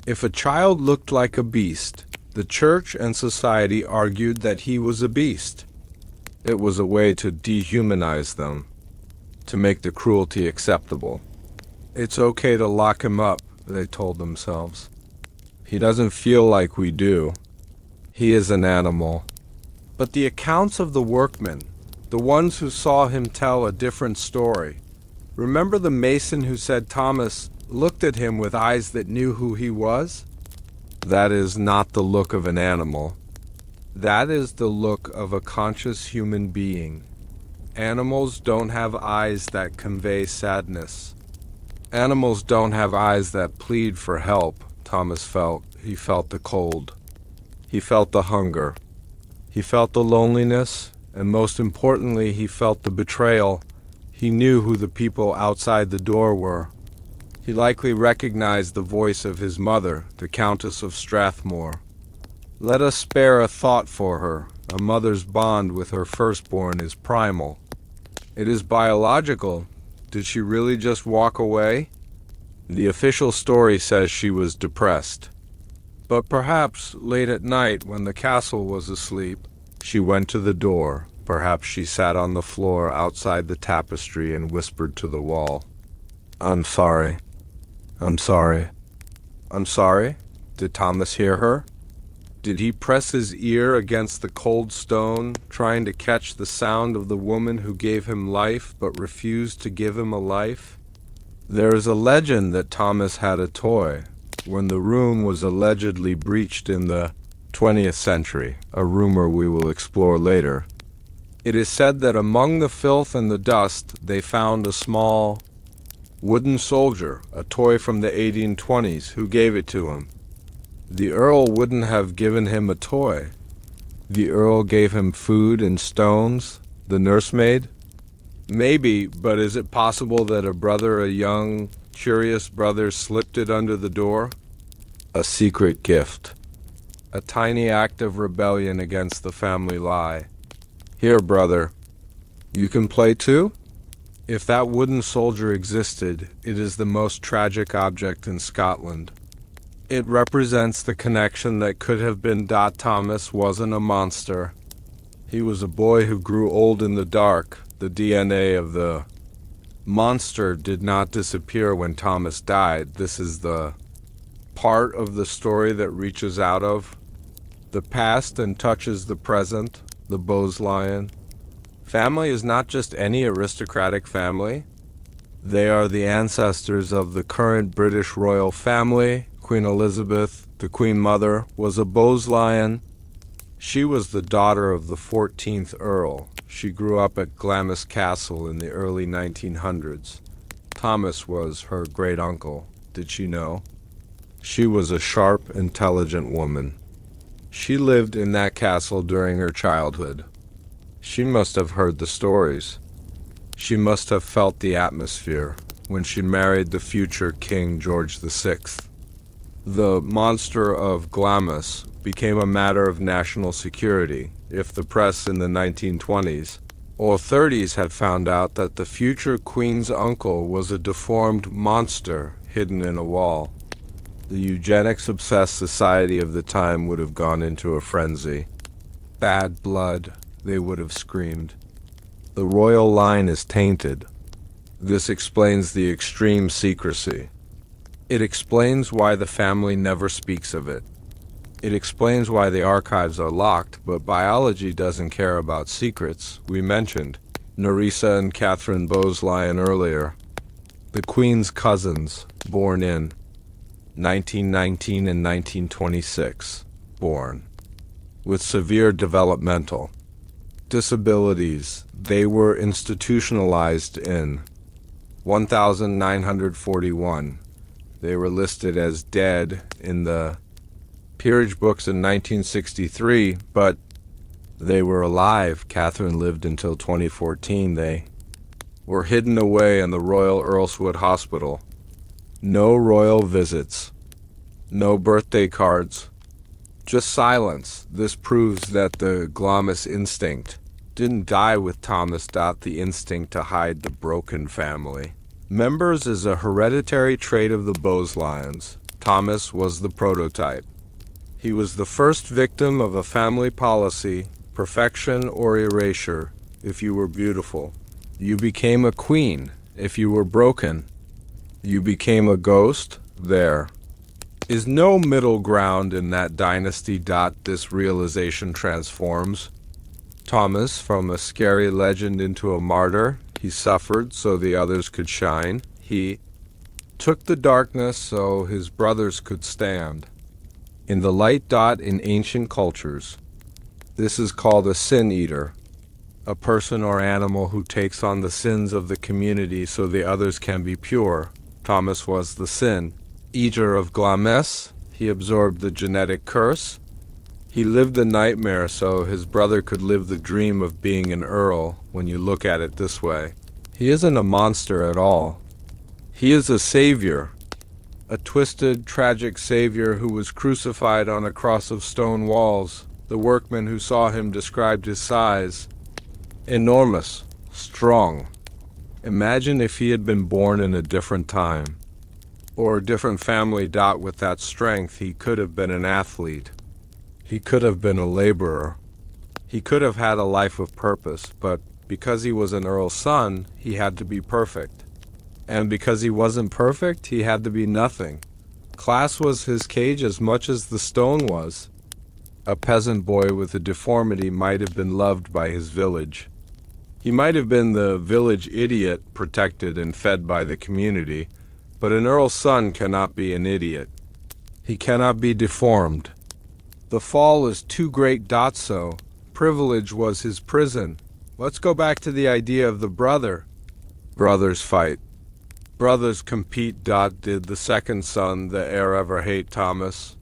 If a child looked like a beast, the church and society argued that he was a beast. It was a way to dehumanize them, to make the cruelty acceptable. It's okay to lock him up, they told themselves. He doesn't feel like we do. He is an animal. But the accounts of the workmen, the ones who saw him tell a different story. Remember the mason who said Thomas looked at him with eyes that knew who he was? That is not the look of an animal. That is the look of a conscious human being. Animals don't have eyes that convey sadness. Animals don't have eyes that plead for help, Thomas felt. He felt the cold. He felt the hunger. He felt the loneliness, and most importantly, he felt the betrayal. He knew who the people outside the door were. He likely recognized the voice of his mother, the Countess of Strathmore. Let us spare a thought for her. A mother's bond with her firstborn is primal. It is biological. Did she really just walk away? The official story says she was depressed. But perhaps late at night when the castle was asleep, she went to the door. Perhaps she sat on the floor outside the tapestry and whispered to the wall, "I'm sorry. I'm sorry. I'm sorry." Did Thomas hear her? Did he press his ear against the cold stone, trying to catch the sound of the woman who gave him life but refused to give him a life? There is a legend that Thomas had a toy when the room was allegedly breached in the 20th century, a rumor we will explore later. It is said that among the filth and the dust they found a small wooden soldier, a toy from the 1820s, who gave it to him. The Earl wouldn't have given him a toy. The Earl gave him food and stones, the nursemaid. Maybe, but is it possible that a young, curious brother, slipped it under the door? A secret gift. A tiny act of rebellion against the family lie. Here, brother, you can play too? If that wooden soldier existed, it is the most tragic object in Scotland. It represents the connection that could have been. Thomas wasn't a monster. He was a boy who grew old in the dark. The DNA of the monster did not disappear when Thomas died. This is the part of the story that reaches out of the past and touches the present, the Bowes-Lyon. Family is not just any aristocratic family. They are the ancestors of the current British royal family. Queen Elizabeth, the Queen Mother, was a Bowes-Lyon. She was the daughter of the 14th Earl. She grew up at Glamis Castle in the early 1900s. Thomas was her great-uncle. Did she know? She was a sharp, intelligent woman. She lived in that castle during her childhood. She must have heard the stories. She must have felt the atmosphere when she married the future King George VI. The monster of Glamis became a matter of national security if the press in the 1920s or 30s had found out that the future queen's uncle was a deformed monster hidden in a wall. The eugenics-obsessed society of the time would have gone into a frenzy. Bad blood, they would have screamed. The royal line is tainted. This explains the extreme secrecy. It explains why the family never speaks of it. It explains why the archives are locked, but biology doesn't care about secrets. We mentioned Nerissa and Catherine Bowes-Lyon earlier. The Queen's cousins, born in 1919 and 1926, born with severe developmental disabilities. They were institutionalized in 1941. They were listed as dead in the peerage books in 1963, but they were alive. Catherine lived until 2014. They were hidden away in the Royal Earlswood Hospital. No royal visits. No birthday cards. Just silence. This proves that the Glamis instinct didn't die with Thomas. The instinct to hide the broken family. Members is a hereditary trait of the Bowes-Lyons. Thomas was the prototype. He was the first victim of a family policy, perfection or erasure, if you were beautiful. You became a queen, if you were broken. You became a ghost, there is no middle ground in that dynasty. This realization transforms Thomas from a scary legend into a martyr. He suffered so the others could shine. He took the darkness so his brothers could stand. In the light. In ancient cultures, this is called a sin eater, a person or animal who takes on the sins of the community so the others can be pure. Thomas was the sin eater of Glamis. He absorbed the genetic curse. He lived the nightmare so his brother could live the dream of being an earl. When you look at it this way, he isn't a monster at all. He is a savior, a twisted, tragic savior who was crucified on a cross of stone walls. The workmen who saw him described his size: enormous, strong. Imagine if he had been born in a different time, or a different family. With that strength, he could have been an athlete. He could have been a laborer. He could have had a life of purpose, but because he was an earl's son, he had to be perfect. And because he wasn't perfect, he had to be nothing. Class was his cage as much as the stone was. A peasant boy with a deformity might have been loved by his village. He might have been the village idiot, protected and fed by the community, but an earl's son cannot be an idiot. He cannot be deformed. The fall is too great. So privilege was his prison. Let's go back to the idea of the brother. Brothers fight. Brothers compete. Did the second son, the heir, ever hate Thomas?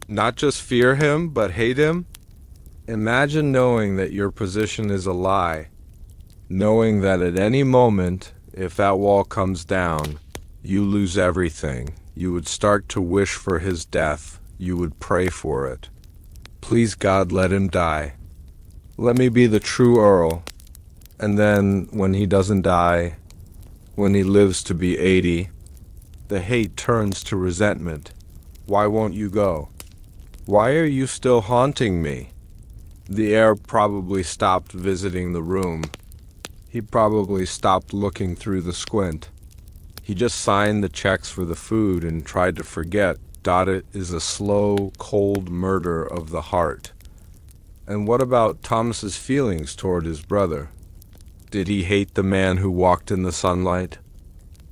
Not just fear him, but hate him? Imagine knowing that your position is a lie. Knowing that at any moment, if that wall comes down, you lose everything. You would start to wish for his death. You would pray for it. Please God, let him die. Let me be the true earl. And then, when he doesn't die, when he lives to be 80, the hate turns to resentment. Why won't you go? Why are you still haunting me? The heir probably stopped visiting the room. He probably stopped looking through the squint. He just signed the checks for the food and tried to forget. It is a slow, cold murder of the heart. And what about Thomas's feelings toward his brother? Did he hate the man who walked in the sunlight?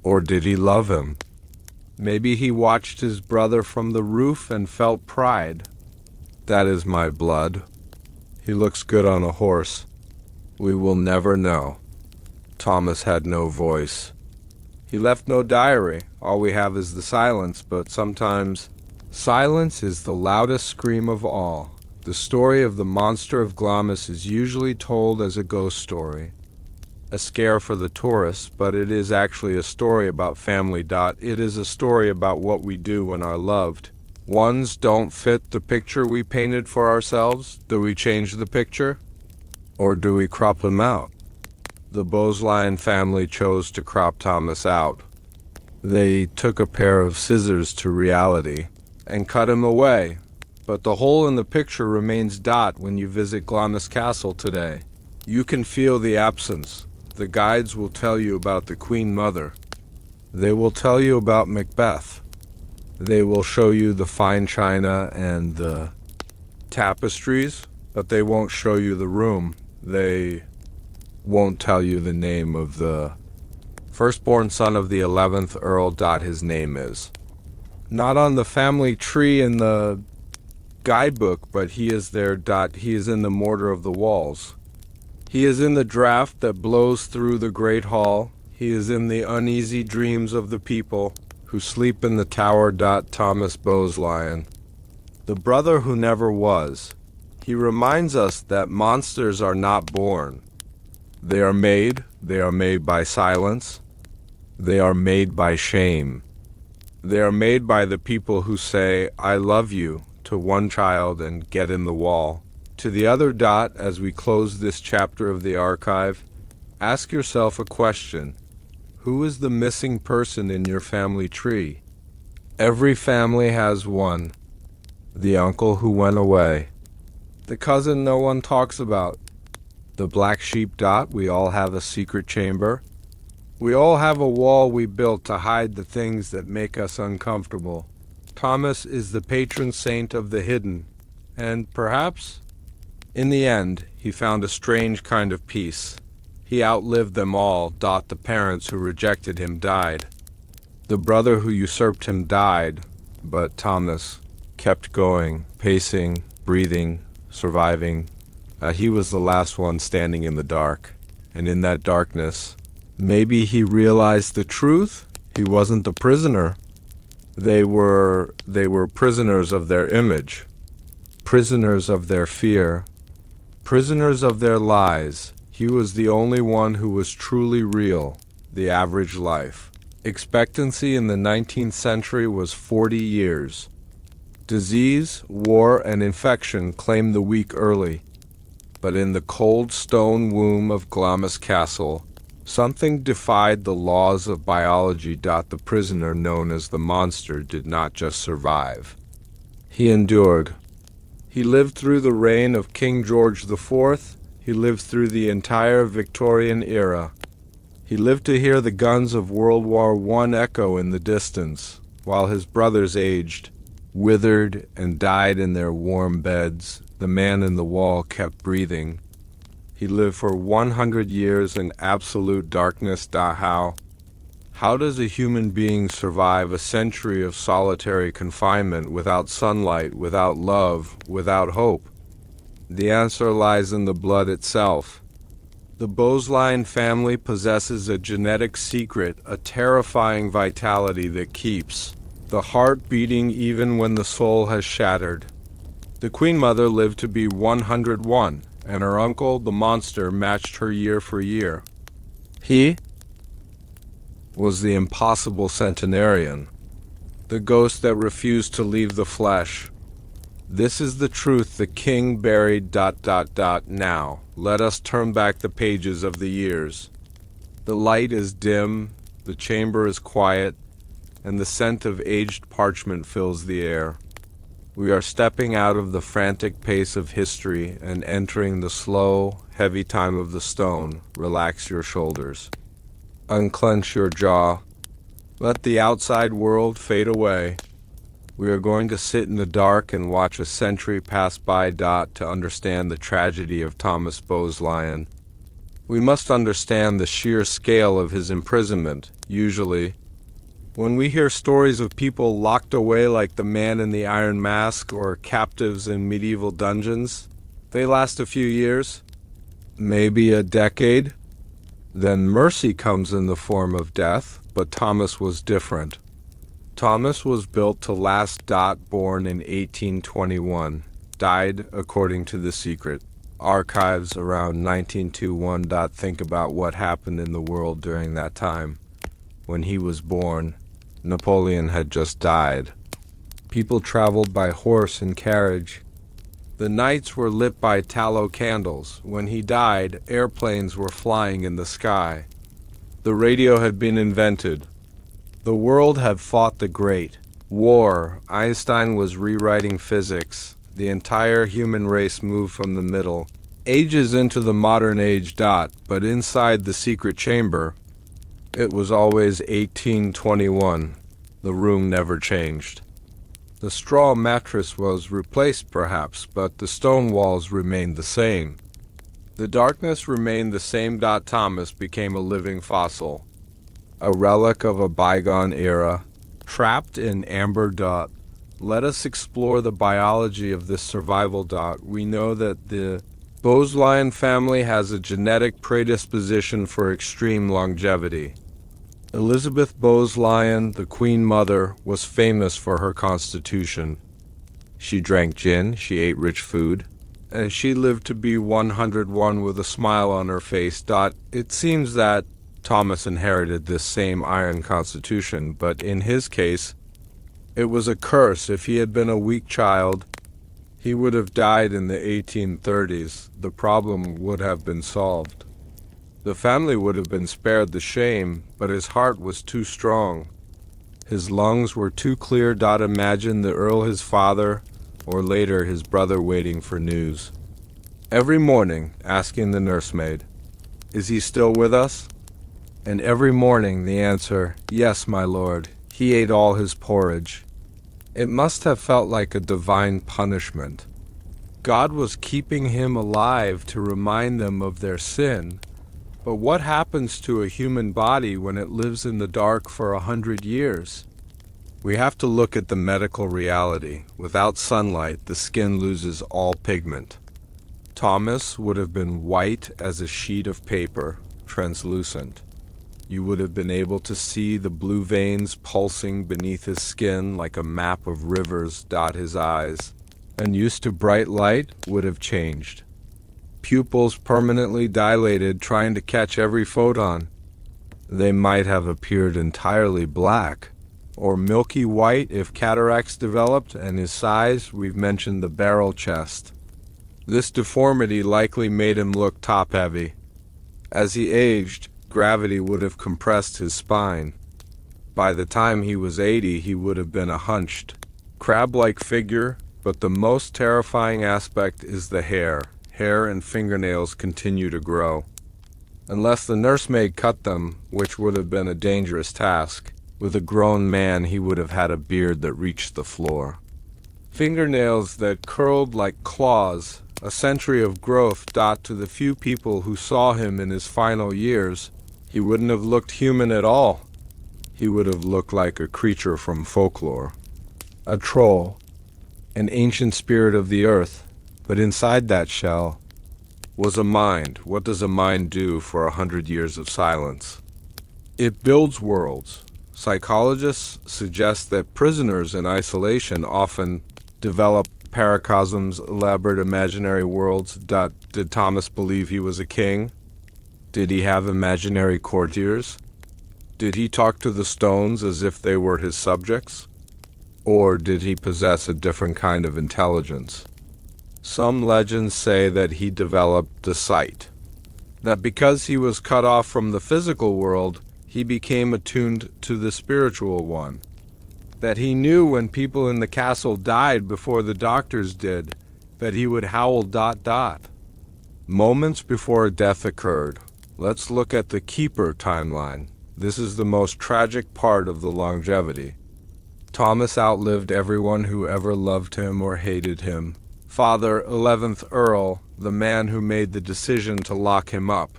Or did he love him? Maybe he watched his brother from the roof and felt pride. That is my blood. He looks good on a horse. We will never know. Thomas had no voice. He left no diary. All we have is the silence, but sometimes silence is the loudest scream of all. The story of the monster of Glamis is usually told as a ghost story, a scare for the tourists, but it is actually a story about family. It is a story about what we do when our loved ones don't fit the picture we painted for ourselves. Do we change the picture? Or do we crop them out? The Bloodline family chose to crop Thomas out. They took a pair of scissors to reality and cut him away. But the hole in the picture remains. When you visit Glamis Castle today, you can feel the absence. The guides will tell you about the Queen Mother. They will tell you about Macbeth. They will show you the fine china and the tapestries, but they won't show you the room. They won't tell you the name of the firstborn son of the 11th Earl. His name is not on the family tree in the guidebook, but he is there. He is in the mortar of the walls. He is in the draft that blows through the great hall. He is in the uneasy dreams of the people who sleep in the tower. Thomas Bloodline, the brother who never was. He reminds us that monsters are not born. They are made by silence. They are made by shame. They are made by the people who say, I love you, to one child and get in the wall. To the other. As we close this chapter of the archive, ask yourself a question. Who is the missing person in your family tree? Every family has one. The uncle who went away. The cousin no one talks about. The black sheep. We all have a secret chamber. We all have a wall we built to hide the things that make us uncomfortable. Thomas is the patron saint of the hidden, and perhaps, in the end, he found a strange kind of peace. He outlived them all. The parents who rejected him died. The brother who usurped him died, but Thomas kept going, pacing, breathing, surviving. He was the last one standing in the dark, and in that darkness, maybe he realized the truth. He wasn't a prisoner. They were prisoners of their image, prisoners of their fear, prisoners of their lies. He was the only one who was truly real, the average life. Expectancy in the 19th century was 40 years. Disease, war, and infection claimed the weak early. But in the cold stone womb of Glamis Castle, something defied the laws of biology. The prisoner known as the monster did not just survive. He endured. He lived through the reign of King George IV. He lived through the entire Victorian era. He lived to hear the guns of World War I echo in the distance, while his brothers aged, withered, and died in their warm beds. The man in the wall kept breathing. He lived for 100 years in absolute darkness. How does a human being survive a century of solitary confinement without sunlight, without love, without hope? The answer lies in the blood itself. The bloodline family possesses a genetic secret, a terrifying vitality that keeps the heart beating even when the soul has shattered. The Queen Mother lived to be 101, and her uncle, the monster, matched her year for year. He was the impossible centenarian, the ghost that refused to leave the flesh. This is the truth the king buried. Now, let us turn back the pages of the years. The light is dim, the chamber is quiet, and the scent of aged parchment fills the air. We are stepping out of the frantic pace of history and entering the slow, heavy time of the stone. Relax your shoulders. Unclench your jaw. Let the outside world fade away. We are going to sit in the dark and watch a century pass by. To understand the tragedy of Thomas Bloodline, we must understand the sheer scale of his imprisonment. Usually, when we hear stories of people locked away like the man in the Iron Mask or captives in medieval dungeons, they last a few years, maybe a decade. Then mercy comes in the form of death, but Thomas was different. Thomas was built to last. Born in 1821, died according to the secret archives around 1921. Think about what happened in the world during that time. When he was born, Napoleon had just died. People traveled by horse and carriage. The nights were lit by tallow candles. When he died, airplanes were flying in the sky. The radio had been invented. The world had fought the Great War. Einstein was rewriting physics. The entire human race moved from the Middle Ages into the modern age. But inside the secret chamber, it was always 1821. The room never changed. The straw mattress was replaced perhaps, but the stone walls remained the same. The darkness remained the same. Thomas became a living fossil, a relic of a bygone era, trapped in amber. Let us explore the biology of this survival. We know that the Bloodline family has a genetic predisposition for extreme longevity. Elizabeth Bloodline, the Queen Mother, was famous for her constitution. She drank gin, she ate rich food, and she lived to be 101 with a smile on her face. It seems that Thomas inherited this same iron constitution, but in his case, it was a curse. If he had been a weak child, he would have died in the 1830s. The problem would have been solved. The family would have been spared the shame, but his heart was too strong. His lungs were too clear. Imagine the Earl, his father, or later his brother, waiting for news. Every morning, asking the nursemaid, "Is he still with us?" And every morning the answer, "Yes, my lord. He ate all his porridge." It must have felt like a divine punishment. God was keeping him alive to remind them of their sin. But what happens to a human body when it lives in the dark for 100 years? We have to look at the medical reality. Without sunlight, the skin loses all pigment. Thomas would have been white as a sheet of paper, translucent. You would have been able to see the blue veins pulsing beneath his skin like a map of rivers dot his eyes. Unused to bright light would have changed. Pupils permanently dilated, trying to catch every photon. They might have appeared entirely black, or milky white if cataracts developed, and his size, we've mentioned the barrel chest. This deformity likely made him look top-heavy. As he aged, gravity would have compressed his spine. By the time he was 80, he would have been a hunched, crab-like figure, but the most terrifying aspect is the hair. Hair and fingernails continue to grow. Unless the nursemaid cut them, which would have been a dangerous task, with a grown man he would have had a beard that reached the floor. Fingernails that curled like claws, a century of growth. To the few people who saw him in his final years, he wouldn't have looked human at all. He would have looked like a creature from folklore. A troll, an ancient spirit of the earth. But inside that shell was a mind. What does a mind do for 100 years of silence? It builds worlds. Psychologists suggest that prisoners in isolation often develop paracosms, elaborate imaginary worlds. Did Thomas believe he was a king? Did he have imaginary courtiers? Did he talk to the stones as if they were his subjects? Or did he possess a different kind of intelligence? Some legends say that he developed the sight, that because he was cut off from the physical world, he became attuned to the spiritual one, that he knew when people in the castle died before the doctors did, that he would howl ... Moments before death occurred. Let's look at the keeper timeline. This is the most tragic part of the longevity. Thomas outlived everyone who ever loved him or hated him. Father, 11th Earl, the man who made the decision to lock him up.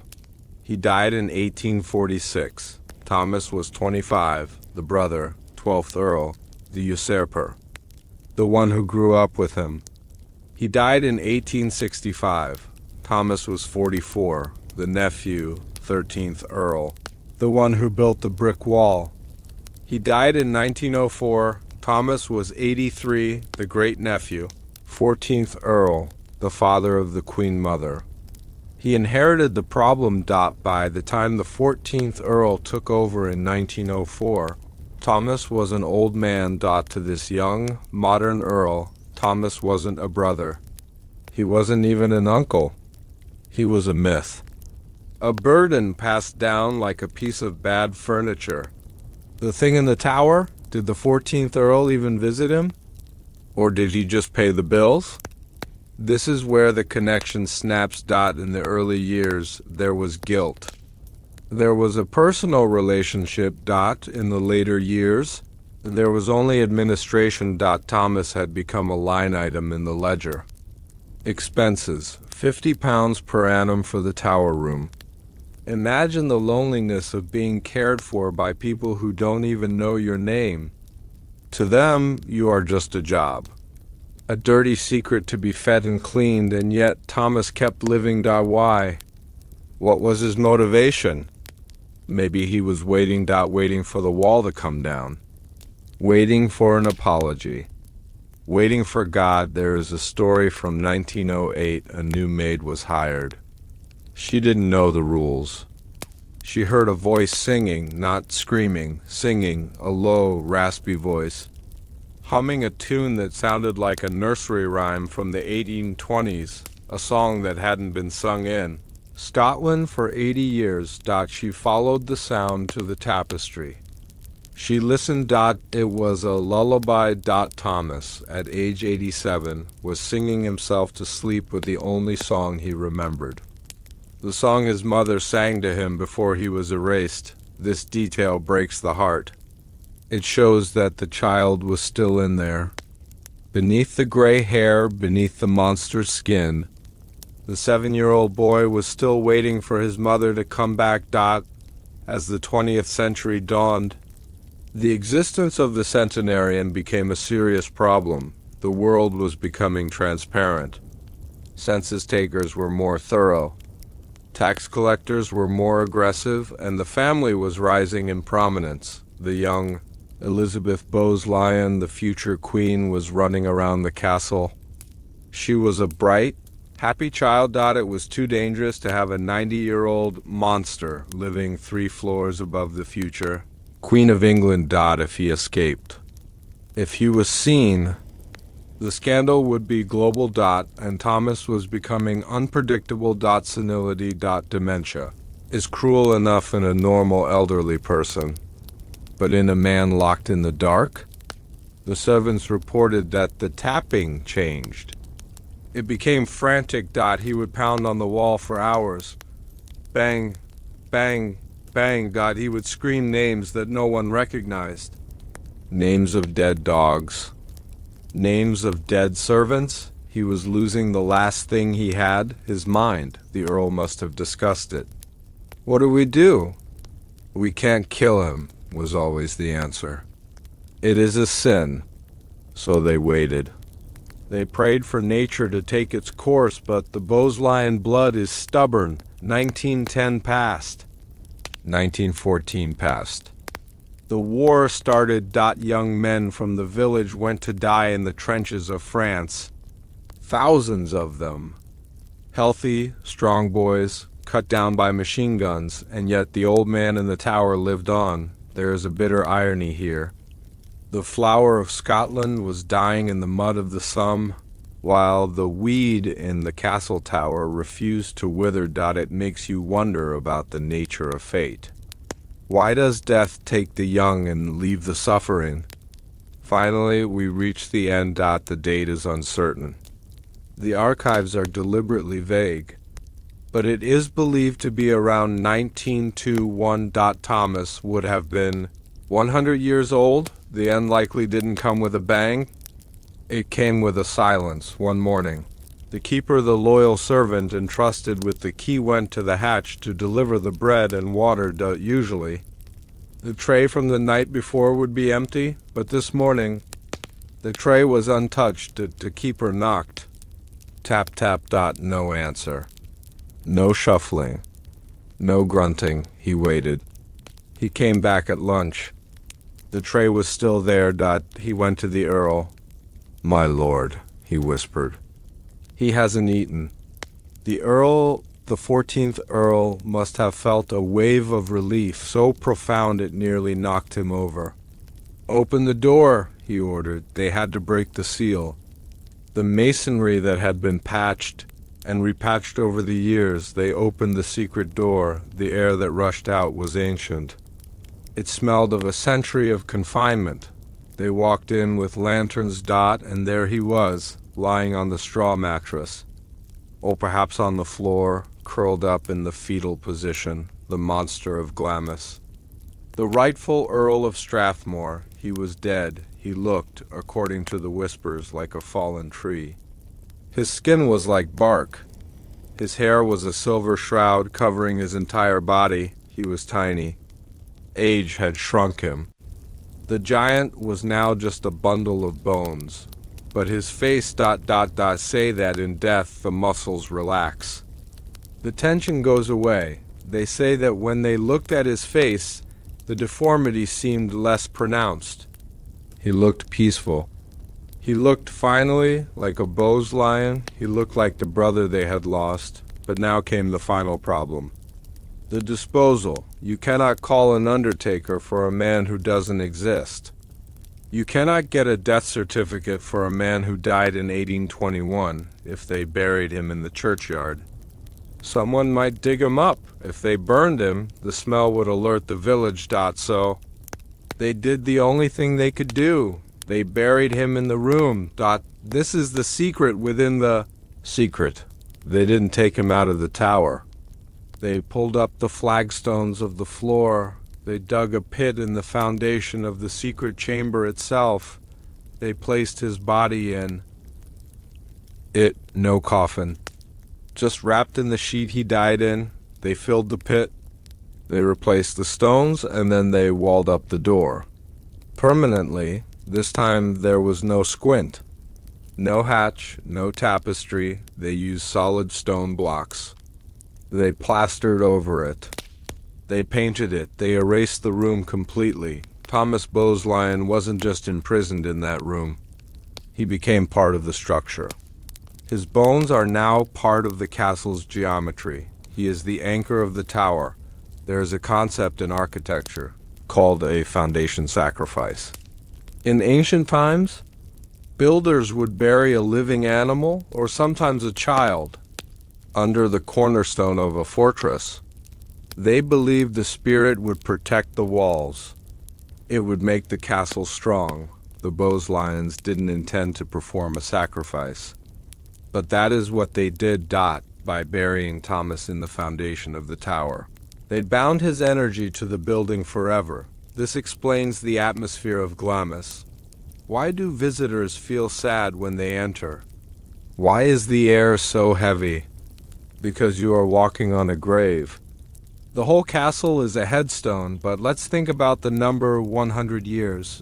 He died in 1846. Thomas was 25, the brother, 12th Earl, the usurper, the one who grew up with him. He died in 1865. Thomas was 44, the nephew, 13th Earl, the one who built the brick wall. He died in 1904. Thomas was 83, the great-nephew, 14th Earl, the father of the Queen Mother. He inherited the problem. By the time the 14th Earl took over in 1904, Thomas was an old man. To this young, modern Earl, Thomas wasn't a brother. He wasn't even an uncle. He was a myth. A burden passed down like a piece of bad furniture. The thing in the tower? Did the 14th Earl even visit him? Or did he just pay the bills? This is where the connection snaps. In the early years, there was guilt. There was a personal relationship. In the later years, there was only administration. Thomas had become a line item in the ledger. Expenses, £50 per annum for the tower room. Imagine the loneliness of being cared for by people who don't even know your name. To them, you are just a job. A dirty secret to be fed and cleaned, and yet Thomas kept living. Why? What was his motivation? Maybe he was waiting for the wall to come down. Waiting for an apology. Waiting for God. There is a story from 1908. A new maid was hired. She didn't know the rules. She heard a voice singing, not screaming, singing, a low, raspy voice, humming a tune that sounded like a nursery rhyme from the 1820s, a song that hadn't been sung in Scotland for 80 years. She followed the sound to the tapestry. She listened. It was a lullaby. Thomas, at age 87, was singing himself to sleep with the only song he remembered. The song his mother sang to him before he was erased. This detail breaks the heart. It shows that the child was still in there. Beneath the gray hair, beneath the monster's skin, the 7-year-old boy was still waiting for his mother to come back. As the 20th century dawned, the existence of the centenarian became a serious problem. The world was becoming transparent. Census takers were more thorough. Tax collectors were more aggressive, and the family was rising in prominence. The young Elizabeth Bowes-Lyon, the future queen, was running around the castle. She was a bright, happy child. It was too dangerous to have a 90-year-old monster living 3 floors above the future Queen of England. If he escaped, if he was seen, the scandal would be global. And Thomas was becoming unpredictable. Senility. Dementia is cruel enough in a normal elderly person, but in a man locked in the dark? The servants reported that the tapping changed. It became frantic. He would pound on the wall for hours. Bang, bang, bang. He would scream names that no one recognized. Names of dead dogs. Names of dead servants. He was losing the last thing he had, his mind. The Earl must have discussed it. What do? We can't kill him, was always the answer. It is a sin. So they waited. They prayed for nature to take its course, but the Bowes-Lyon blood is stubborn. 1910 passed. 1914 passed. The war started. Young men from the village went to die in the trenches of France. Thousands of them. Healthy, strong boys, cut down by machine guns, and yet the old man in the tower lived on. There is a bitter irony here. The flower of Scotland was dying in the mud of the Somme, while the weed in the castle tower refused to wither. It makes you wonder about the nature of fate. Why does death take the young and leave the suffering? Finally, we reach the end. The date is uncertain. The archives are deliberately vague, but it is believed to be around 1921. Thomas would have been 100 years old. The end likely didn't come with a bang. It came with a silence one morning. The keeper, the loyal servant entrusted with the key, went to the hatch to deliver the bread and water. Usually, the tray from the night before would be empty, but this morning, the tray was untouched. The keeper knocked. Tap, tap. No answer. No shuffling. No grunting. He waited. He came back at lunch. The tray was still there. He went to the Earl. "My lord," he whispered. "He hasn't eaten." The Earl, the 14th Earl, must have felt a wave of relief so profound it nearly knocked him over. "Open the door," he ordered. They had to break the seal. The masonry that had been patched and repatched over the years, they opened the secret door. The air that rushed out was ancient. It smelled of a century of confinement. They walked in with lanterns. And there he was, lying on the straw mattress, or perhaps on the floor, curled up in the fetal position, the monster of Glamis. The rightful Earl of Strathmore. He was dead. He looked, according to the whispers, like a fallen tree. His skin was like bark. His hair was a silver shroud covering his entire body. He was tiny. Age had shrunk him. The giant was now just a bundle of bones. But his face say that in death the muscles relax. The tension goes away. They say that when they looked at his face, the deformity seemed less pronounced. He looked peaceful. He looked finally like a Bowes-Lyon. He looked like the brother they had lost. But now came the final problem. The disposal. You cannot call an undertaker for a man who doesn't exist. You cannot get a death certificate for a man who died in 1821 if they buried him in the churchyard. Someone might dig him up. If they burned him, the smell would alert the village. So They did the only thing they could do. They buried him in the room. This is the secret within the secret. They didn't take him out of the tower. They pulled up the flagstones of the floor. They dug a pit in the foundation of the secret chamber itself. They placed his body in it, no coffin. Just wrapped in the sheet he died in. They filled the pit. They replaced the stones, and then they walled up the door. Permanently, this time there was no squint. No hatch, no tapestry. They used solid stone blocks. They plastered over it. They painted it. They erased the room completely. Thomas Bowes-Lyon wasn't just imprisoned in that room. He became part of the structure. His bones are now part of the castle's geometry. He is the anchor of the tower. There is a concept in architecture called a foundation sacrifice. In ancient times, builders would bury a living animal or sometimes a child under the cornerstone of a fortress. They believed the spirit would protect the walls. It would make the castle strong. The Bowes-Lyons didn't intend to perform a sacrifice. But that is what they did, by burying Thomas in the foundation of the tower. They'd bound his energy to the building forever. This explains the atmosphere of Glamis. Why do visitors feel sad when they enter? Why is the air so heavy? Because you are walking on a grave. The whole castle is a headstone, but let's think about the number 100 years.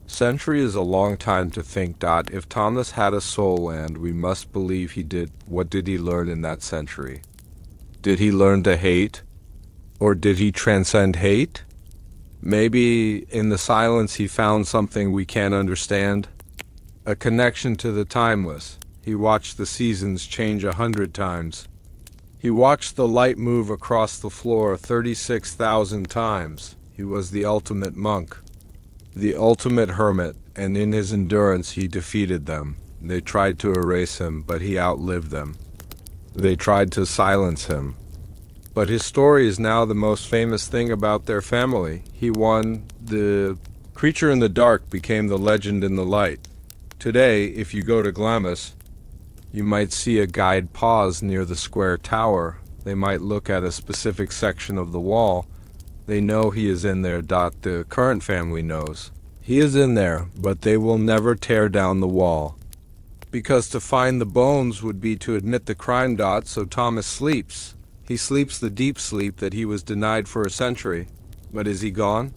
Century is a long time to think. If Thomas had a soul, and we must believe he did, what did he learn in that century? Did he learn to hate? Or did he transcend hate? Maybe in the silence he found something we can't understand. A connection to the timeless. He watched the seasons change 100 times. He watched the light move across the floor 36,000 times. He was the ultimate monk, the ultimate hermit, and in his endurance he defeated them. They tried to erase him, but he outlived them. They tried to silence him. But his story is now the most famous thing about their family. He won. The creature in the dark became the legend in the light. Today, if you go to Glamis, you might see a guide pause near the square tower. They might look at a specific section of the wall. They know he is in there. The current family knows. He is in there, but they will never tear down the wall. Because to find the bones would be to admit the crime. So Thomas sleeps. He sleeps the deep sleep that he was denied for a century. But is he gone?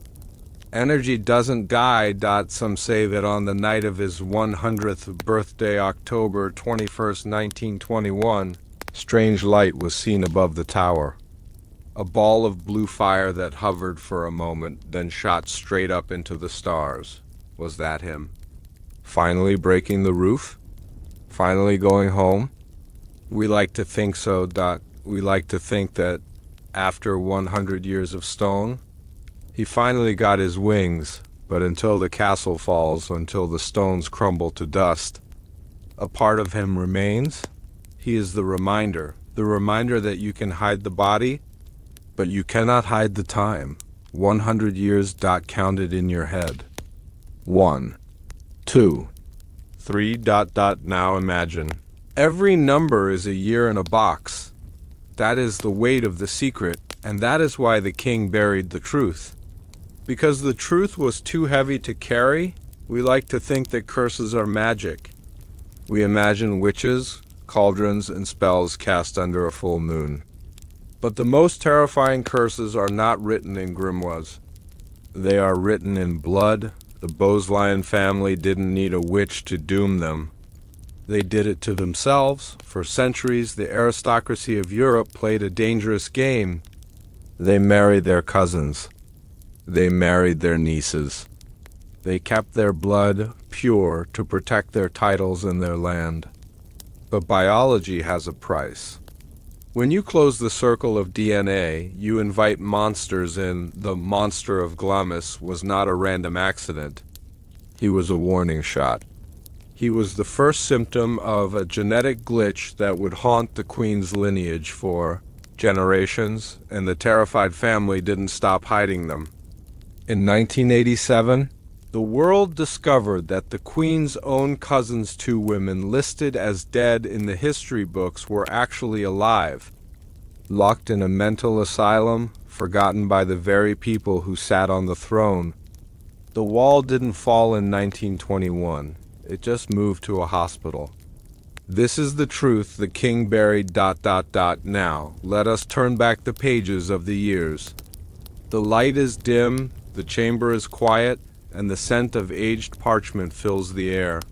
Energy doesn't die. Some say that on the night of his 100th birthday, October 21st, 1921, strange light was seen above the tower. A ball of blue fire that hovered for a moment, then shot straight up into the stars. Was that him? Finally breaking the roof? Finally going home? We like to think so. We like to think that after 100 years of stone, he finally got his wings, but until the castle falls, until the stones crumble to dust, a part of him remains. He is the reminder that you can hide the body, but you cannot hide the time. 100 years. Counted in your head. 1, 2, 3. Now imagine. Every number is a year in a box. That is the weight of the secret, and that is why the king buried the truth. Because the truth was too heavy to carry, we like to think that curses are magic. We imagine witches, cauldrons, and spells cast under a full moon. But the most terrifying curses are not written in grimoires. They are written in blood. The Bowes-Lyon family didn't need a witch to doom them. They did it to themselves. For centuries, the aristocracy of Europe played a dangerous game. They married their cousins. They married their nieces. They kept their blood pure to protect their titles and their land. But biology has a price. When you close the circle of DNA, you invite monsters in. The monster of Glamis was not a random accident. He was a warning shot. He was the first symptom of a genetic glitch that would haunt the queen's lineage for generations, and the terrified family didn't stop hiding them. In 1987, the world discovered that the Queen's own cousin's two women listed as dead in the history books were actually alive, locked in a mental asylum, forgotten by the very people who sat on the throne. The wall didn't fall in 1921. It just moved to a hospital. This is the truth the king buried ... Now, let us turn back the pages of the years. The light is dim, the chamber is quiet, and the scent of aged parchment fills the air.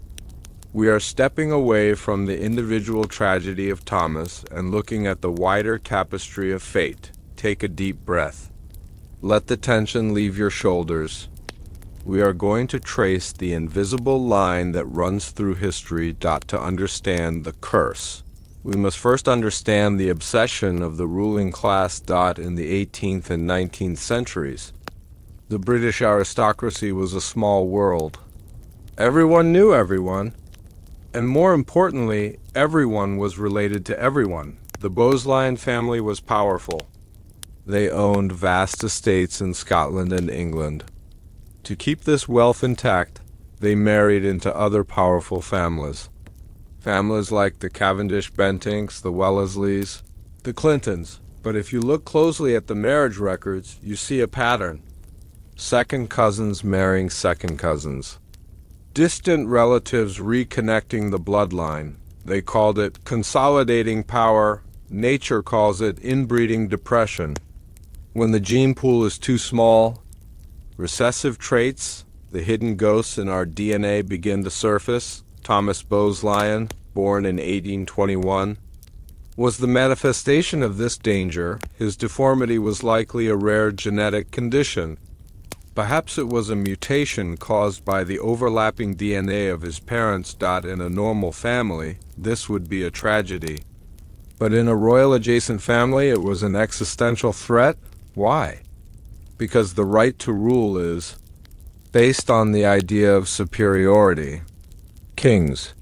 We are stepping away from the individual tragedy of Thomas and looking at the wider tapestry of fate. Take a deep breath. Let the tension leave your shoulders. We are going to trace the invisible line that runs through history ... To understand the curse. We must first understand the obsession of the ruling class ... In the 18th and 19th centuries. The British aristocracy was a small world. Everyone knew everyone. And more importantly, everyone was related to everyone. The Boleyn family was powerful. They owned vast estates in Scotland and England. To keep this wealth intact, they married into other powerful families. Families like the Cavendish Bentings, the Wellesleys, the Clintons. But if you look closely at the marriage records, you see a pattern. Second cousins marrying second cousins. Distant relatives reconnecting the bloodline. They called it consolidating power. Nature calls it inbreeding depression. When the gene pool is too small, recessive traits, the hidden ghosts in our DNA begin to surface. Thomas Boleyn, born in 1821, was the manifestation of this danger. His deformity was likely a rare genetic condition. Perhaps it was a mutation caused by the overlapping DNA of his parents. In a normal family, this would be a tragedy. But in a royal-adjacent family, it was an existential threat. Why? Because the right to rule is based on the idea of superiority. Kings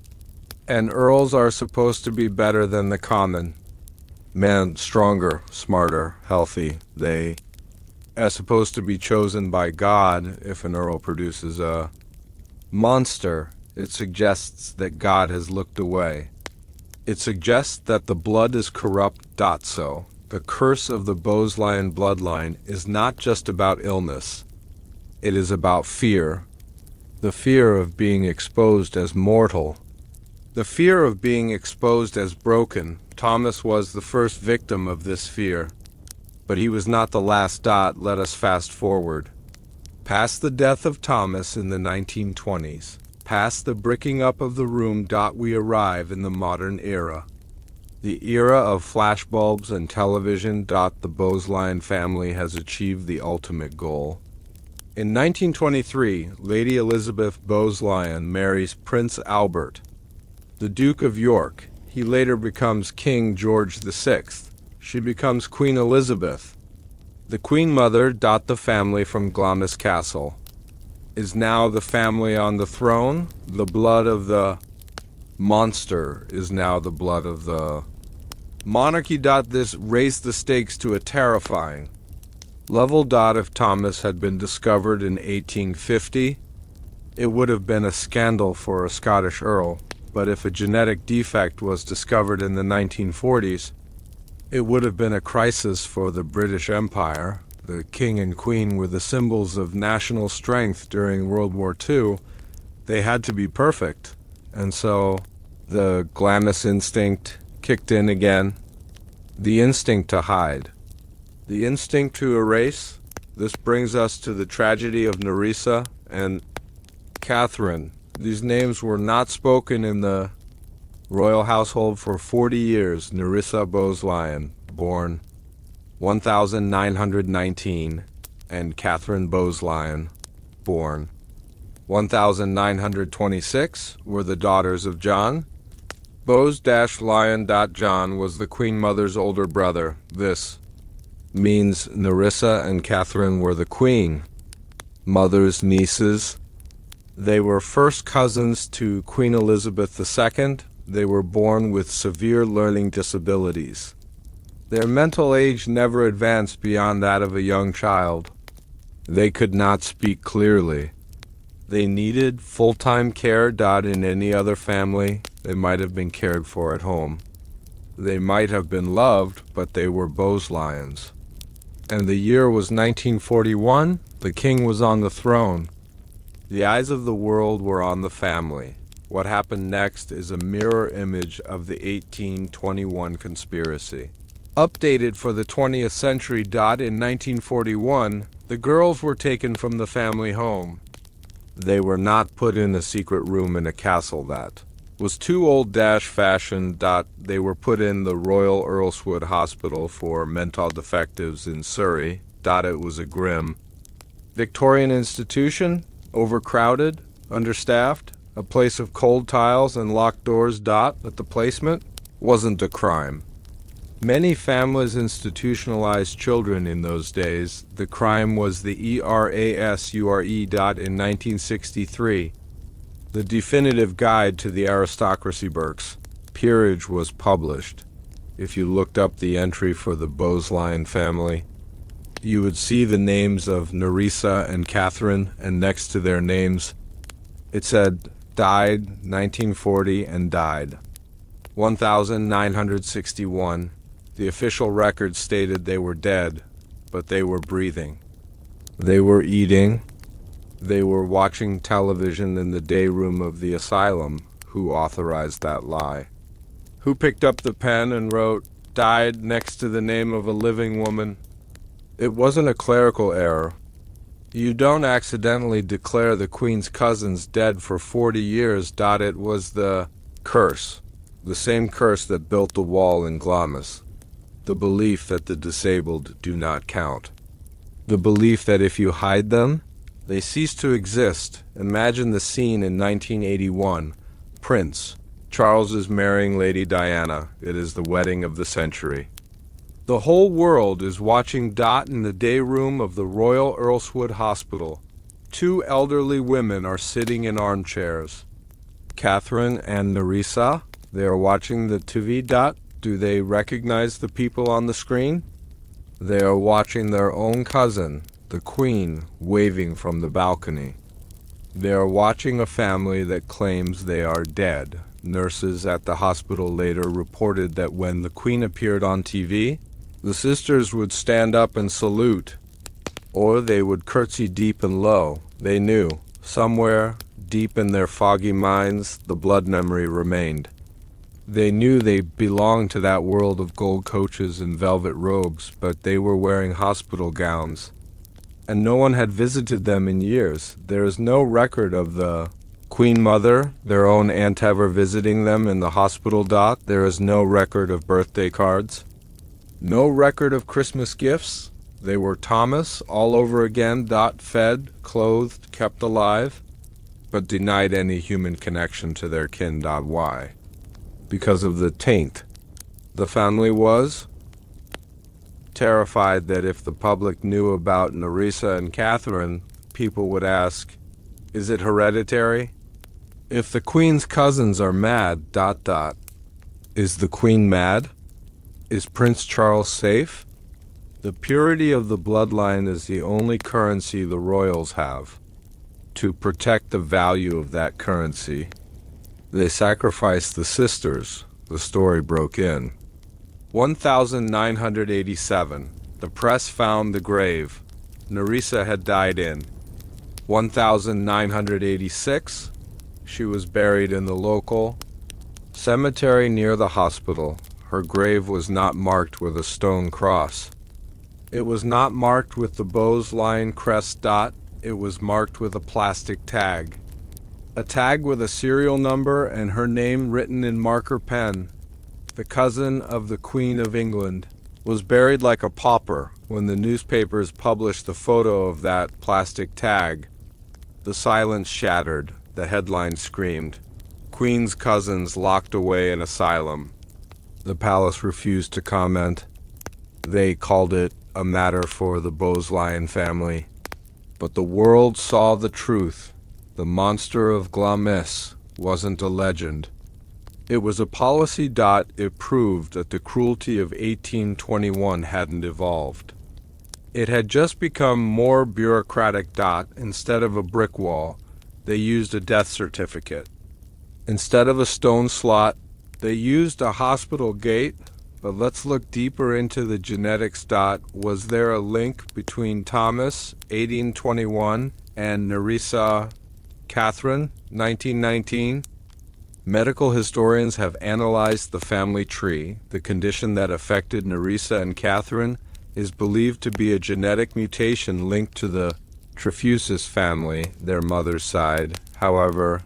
and earls are supposed to be better than the common man, stronger, smarter, healthy. They are supposed to be chosen by God. If an earl produces a monster, it suggests that God has looked away. It suggests that the blood is corrupt. So, the curse of the Boleyn bloodline is not just about illness. It is about fear. The fear of being exposed as mortal. The fear of being exposed as broken. Thomas was the first victim of this fear. But he was not the last. Let us fast forward. Past the death of Thomas in the 1920s. Past the bricking up of the room. We arrive in the modern era. The era of flashbulbs and television. The Boleyn family has achieved the ultimate goal. In 1923, Lady Elizabeth Boleyn marries Prince Albert, the Duke of York. He later becomes King George VI. She becomes Queen Elizabeth. The Queen Mother. The family from Glamis Castle is now the family on the throne. The blood of the monster is now the blood of the monarchy. This raised the stakes to a terrifying level. If Thomas had been discovered in 1850, it would have been a scandal for a Scottish earl. But if a genetic defect was discovered in the 1940s, it would have been a crisis for the British Empire. The king and queen were the symbols of national strength during World War II. They had to be perfect. And so the Glamis instinct kicked in again. The instinct to hide. The instinct to erase. This brings us to the tragedy of Nerissa and Catherine. These names were not spoken in the royal household for 40 years. Nerissa Boleyn, born 1919, and Catherine Boleyn, born 1926, were the daughters of John. Bose-Lyon. John was the Queen Mother's older brother. This means Nerissa and Catherine were the Queen Mother's nieces. They were first cousins to Queen Elizabeth II. They were born with severe learning disabilities. Their mental age never advanced beyond that of a young child. They could not speak clearly. They needed full-time care. In any other family, they might have been cared for at home. They might have been loved, but they were Boslians. And the year was 1941. The king was on the throne. The eyes of the world were on the family. What happened next is a mirror image of the 1821 conspiracy. Updated for the 20th century. In 1941, the girls were taken from the family home. They were not put in a secret room in a castle that was too old-fashioned. They were put in the Royal Earlswood Hospital for mental defectives in Surrey. It was a grim Victorian institution, overcrowded, understaffed, a place of cold tiles and locked doors. But the placement wasn't a crime. Many families institutionalized children in those days. The crime was the ERASED. In 1963. The definitive guide to the aristocracy Burke's peerage was published. If you looked up the entry for the Bosline family, you would see the names of Nerissa and Catherine, and next to their names, it said, died 1940 and died 1961. The official record stated they were dead, but they were breathing. They were eating. They were watching television in the day room of the asylum. Who authorized that lie? Who picked up the pen and wrote, died next to the name of a living woman? It wasn't a clerical error. You don't accidentally declare the Queen's cousins dead for 40 years. It was the curse, the same curse that built the wall in Glamis. The belief that the disabled do not count. The belief that if you hide them, they cease to exist. Imagine the scene in 1981. Prince Charles is marrying Lady Diana. It is the wedding of the century. The whole world is watching. In the day room of the Royal Earlswood Hospital, two elderly women are sitting in armchairs. Catherine and Nerissa, they are watching the TV. Do they recognize the people on the screen? They are watching their own cousin, the Queen, waving from the balcony. They are watching a family that claims they are dead. Nurses at the hospital later reported that when the Queen appeared on TV, the sisters would stand up and salute, or they would curtsy deep and low. They knew, somewhere deep in their foggy minds, the blood memory remained. They knew they belonged to that world of gold coaches and velvet robes, but they were wearing hospital gowns, and no one had visited them in years. There is no record of the Queen Mother, their own aunt, ever visiting them in the hospital. There is no record of birthday cards, no record of Christmas gifts. They were Thomas all over again. Fed, clothed, kept alive, but denied any human connection to their kin. Why? Because of the taint. The family was terrified that if the public knew about Nerissa and Catherine, people would ask, is it hereditary? If the Queen's cousins are mad, is the Queen mad? Is Prince Charles safe? The purity of the bloodline is the only currency the royals have. To protect the value of that currency, they sacrificed the sisters. The story broke in. 1987. The press found the grave Nerissa had died in. 1986. She was buried in the local cemetery near the hospital. Her grave was not marked with a stone cross. It was not marked with the Bosline crest. It was marked with a plastic tag. A tag with a serial number and her name written in marker pen. The cousin of the Queen of England was buried like a pauper. When the newspapers published the photo of that plastic tag, the silence shattered. The headline screamed, Queen's cousins locked away in asylum. The palace refused to comment. They called it a matter for the Bosline family. But the world saw the truth. The monster of Glamis wasn't a legend. It was a policy. It proved that the cruelty of 1821 hadn't evolved. It had just become more bureaucratic. Instead of a brick wall, they used a death certificate. Instead of a stone slot, they used a hospital gate. But let's look deeper into the genetics. Was there a link between Thomas, 1821, and Nerissa Catherine, 1919? Medical historians have analyzed the family tree. The condition that affected Nerissa and Catherine is believed to be a genetic mutation linked to the Trefusis family, their mother's side. However,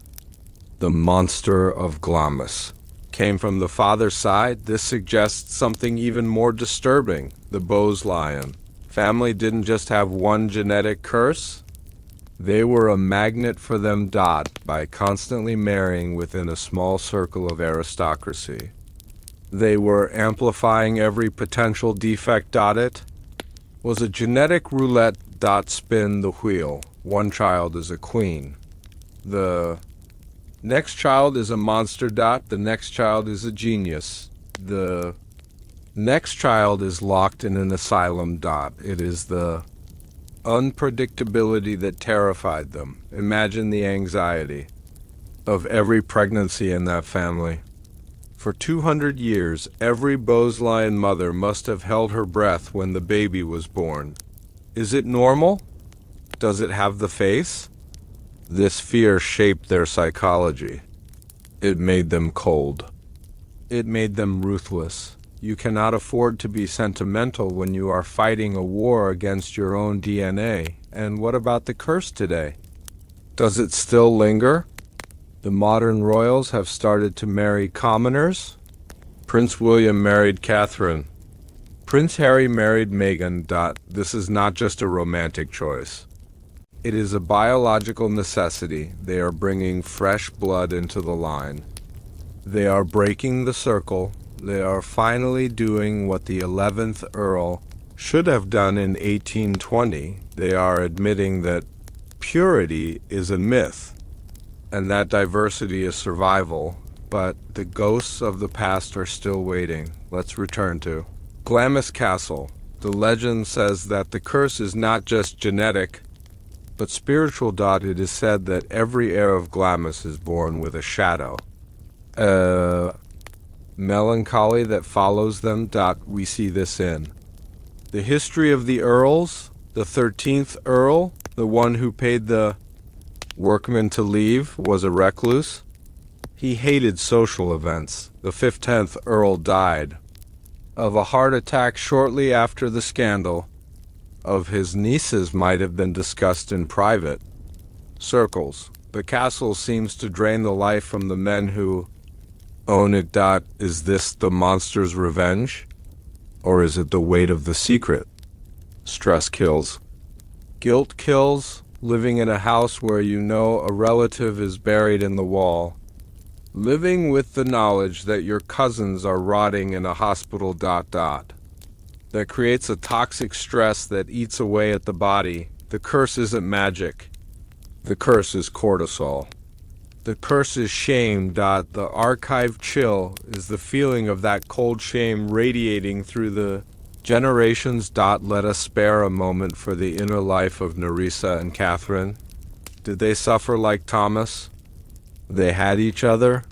the monster of Glamis came from the father's side. This suggests something even more disturbing. The Boslian family didn't just have one genetic curse. They were a magnet for them. By constantly marrying within a small circle of aristocracy, they were amplifying every potential defect. It was a genetic roulette. Spin the wheel. One child is a queen. The next child is a monster. The next child is a genius. The next child is locked in an asylum. It is the unpredictability that terrified them. Imagine the anxiety of every pregnancy in that family. For 200 years, every Boslian mother must have held her breath when the baby was born. Is it normal? Does it have the face? This fear shaped their psychology. It made them cold. It made them ruthless. You cannot afford to be sentimental when you are fighting a war against your own DNA. And what about the curse today? Does it still linger? The modern royals have started to marry commoners. Prince William married Catherine. Prince Harry married Meghan. This is not just a romantic choice. It is a biological necessity. They are bringing fresh blood into the line. They are breaking the circle. They are finally doing what the 11th Earl should have done in 1820. They are admitting that purity is a myth and that diversity is survival, but the ghosts of the past are still waiting. Let's return to Glamis Castle. The legend says that the curse is not just genetic, but spiritual. It is said that every heir of Glamis is born with a shadow. Melancholy that follows them. We see this in the history of the Earls. The 13th Earl, the one who paid the workmen to leave, was a recluse. He hated social events. The 15th Earl died of a heart attack shortly after the scandal of his nieces might have been discussed in private circles. The castle seems to drain the life from the men who own it. Is this the monster's revenge? Or is it the weight of the secret? Stress kills. Guilt kills. Living in a house where you know a relative is buried in the wall. Living with the knowledge that your cousins are rotting in a hospital. That creates a toxic stress that eats away at the body. The curse isn't magic. The curse is cortisol. The curse is shame. The archive chill is the feeling of that cold shame radiating through the generations. Let us spare a moment for the inner life of Nerissa and Catherine. Did they suffer like Thomas? They had each other.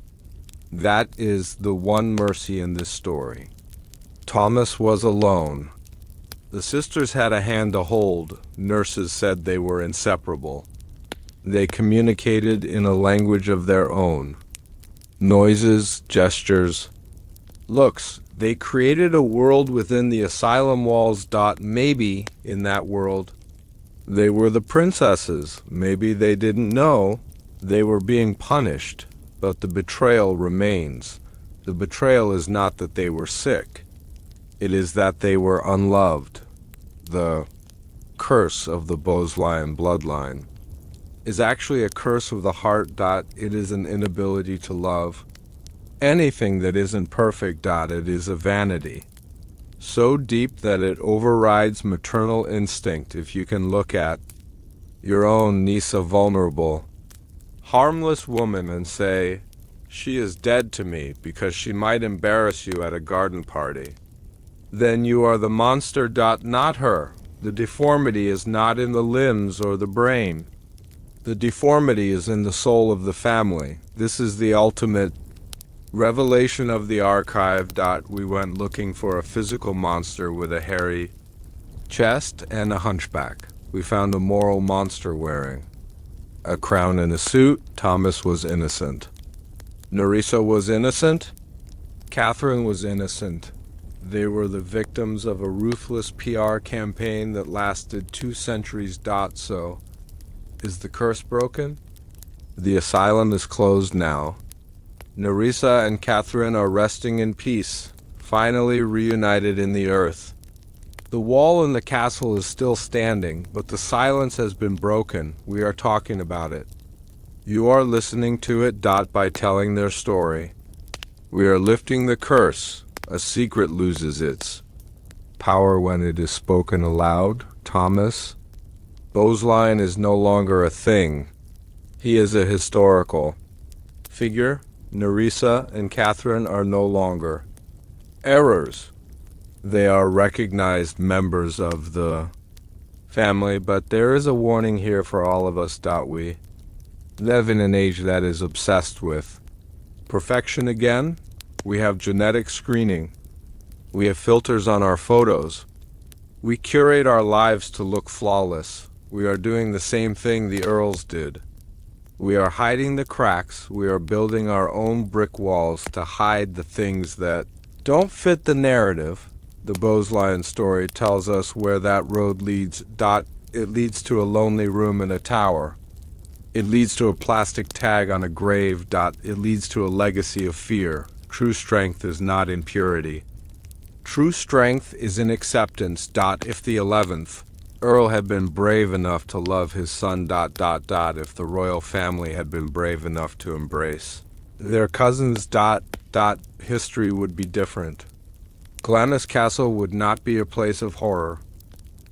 That is the one mercy in this story. Thomas was alone. The sisters had a hand to hold. Nurses said they were inseparable. They communicated in a language of their own. Noises, gestures, looks. They created a world within the asylum walls. Maybe in that world, they were the princesses. Maybe they didn't know they were being punished, but the betrayal remains. The betrayal is not that they were sick. It is that they were unloved. The curse of the Boslian bloodline is actually a curse of the heart. It is an inability to love anything that isn't perfect. It is a vanity so deep that it overrides maternal instinct. If you can look at your own niece, a vulnerable, harmless woman, and say, she is dead to me because she might embarrass you at a garden party, then you are the monster. Not her. The deformity is not in the limbs or the brain. The deformity is in the soul of the family. This is the ultimate revelation of the archive. We went looking for a physical monster with a hairy chest and a hunchback. We found a moral monster wearing a crown and a suit. Thomas was innocent. Nerissa was innocent. Catherine was innocent. They were the victims of a ruthless PR campaign that lasted 2 centuries. So, is the curse broken? The asylum is closed now. Nerissa and Catherine are resting in peace, finally reunited in the earth. The wall in the castle is still standing, but the silence has been broken. We are talking about it. You are listening to it. By telling their story. We are lifting the curse. A secret loses its power when it is spoken aloud. Thomas. Bloodline is no longer a thing. He is a historical figure. Nerissa and Catherine are no longer heirs. They are recognized members of the family, but there is a warning here for all of us. We live in an age that is obsessed with perfection again. We have genetic screening. We have filters on our photos. We curate our lives to look flawless. We are doing the same thing the Earls did. We are hiding the cracks. We are building our own brick walls to hide the things that don't fit the narrative. The Bloodline story tells us where that road leads. It leads to a lonely room in a tower. It leads to a plastic tag on a grave. It leads to a legacy of fear. True strength is not in purity. True strength is in acceptance. If the 11th Earl had been brave enough to love his son. If the royal family had been brave enough to embrace their cousins. History would be different. Glamis Castle would not be a place of horror.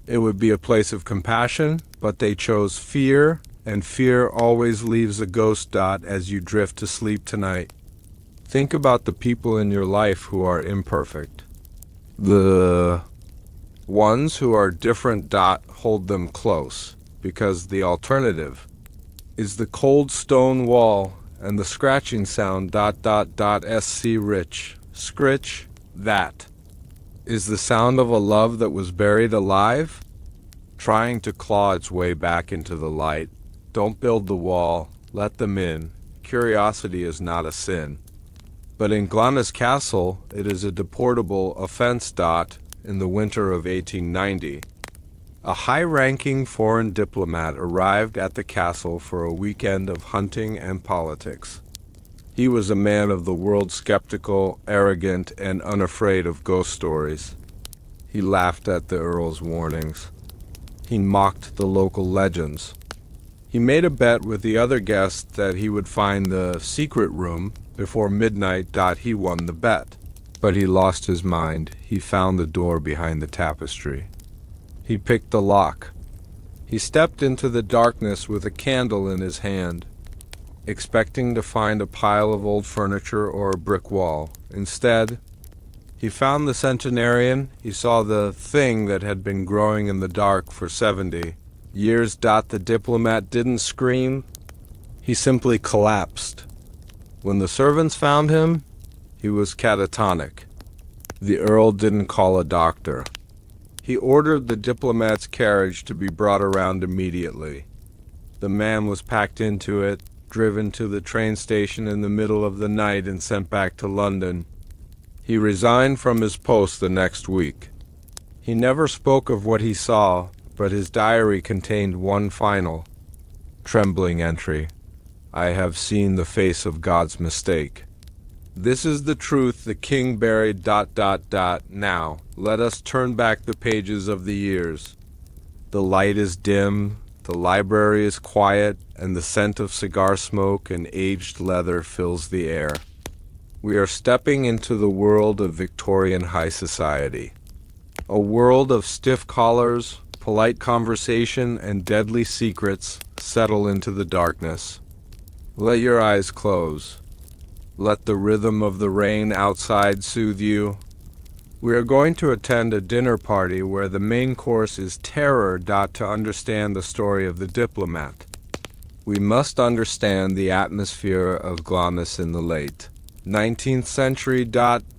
It would be a place of compassion, but they chose fear, and fear always leaves a ghost. As you drift to sleep tonight, think about the people in your life who are imperfect. The ones who are different. Hold them close, because the alternative is the cold stone wall and the scratching sound. Sc rich. Scritch. That is the sound of a love that was buried alive, trying to claw its way back into the light. Don't build the wall. Let them in. Curiosity is not a sin. But in Glamis Castle, it is a deportable offense. In the winter of 1890, a high-ranking foreign diplomat arrived at the castle for a weekend of hunting and politics. He was a man of the world, skeptical, arrogant, and unafraid of ghost stories. He laughed at the Earl's warnings. He mocked the local legends. He made a bet with the other guests that he would find the secret room before midnight. He won the bet. But he lost his mind. He found the door behind the tapestry. He picked the lock. He stepped into the darkness with a candle in his hand, expecting to find a pile of old furniture or a brick wall. Instead, he found the centenarian. He saw the thing that had been growing in the dark for 70 years. The diplomat didn't scream. He simply collapsed. When the servants found him, he was catatonic. The Earl didn't call a doctor. He ordered the diplomat's carriage to be brought around immediately. The man was packed into it, driven to the train station in the middle of the night, and sent back to London. He resigned from his post the next week. He never spoke of what he saw, but his diary contained one final, trembling entry. I have seen the face of God's mistake. This is the truth the king buried. Now, let us turn back the pages of the years. The light is dim, the library is quiet, and the scent of cigar smoke and aged leather fills the air. We are stepping into the world of Victorian high society. A world of stiff collars, polite conversation, and deadly secrets settle into the darkness. Let your eyes close. Let the rhythm of the rain outside soothe you. We are going to attend a dinner party where the main course is terror. To understand the story of the diplomat. We must understand the atmosphere of Glamis in the late 19th century.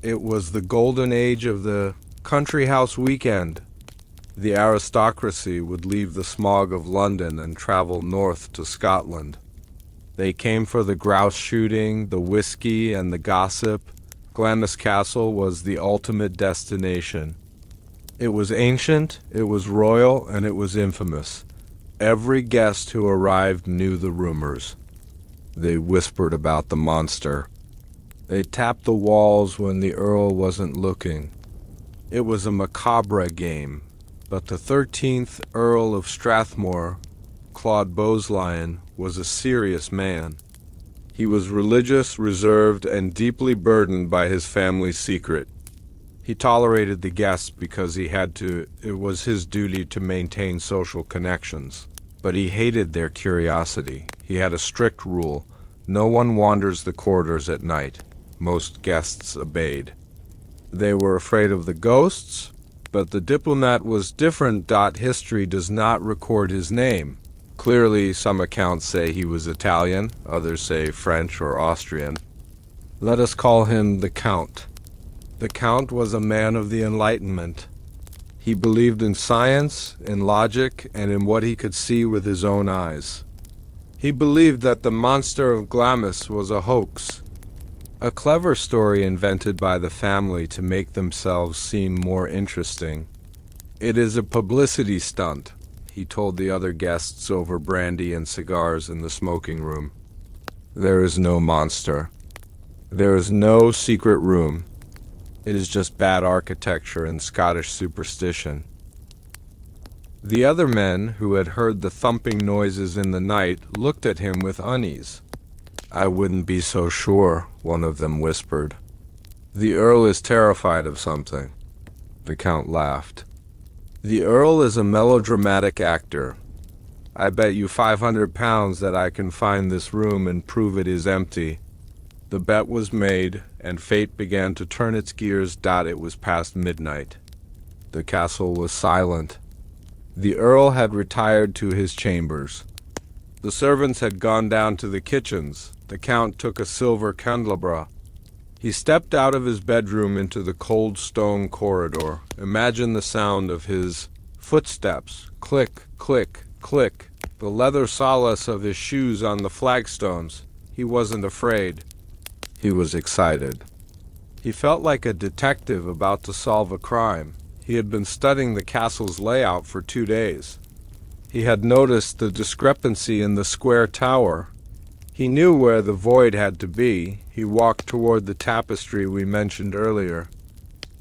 It was the golden age of the country house weekend. The aristocracy would leave the smog of London and travel north to Scotland. They came for the grouse shooting, the whiskey, and the gossip. Glamis Castle was the ultimate destination. It was ancient, it was royal, and it was infamous. Every guest who arrived knew the rumors. They whispered about the monster. They tapped the walls when the Earl wasn't looking. It was a macabre game, but the 13th Earl of Strathmore, Claude Beaulion, was a serious man. He was religious, reserved, and deeply burdened by his family's secret. He tolerated the guests because he had to. It was his duty to maintain social connections. But he hated their curiosity. He had a strict rule. No one wanders the corridors at night. Most guests obeyed. They were afraid of the ghosts, but the diplomat was different. History does not record his name. Clearly, some accounts say he was Italian, others say French or Austrian. Let us call him the Count. The Count was a man of the Enlightenment. He believed in science, in logic, and in what he could see with his own eyes. He believed that the monster of Glamis was a hoax, a clever story invented by the family to make themselves seem more interesting. It is a publicity stunt, he told the other guests over brandy and cigars in the smoking room. There is no monster. There is no secret room. It is just bad architecture and Scottish superstition. The other men, who had heard the thumping noises in the night, looked at him with unease. I wouldn't be so sure, one of them whispered. The Earl is terrified of something. The Count laughed. The Earl is a melodramatic actor. I bet you £500 that I can find this room and prove it is empty. The bet was made, and fate began to turn its gears. It was past midnight. The castle was silent. The Earl had retired to his chambers. The servants had gone down to the kitchens. The Count took a silver candelabra. He stepped out of his bedroom into the cold stone corridor. Imagine the sound of his footsteps. Click, click, click. The leather solace of his shoes on the flagstones. He wasn't afraid. He was excited. He felt like a detective about to solve a crime. He had been studying the castle's layout for 2 days. He had noticed the discrepancy in the square tower. He knew where the void had to be. He walked toward the tapestry we mentioned earlier.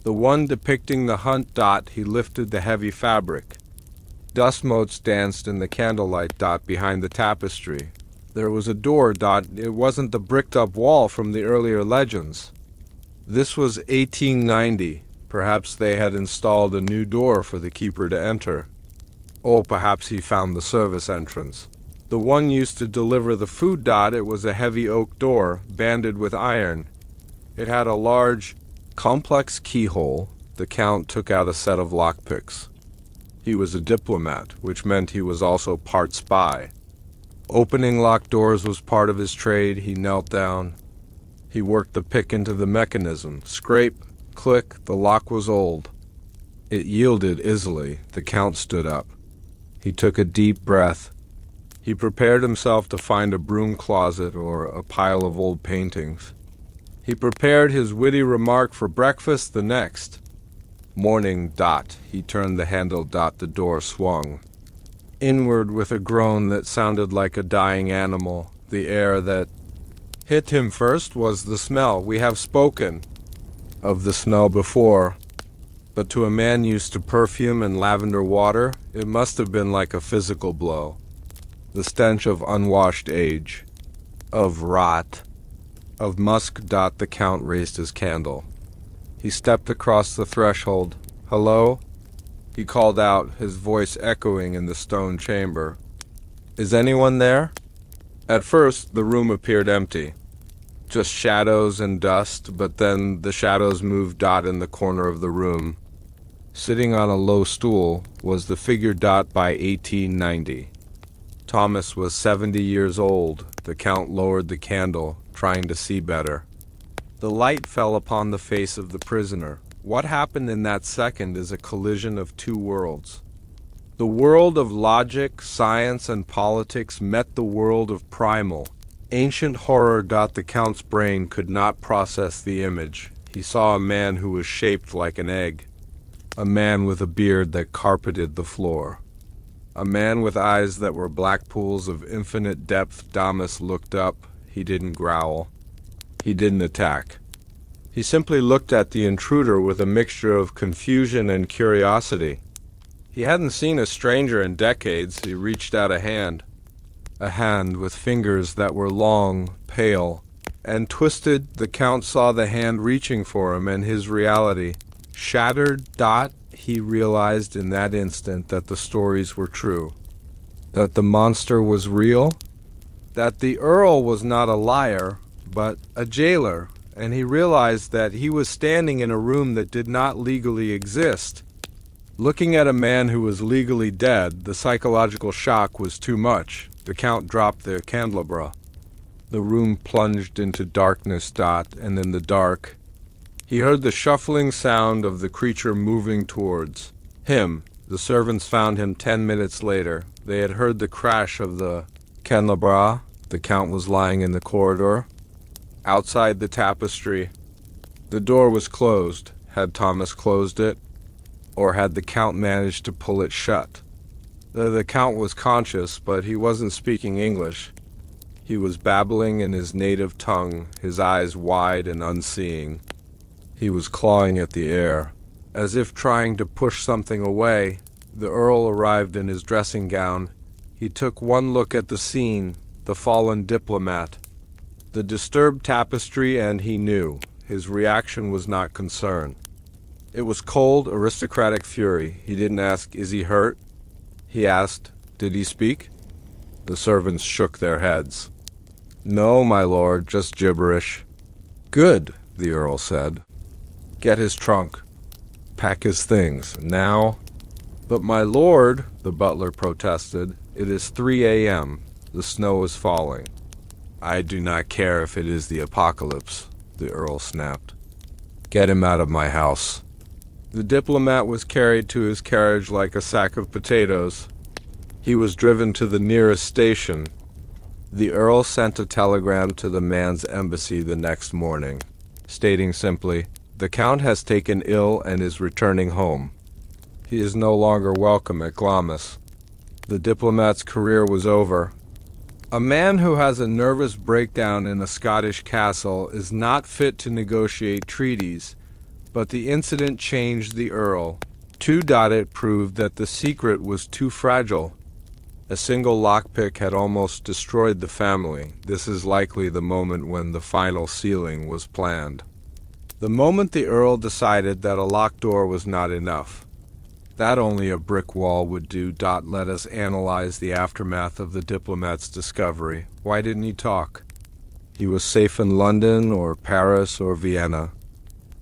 The one depicting the hunt. He lifted the heavy fabric. Dust motes danced in the candlelight. Behind the tapestry. There was a door. It wasn't the bricked-up wall from the earlier legends. This was 1890. Perhaps they had installed a new door for the keeper to enter. Or perhaps he found the service entrance. The one used to deliver the food. It was a heavy oak door, banded with iron. It had a large, complex keyhole. The Count took out a set of lockpicks. He was a diplomat, which meant he was also part spy. Opening locked doors was part of his trade. He knelt down. He worked the pick into the mechanism. Scrape, click, the lock was old. It yielded easily. The Count stood up. He took a deep breath. He prepared himself to find a broom closet or a pile of old paintings. He prepared his witty remark for breakfast the next morning. He turned the handle. The door swung. Inward with a groan that sounded like a dying animal. The air that hit him first was the smell. We have spoken of the smell before, but to a man used to perfume and lavender water, it must have been like a physical blow. The stench of unwashed age, of rot, of musk. The Count raised his candle. He stepped across the threshold. Hello? He called out, his voice echoing in the stone chamber. Is anyone there? At first, the room appeared empty. Just shadows and dust, but then the shadows moved. Dot in the corner of the room. Sitting on a low stool was the figure. Dot by 1890. Thomas was 70 years old. The Count lowered the candle, trying to see better. The light fell upon the face of the prisoner. What happened in that second is a collision of two worlds. The world of logic, science, and politics met the world of primal, ancient horror. The Count's brain could not process the image. He saw a man who was shaped like an egg, a man with a beard that carpeted the floor, a man with eyes that were black pools of infinite depth. Thomas looked up. He didn't growl. He didn't attack. He simply looked at the intruder with a mixture of confusion and curiosity. He hadn't seen a stranger in decades. He reached out a hand with fingers that were long, pale, and twisted. The Count saw the hand reaching for him, and his reality shattered. He realized in that instant that the stories were true, that the monster was real, that the Earl was not a liar, but a jailer, and he realized that he was standing in a room that did not legally exist. Looking at a man who was legally dead, the psychological shock was too much. The Count dropped the candelabra. The room plunged into darkness. And in the dark, he heard the shuffling sound of the creature moving towards him. The servants found him 10 minutes later. They had heard the crash of the candelabra. The Count was lying in the corridor, outside the tapestry. The door was closed. Had Thomas closed it? Or had the Count managed to pull it shut? The Count was conscious, but he wasn't speaking English. He was babbling in his native tongue, his eyes wide and unseeing. He was clawing at the air, as if trying to push something away. The Earl arrived in his dressing gown. He took one look at the scene, the fallen diplomat, the disturbed tapestry, and he knew. His reaction was not concern. It was cold, aristocratic fury. He didn't ask, "Is he hurt?" He asked, "Did he speak?" The servants shook their heads. "No, my lord, just gibberish." "Good," the Earl said. "Get his trunk. Pack his things. Now." "But my lord," the butler protested, "it is 3 a.m. The snow is falling." "I do not care if it is the apocalypse," the Earl snapped. "Get him out of my house." The diplomat was carried to his carriage like a sack of potatoes. He was driven to the nearest station. The Earl sent a telegram to the man's embassy the next morning, stating simply, "The Count has taken ill and is returning home. He is no longer welcome at Glamis." The diplomat's career was over. A man who has a nervous breakdown in a Scottish castle is not fit to negotiate treaties, but the incident changed the Earl. It proved that the secret was too fragile. A single lockpick had almost destroyed the family. This is likely the moment when the final sealing was planned. The moment the Earl decided that a locked door was not enough. That only a brick wall would do. Let us analyze the aftermath of the diplomat's discovery. Why didn't he talk? He was safe in London or Paris or Vienna.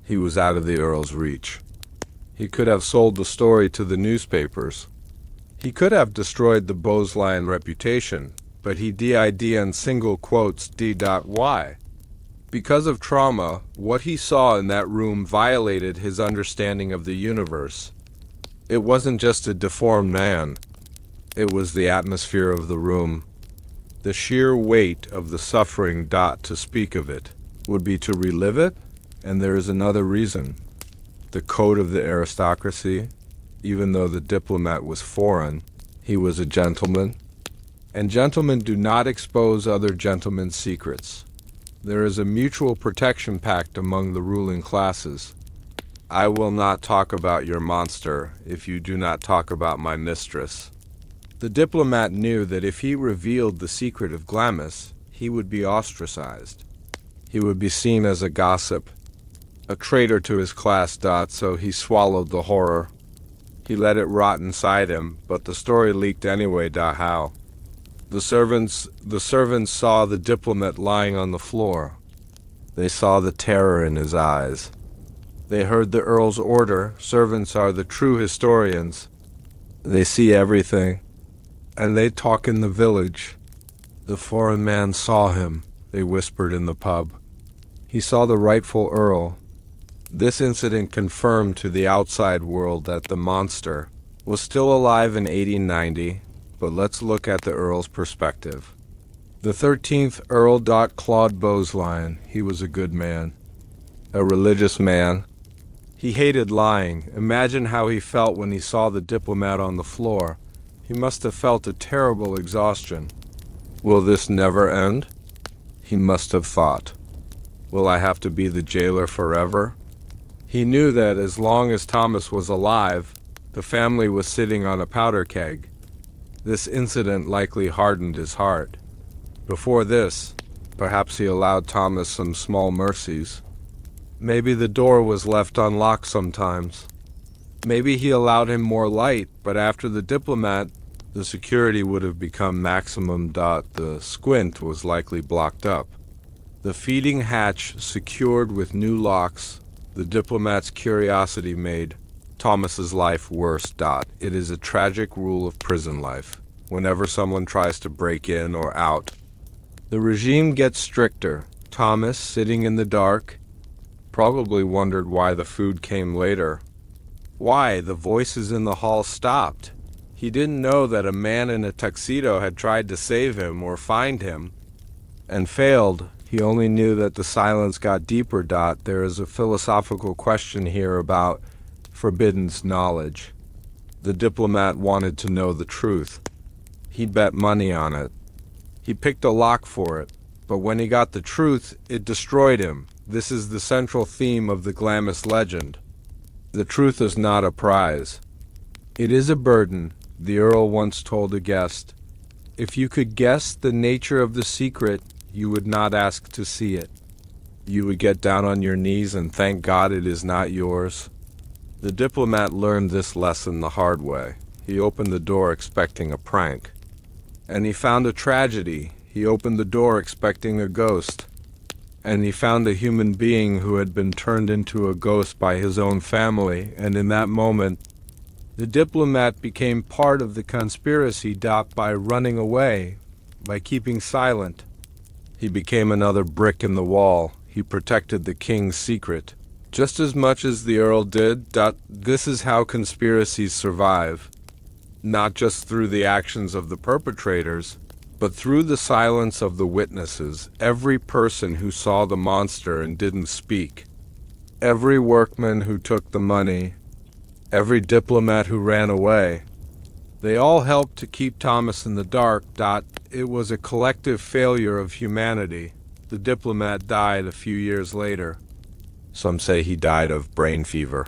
He was out of the Earl's reach. He could have sold the story to the newspapers. He could have destroyed the Beaulieu reputation, but he did in single quotes why. Because of trauma, what he saw in that room violated his understanding of the universe. It wasn't just a deformed man. It was the atmosphere of the room. The sheer weight of the suffering. To speak of it would be to relive it. And there is another reason. The code of the aristocracy. Even though the diplomat was foreign, he was a gentleman. And gentlemen do not expose other gentlemen's secrets. There is a mutual protection pact among the ruling classes. I will not talk about your monster if you do not talk about my mistress. The diplomat knew that if he revealed the secret of Glamis, he would be ostracized. He would be seen as a gossip, a traitor to his class. So he swallowed the horror. He let it rot inside him, but the story leaked anyway. How? The servants saw the diplomat lying on the floor. They saw the terror in his eyes. They heard the Earl's order. Servants are the true historians. They see everything, and they talk in the village. The foreign man saw him, they whispered in the pub. He saw the rightful Earl. This incident confirmed to the outside world that the monster was still alive in 1890, but let's look at the Earl's perspective. The 13th Earl. Claude Beausoleil, he was a good man, a religious man. He hated lying. Imagine how he felt when he saw the diplomat on the floor. He must have felt a terrible exhaustion. Will this never end? He must have thought. Will I have to be the jailer forever? He knew that as long as Thomas was alive, the family was sitting on a powder keg. This incident likely hardened his heart. Before this, perhaps he allowed Thomas some small mercies. Maybe the door was left unlocked sometimes. Maybe he allowed him more light, but after the diplomat, the security would have become maximum. The squint was likely blocked up. The feeding hatch secured with new locks. The diplomat's curiosity made Thomas's life worse. It is a tragic rule of prison life. Whenever someone tries to break in or out, the regime gets stricter. Thomas, sitting in the dark, probably wondered why the food came later. Why the voices in the hall stopped. He didn't know that a man in a tuxedo had tried to save him or find him, and failed. He only knew that the silence got deeper. There is a philosophical question here about forbidden knowledge. The diplomat wanted to know the truth. He bet money on it. He picked a lock for it, but when he got the truth, it destroyed him. This is the central theme of the Glamis legend. The truth is not a prize. It is a burden. The Earl once told a guest, "If you could guess the nature of the secret, you would not ask to see it. You would get down on your knees and thank God it is not yours." The diplomat learned this lesson the hard way. He opened the door expecting a prank, and he found a tragedy. He opened the door expecting a ghost, and he found a human being who had been turned into a ghost by his own family, and in that moment, the diplomat became part of the conspiracy. By running away, by keeping silent, he became another brick in the wall. He protected the king's secret, just as much as the Earl did. This is how conspiracies survive, not just through the actions of the perpetrators, but through the silence of the witnesses. Every person who saw the monster and didn't speak, every workman who took the money, every diplomat who ran away, they all helped to keep Thomas in the dark. It was a collective failure of humanity. The diplomat died a few years later. Some say he died of brain fever.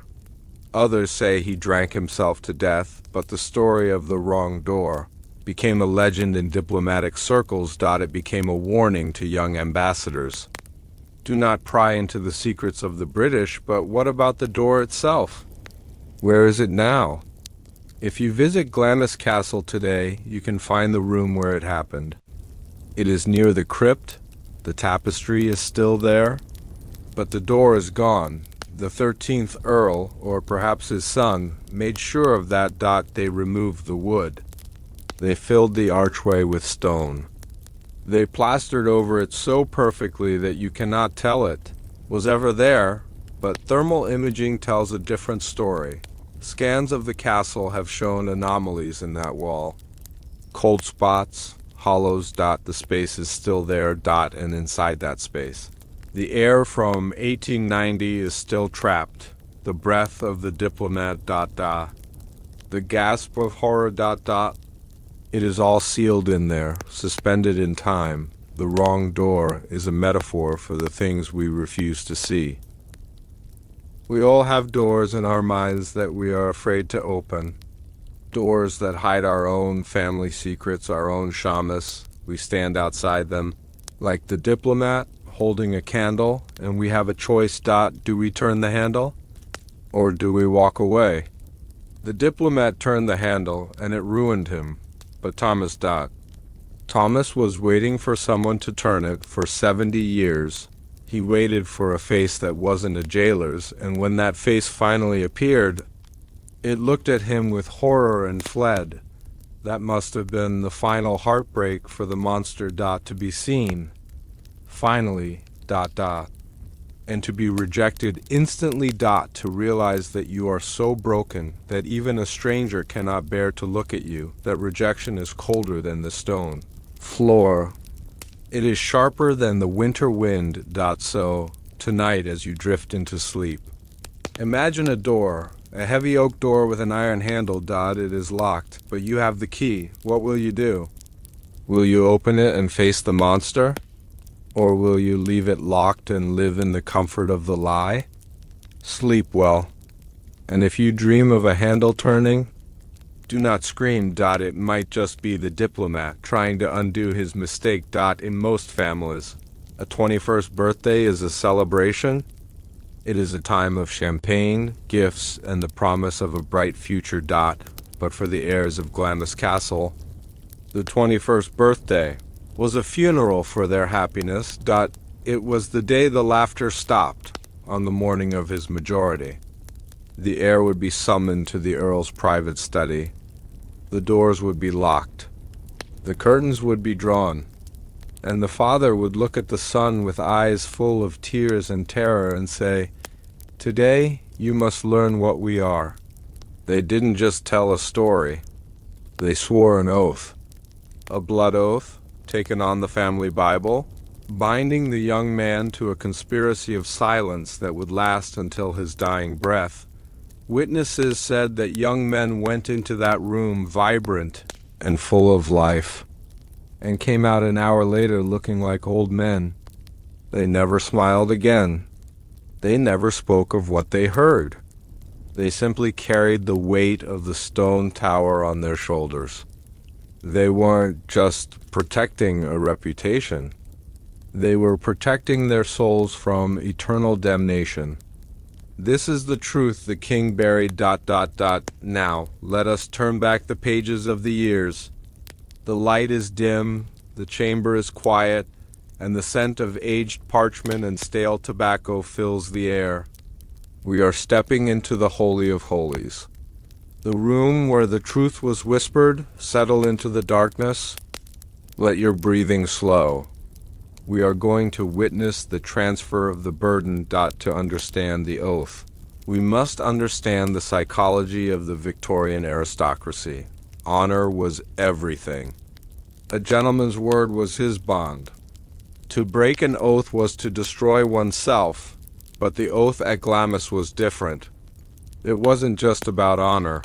Others say he drank himself to death, but the story of the wrong door became a legend in diplomatic circles. It became a warning to young ambassadors. Do not pry into the secrets of the British, but what about the door itself? Where is it now? If you visit Glamis Castle today, you can find the room where it happened. It is near the crypt. The tapestry is still there, but the door is gone. The 13th Earl, or perhaps his son, made sure of that. They removed the wood. They filled the archway with stone. They plastered over it so perfectly that you cannot tell it was ever there, but thermal imaging tells a different story. Scans of the castle have shown anomalies in that wall. Cold spots, hollows. The space is still there. And inside that space, the air from 1890 is still trapped. The breath of the diplomat. The gasp of horror. It is all sealed in there, suspended in time. The wrong door is a metaphor for the things we refuse to see. We all have doors in our minds that we are afraid to open. Doors that hide our own family secrets, our own shamas. We stand outside them, like the diplomat, holding a candle, and we have a choice. Do we turn the handle, or do we walk away? The diplomat turned the handle, and it ruined him. But Thomas was waiting for someone to turn it for 70 years. He waited for a face that wasn't a jailer's, and when that face finally appeared, it looked at him with horror and fled. That must have been the final heartbreak for the monster to be seen. Finally, and to be rejected instantly to realize that you are so broken that even a stranger cannot bear to look at you, that rejection is colder than the stone floor. It is sharper than the winter wind. So, tonight as you drift into sleep, imagine a door, a heavy oak door with an iron handle. It is locked, but you have the key. What will you do? Will you open it and face the monster? Or will you leave it locked and live in the comfort of the lie? Sleep well. And if you dream of a handle turning, do not scream. It might just be the diplomat trying to undo his mistake. In most families, a 21st birthday is a celebration. It is a time of champagne, gifts, and the promise of a bright future. But for the heirs of Glamis Castle, the 21st birthday was a funeral for their happiness. It was the day the laughter stopped on the morning of his majority. The heir would be summoned to the Earl's private study. The doors would be locked. The curtains would be drawn. And the father would look at the son with eyes full of tears and terror and say, "Today you must learn what we are." They didn't just tell a story. They swore an oath. A blood oath, taken on the family Bible, binding the young man to a conspiracy of silence that would last until his dying breath. Witnesses said that young men went into that room vibrant and full of life, and came out an hour later looking like old men. They never smiled again. They never spoke of what they heard. They simply carried the weight of the stone tower on their shoulders. They weren't just protecting a reputation. They were protecting their souls from eternal damnation. This is the truth the king buried. Now, let us turn back the pages of the years. The light is dim, the chamber is quiet, and the scent of aged parchment and stale tobacco fills the air. We are stepping into the Holy of Holies. The room where the truth was whispered. Settle into the darkness. Let your breathing slow. We are going to witness the transfer of the burden. To understand the oath, we must understand the psychology of the Victorian aristocracy. Honor was everything. A gentleman's word was his bond. To break an oath was to destroy oneself, but the oath at Glamis was different. It wasn't just about honor.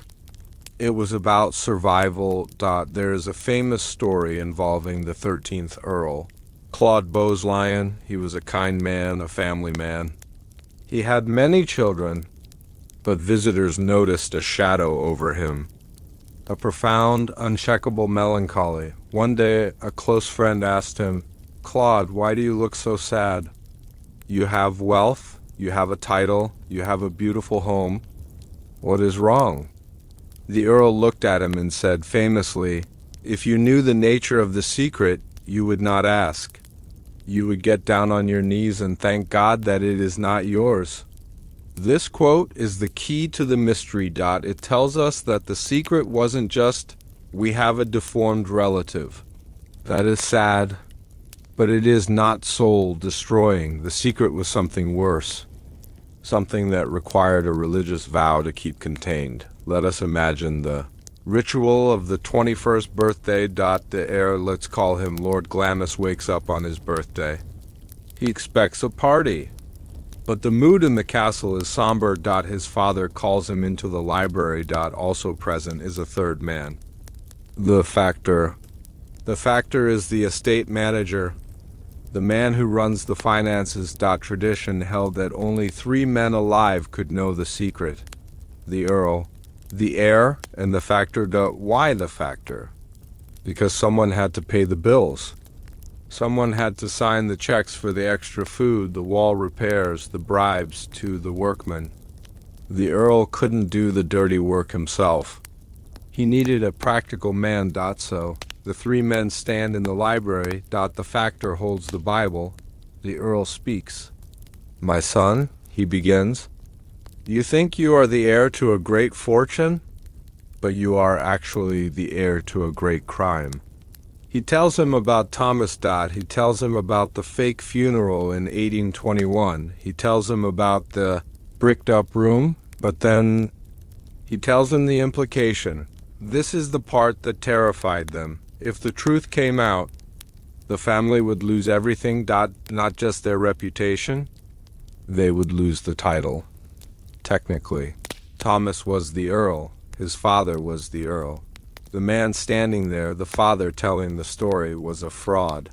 It was about survival. There is a famous story involving the 13th Earl, Claude Beaulion. He was a kind man, a family man. He had many children, but visitors noticed a shadow over him, a profound, unshakable melancholy. One day, a close friend asked him, "Claude, why do you look so sad? You have wealth, you have a title, you have a beautiful home. What is wrong?" The Earl looked at him and said famously, "If you knew the nature of the secret, you would not ask. You would get down on your knees and thank God that it is not yours." This quote is the key to the mystery. It tells us that the secret wasn't just, "We have a deformed relative." That is sad, but it is not soul-destroying. The secret was something worse, something that required a religious vow to keep contained. Let us imagine the ritual of the 21st birthday. The heir, let's call him Lord Glamis, wakes up on his birthday. He expects a party, but the mood in the castle is somber. His father calls him into the library. Also present is a third man, the factor. The factor is the estate manager, the man who runs the finances. Tradition held that only 3 men alive could know the secret: the Earl, the heir, and the factor. Why the factor? Because someone had to pay the bills. Someone had to sign the checks for the extra food, the wall repairs, the bribes to the workmen. The Earl couldn't do the dirty work himself. He needed a practical man. So the 3 men stand in the library. The factor holds the Bible. The Earl speaks. My son, he begins, you think you are the heir to a great fortune, but you are actually the heir to a great crime. He tells him about Thomas Dot. He tells him about the fake funeral in 1821. He tells him about the bricked up room, but then he tells him the implication. This is the part that terrified them. If the truth came out, the family would lose everything, not just their reputation. They would lose the title. Technically, Thomas was the Earl. His father was the Earl. The man standing there, the father telling the story, was a fraud.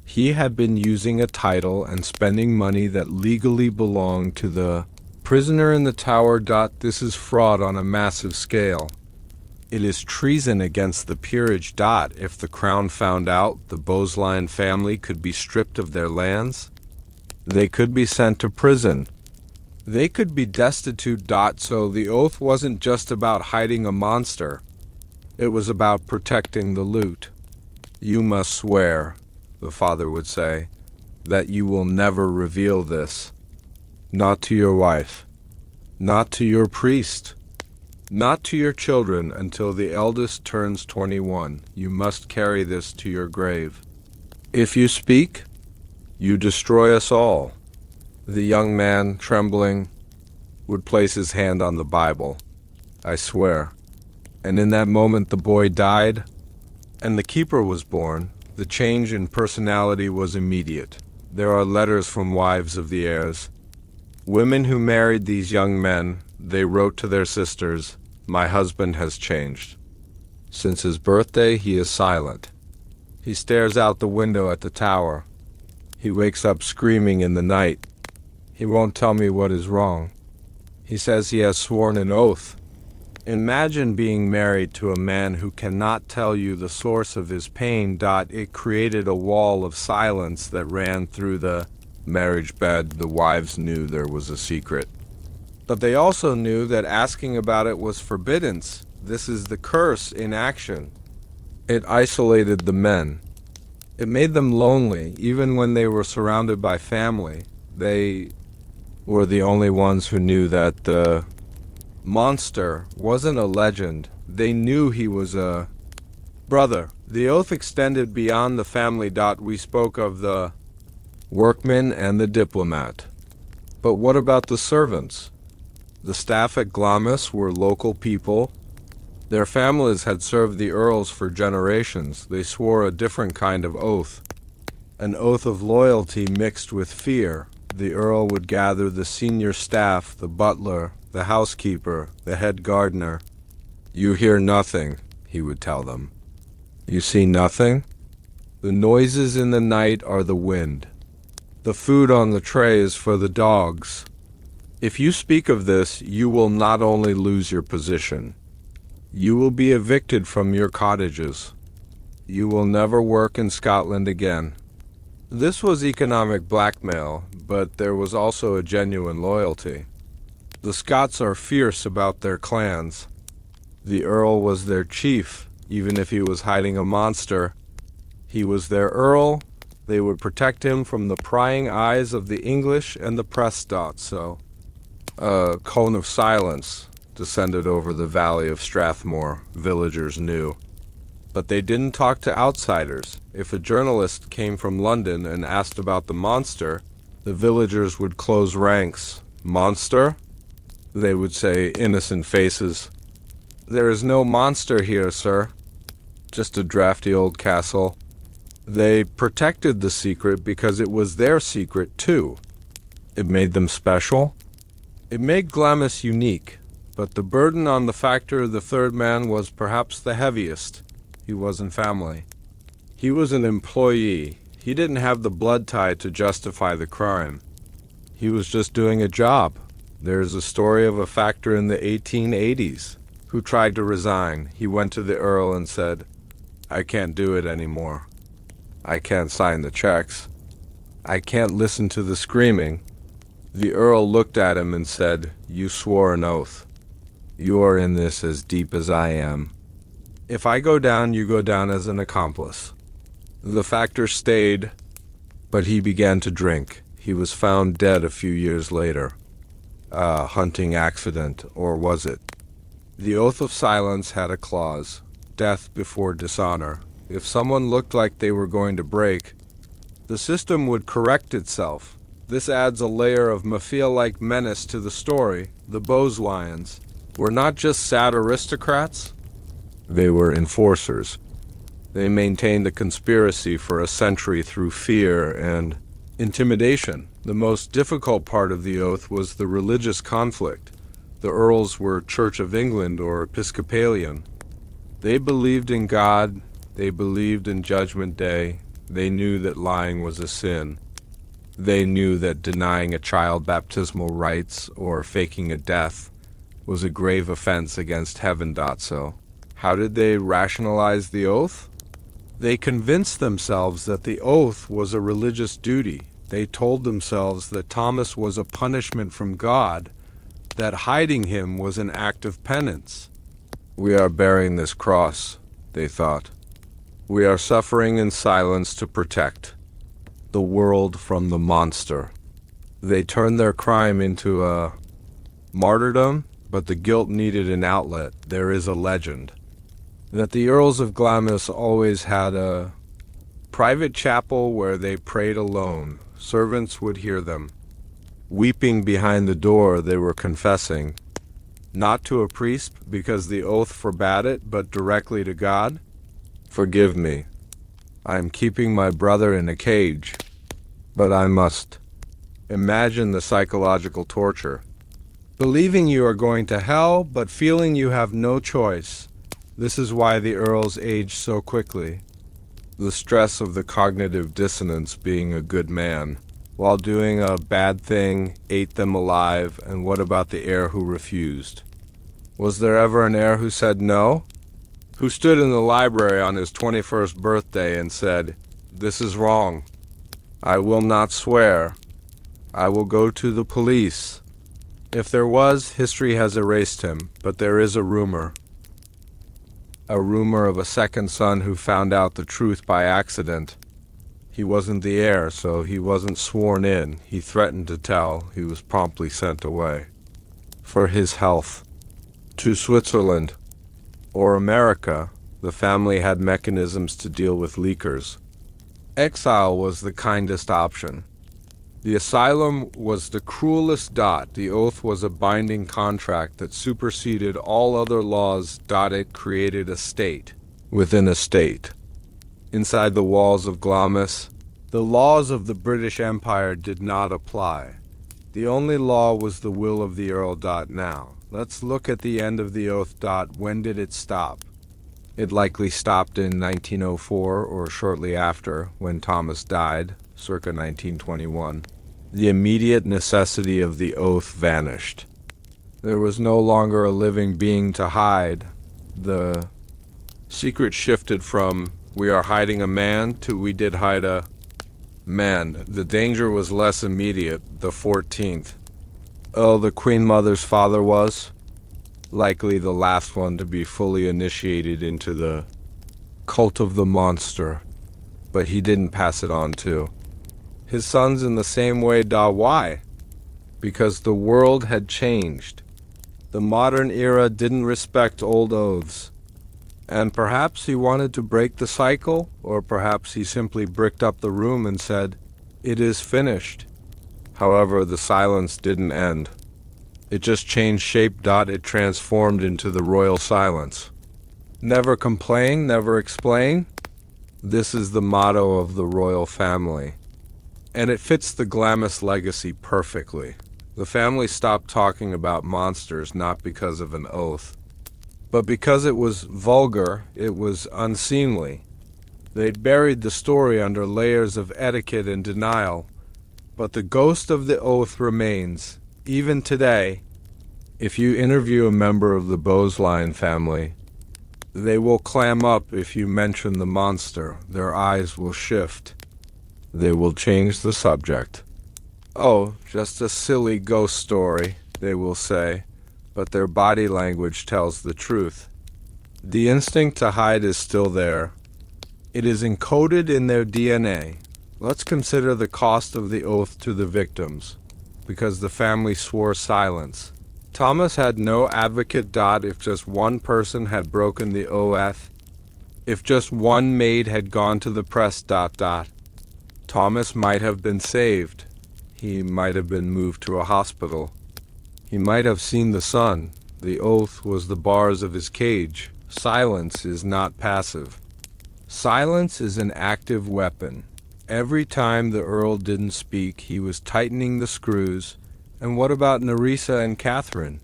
He had been using a title and spending money that legally belonged to the prisoner in the tower. This is fraud on a massive scale. It is treason against the peerage. If the crown found out, the Bosline family could be stripped of their lands. They could be sent to prison. They could be destitute. So the oath wasn't just about hiding a monster. It was about protecting the loot. You must swear, the father would say, that you will never reveal this. Not to your wife, not to your priest, not to your children until the eldest turns 21. You must carry this to your grave. If you speak, you destroy us all. The young man, trembling, would place his hand on the Bible. I swear. And in that moment the boy died, and the keeper was born. The change in personality was immediate. There are letters from wives of the heirs. Women who married these young men, they wrote to their sisters, my husband has changed. Since his birthday, he is silent. He stares out the window at the tower. He wakes up screaming in the night. He won't tell me what is wrong. He says he has sworn an oath. Imagine being married to a man who cannot tell you the source of his pain. It created a wall of silence that ran through the marriage bed. The wives knew there was a secret. But they also knew that asking about it was forbidden. This is the curse in action. It isolated the men. It made them lonely, even when they were surrounded by family. They were the only ones who knew that the monster wasn't a legend. They knew he was a brother. The oath extended beyond the family. We spoke of the workmen and the diplomat. But what about the servants? The staff at Glamis were local people. Their families had served the earls for generations. They swore a different kind of oath, an oath of loyalty mixed with fear. The earl would gather the senior staff, the butler, the housekeeper, the head gardener. You hear nothing, he would tell them. You see nothing? The noises in the night are the wind. The food on the tray is for the dogs. If you speak of this, you will not only lose your position, you will be evicted from your cottages. You will never work in Scotland again. This was economic blackmail, but there was also a genuine loyalty. The Scots are fierce about their clans. The Earl was their chief, even if he was hiding a monster. He was their Earl. They would protect him from the prying eyes of the English and the press. So, a cone of silence descended over the valley of Strathmore, villagers knew. But they didn't talk to outsiders. If a journalist came from London and asked about the monster, the villagers would close ranks. Monster? They would say, innocent faces. There is no monster here, sir. Just a drafty old castle. They protected the secret because it was their secret, too. It made them special. It made Glamis unique. But the burden on the factor of the third man was perhaps the heaviest. He wasn't family. He was an employee. He didn't have the blood tie to justify the crime. He was just doing a job. There's a story of a factor in the 1880s who tried to resign. He went to the Earl and said, I can't do it anymore. I can't sign the checks. I can't listen to the screaming. The Earl looked at him and said, you swore an oath. You are in this as deep as I am. If I go down, you go down as an accomplice. The factor stayed, but he began to drink. He was found dead a few years later. A hunting accident, or was it? The oath of silence had a clause, death before dishonor. If someone looked like they were going to break, the system would correct itself. This adds a layer of mafia-like menace to the story. The Boslians were not just sad aristocrats, they were enforcers. They maintained a conspiracy for a century through fear and intimidation. The most difficult part of the oath was the religious conflict. The earls were Church of England or Episcopalian. They believed in God, they believed in Judgment Day, they knew that lying was a sin. They knew that denying a child baptismal rites or faking a death was a grave offense against heaven. So, how did they rationalize the oath? They convinced themselves that the oath was a religious duty. They told themselves that Thomas was a punishment from God, that hiding him was an act of penance. We are bearing this cross, they thought. We are suffering in silence to protect the world from the monster. They turned their crime into a martyrdom, but the guilt needed an outlet. There is a legend that the Earls of Glamis always had a private chapel where they prayed alone. Servants would hear them. Weeping behind the door, they were confessing, not to a priest because the oath forbade it, but directly to God. Forgive me. I am keeping my brother in a cage, but I must. Imagine the psychological torture. Believing you are going to hell, but feeling you have no choice. This is why the earls aged so quickly. The stress of the cognitive dissonance being a good man, while doing a bad thing, ate them alive, and what about the heir who refused? Was there ever an heir who said no? Who stood in the library on his 21st birthday and said, "This is wrong. I will not swear. I will go to the police." If there was, history has erased him, but there is a rumor. A rumor of a second son who found out the truth by accident. He wasn't the heir, so he wasn't sworn in. He threatened to tell. He was promptly sent away. For his health. To Switzerland. Or America, the family had mechanisms to deal with leakers. Exile was the kindest option. The asylum was the cruelest dot. The oath was a binding contract that superseded all other laws. It created a state within a state. Inside the walls of Glamis, the laws of the British Empire did not apply. The only law was the will of the Earl. Now, let's look at the end of the oath. When did it stop? It likely stopped in 1904 or shortly after, when Thomas died, circa 1921. The immediate necessity of the oath vanished. There was no longer a living being to hide. The secret shifted from, we are hiding a man, to we did hide a man. The danger was less immediate. The 14th. The Queen Mother's father was likely the last one to be fully initiated into the cult of the monster, but he didn't pass it on to his sons in the same way. Why? Because the world had changed. The modern era didn't respect old oaths. And perhaps he wanted to break the cycle, or perhaps he simply bricked up the room and said, "It is finished." However, the silence didn't end. It just changed shape. It transformed into the royal silence. Never complain, never explain. This is the motto of the royal family. And it fits the Glamis legacy perfectly. The family stopped talking about monsters not because of an oath, but because it was vulgar, it was unseemly. They'd buried the story under layers of etiquette and denial, but the ghost of the oath remains, even today. If you interview a member of the Bosline family, they will clam up if you mention the monster. Their eyes will shift. They will change the subject. "Oh, just a silly ghost story," they will say, but their body language tells the truth. The instinct to hide is still there. It is encoded in their DNA. Let's consider the cost of the oath to the victims, because the family swore silence. Thomas had no advocate. If just one person had broken the oath, if just one maid had gone to the press. Thomas might have been saved. He might have been moved to a hospital. He might have seen the sun. The oath was the bars of his cage. Silence is not passive. Silence is an active weapon. Every time the Earl didn't speak, he was tightening the screws. And what about Nerissa and Catherine?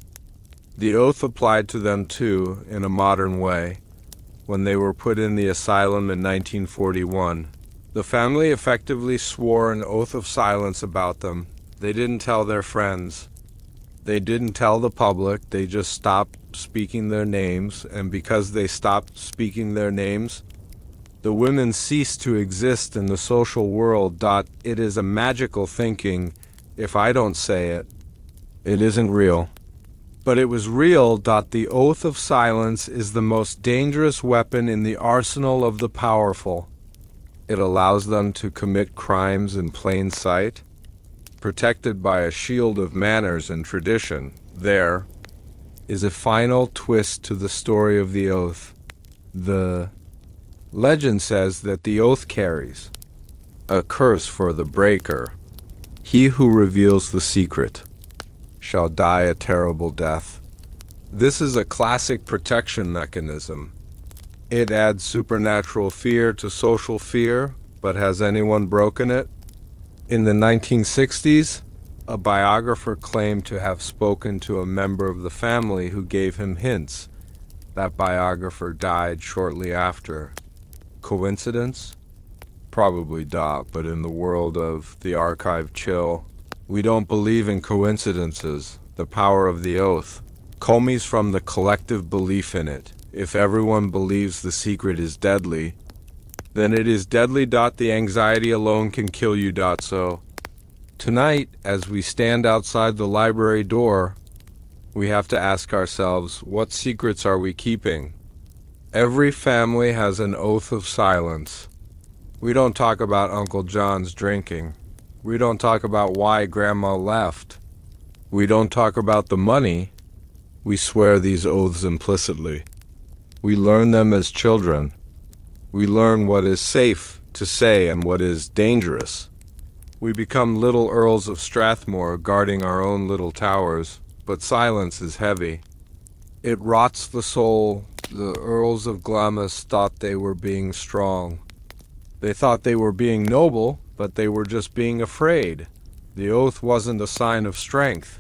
The oath applied to them too, in a modern way. When they were put in the asylum in 1941, the family effectively swore an oath of silence about them. They didn't tell their friends. They didn't tell the public. They just stopped speaking their names, and because they stopped speaking their names, the women ceased to exist in the social world. It is a magical thinking. If I don't say it, it isn't real. But it was real. The oath of silence is the most dangerous weapon in the arsenal of the powerful. It allows them to commit crimes in plain sight, protected by a shield of manners and tradition. There is a final twist to the story of the oath. The legend says that the oath carries a curse for the breaker. He who reveals the secret shall die a terrible death. This is a classic protection mechanism. It adds supernatural fear to social fear, but has anyone broken it? In the 1960s, a biographer claimed to have spoken to a member of the family who gave him hints. That biographer died shortly after. Coincidence? Probably not, but in the world of the archive chill, we don't believe in coincidences. The power of the oath comes from the collective belief in it. If everyone believes the secret is deadly, then it is deadly. The anxiety alone can kill you. So, tonight, as we stand outside the library door, we have to ask ourselves, what secrets are we keeping? Every family has an oath of silence. We don't talk about Uncle John's drinking. We don't talk about why Grandma left. We don't talk about the money. We swear these oaths implicitly. We learn them as children. We learn what is safe to say and what is dangerous. We become little Earls of Strathmore guarding our own little towers, but silence is heavy. It rots the soul. The Earls of Glamis thought they were being strong. They thought they were being noble, but they were just being afraid. The oath wasn't a sign of strength.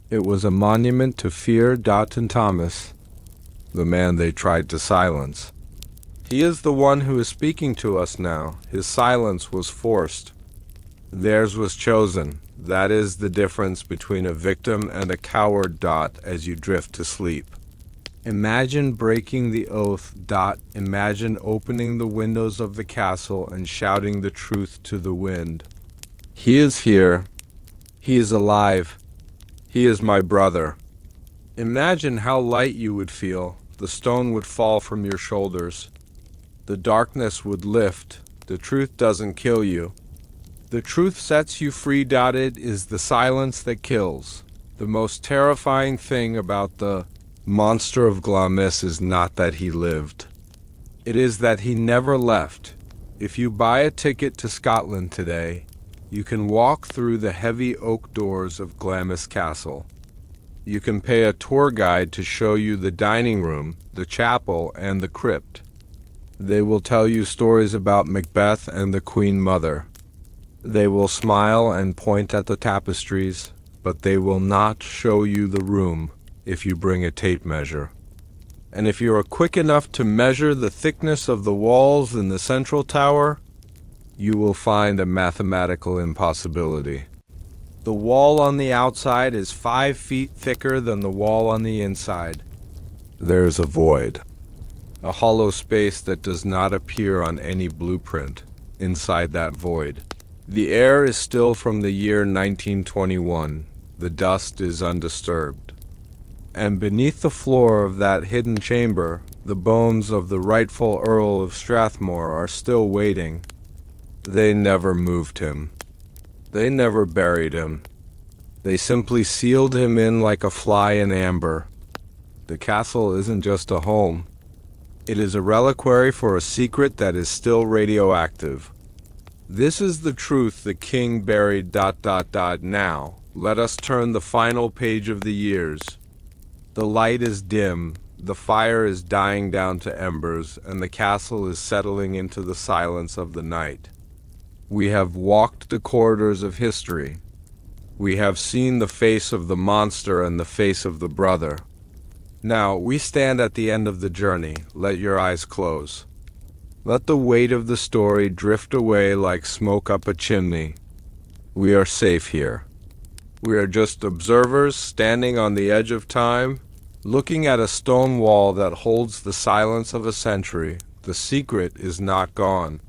It was a monument to fear. And Thomas, the man they tried to silence. He is the one who is speaking to us now. His silence was forced. Theirs was chosen. That is the difference between a victim and a coward. As you drift to sleep. Imagine breaking the oath. Imagine opening the windows of the castle and shouting the truth to the wind. He is here. He is alive. He is my brother. Imagine how light you would feel. The stone would fall from your shoulders. The darkness would lift. The truth doesn't kill you. The truth sets you free. It is the silence that kills. The most terrifying thing about the monster of Glamis is not that he lived. It is that he never left. If you buy a ticket to Scotland today, you can walk through the heavy oak doors of Glamis Castle. You can pay a tour guide to show you the dining room, the chapel, and the crypt. They will tell you stories about Macbeth and the Queen Mother. They will smile and point at the tapestries, but they will not show you the room if you bring a tape measure. And if you are quick enough to measure the thickness of the walls in the central tower, you will find a mathematical impossibility. The wall on the outside is 5 feet thicker than the wall on the inside. There is a void, a hollow space that does not appear on any blueprint. Inside that void, the air is still from the year 1921. The dust is undisturbed. And beneath the floor of that hidden chamber, the bones of the rightful Earl of Strathmore are still waiting. They never moved him. They never buried him. They simply sealed him in like a fly in amber. The castle isn't just a home. It is a reliquary for a secret that is still radioactive. This is the truth the king buried ... Now, let us turn the final page of the years. The light is dim, the fire is dying down to embers, and the castle is settling into the silence of the night. We have walked the corridors of history. We have seen the face of the monster and the face of the brother. Now, we stand at the end of the journey. Let your eyes close. Let the weight of the story drift away like smoke up a chimney. We are safe here. We are just observers standing on the edge of time, looking at a stone wall that holds the silence of a century. The secret is not gone.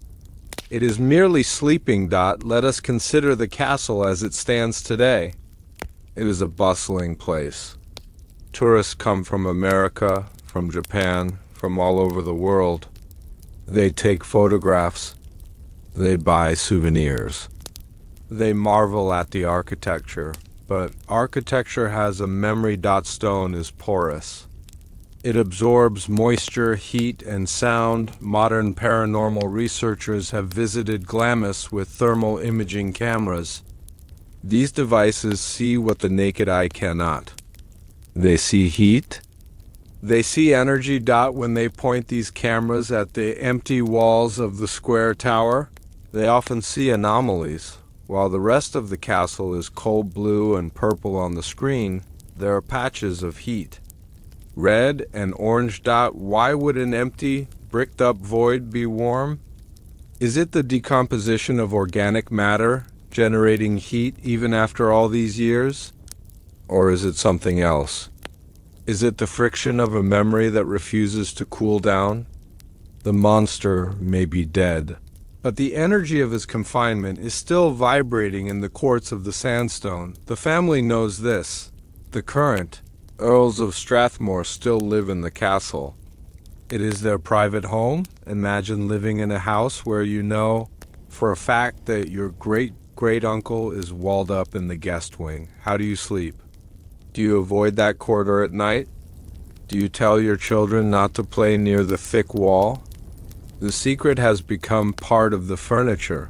It is merely sleeping. Let us consider the castle as it stands today. It is a bustling place. Tourists come from America, from Japan, from all over the world. They take photographs. They buy souvenirs. They marvel at the architecture, but architecture has a memory. Stone is porous. It absorbs moisture, heat, and sound. Modern paranormal researchers have visited Glamis with thermal imaging cameras. These devices see what the naked eye cannot. They see heat. They see energy. When they point these cameras at the empty walls of the square tower, they often see anomalies. While the rest of the castle is cold blue and purple on the screen, there are patches of heat. Red and orange. Why would an empty, bricked-up void be warm? Is it the decomposition of organic matter generating heat even after all these years? Or is it something else? Is it the friction of a memory that refuses to cool down? The monster may be dead, but the energy of his confinement is still vibrating in the courts of the sandstone. The family knows this. The current Earls of Strathmore still live in the castle. It is their private home. Imagine living in a house where you know for a fact that your great-great-uncle is walled up in the guest wing. How do you sleep? Do you avoid that corridor at night? Do you tell your children not to play near the thick wall? The secret has become part of the furniture.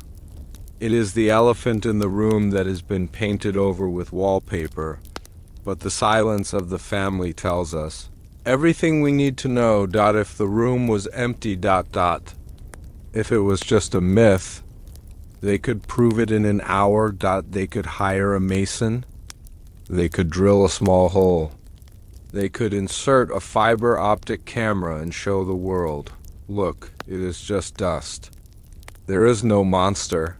It is the elephant in the room that has been painted over with wallpaper. But the silence of the family tells us everything we need to know. If the room was empty. If it was just a myth, they could prove it in an hour. They could hire a mason. They could drill a small hole. They could insert a fiber optic camera and show the world. Look, it is just dust. There is no monster.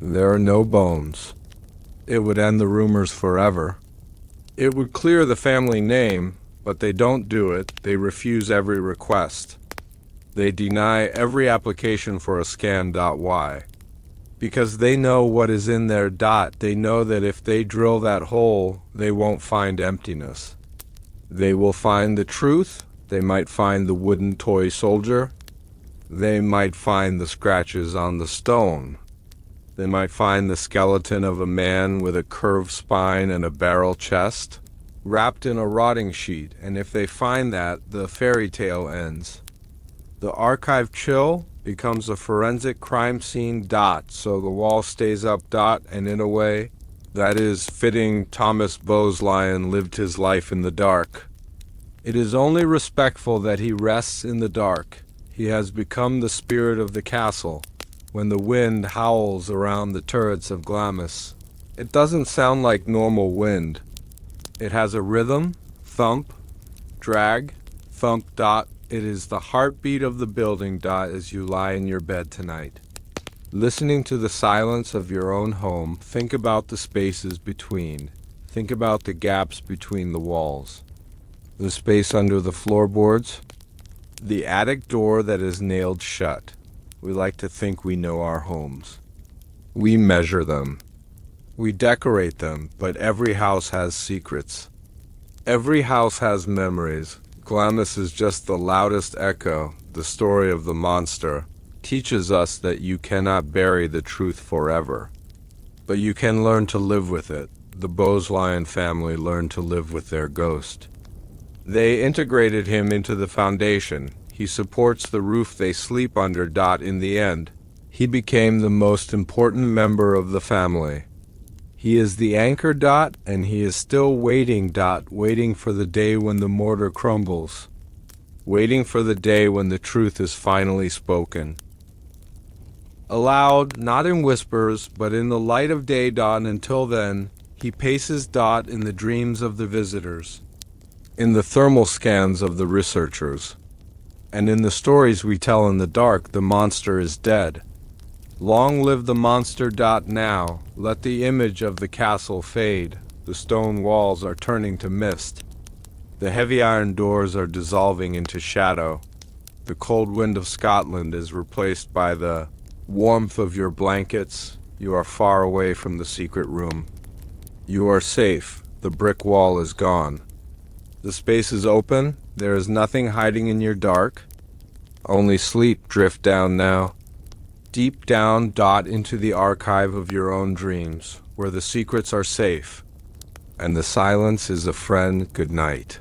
There are no bones. It would end the rumors forever. It would clear the family name, but they don't do it. They refuse every request. They deny every application for a scan. Why? Because they know what is in there. They know that if they drill that hole, they won't find emptiness. They will find the truth. They might find the wooden toy soldier. They might find the scratches on the stone. They might find the skeleton of a man with a curved spine and a barrel chest, wrapped in a rotting sheet, and if they find that, the fairy tale ends. The archive chill becomes a forensic crime scene. So the wall stays up. And in a way, that is fitting. Thomas Bowes-Lyon lived his life in the dark. It is only respectful that he rests in the dark. He has become the spirit of the castle. When the wind howls around the turrets of Glamis, it doesn't sound like normal wind. It has a rhythm, thump, drag, thump. It is the heartbeat of the building. As you lie in your bed tonight, listening to the silence of your own home, think about the spaces between. Think about the gaps between the walls, the space under the floorboards, the attic door that is nailed shut. We like to think we know our homes. We measure them. We decorate them, but every house has secrets. Every house has memories. Glamis is just the loudest echo, the story of the monster, teaches us that you cannot bury the truth forever, but you can learn to live with it. The Bloodline family learned to live with their ghost. They integrated him into the foundation. He supports the roof they sleep under. In the end, he became the most important member of the family. He is the anchor. And he is still waiting. Waiting for the day when the mortar crumbles. Waiting for the day when the truth is finally spoken. Aloud, not in whispers, but in the light of day. Until then, he paces. In the dreams of the visitors, in the thermal scans of the researchers, and in the stories we tell in the dark. The monster is dead. Long live the monster. Now, let the image of the castle fade. The stone walls are turning to mist. The heavy iron doors are dissolving into shadow. The cold wind of Scotland is replaced by the warmth of your blankets. You are far away from the secret room. You are safe. The brick wall is gone. The space is open. There is nothing hiding in your dark. Only sleep. Drift down now. Deep down. Into the archive of your own dreams, where the secrets are safe, and the silence is a friend. Good night.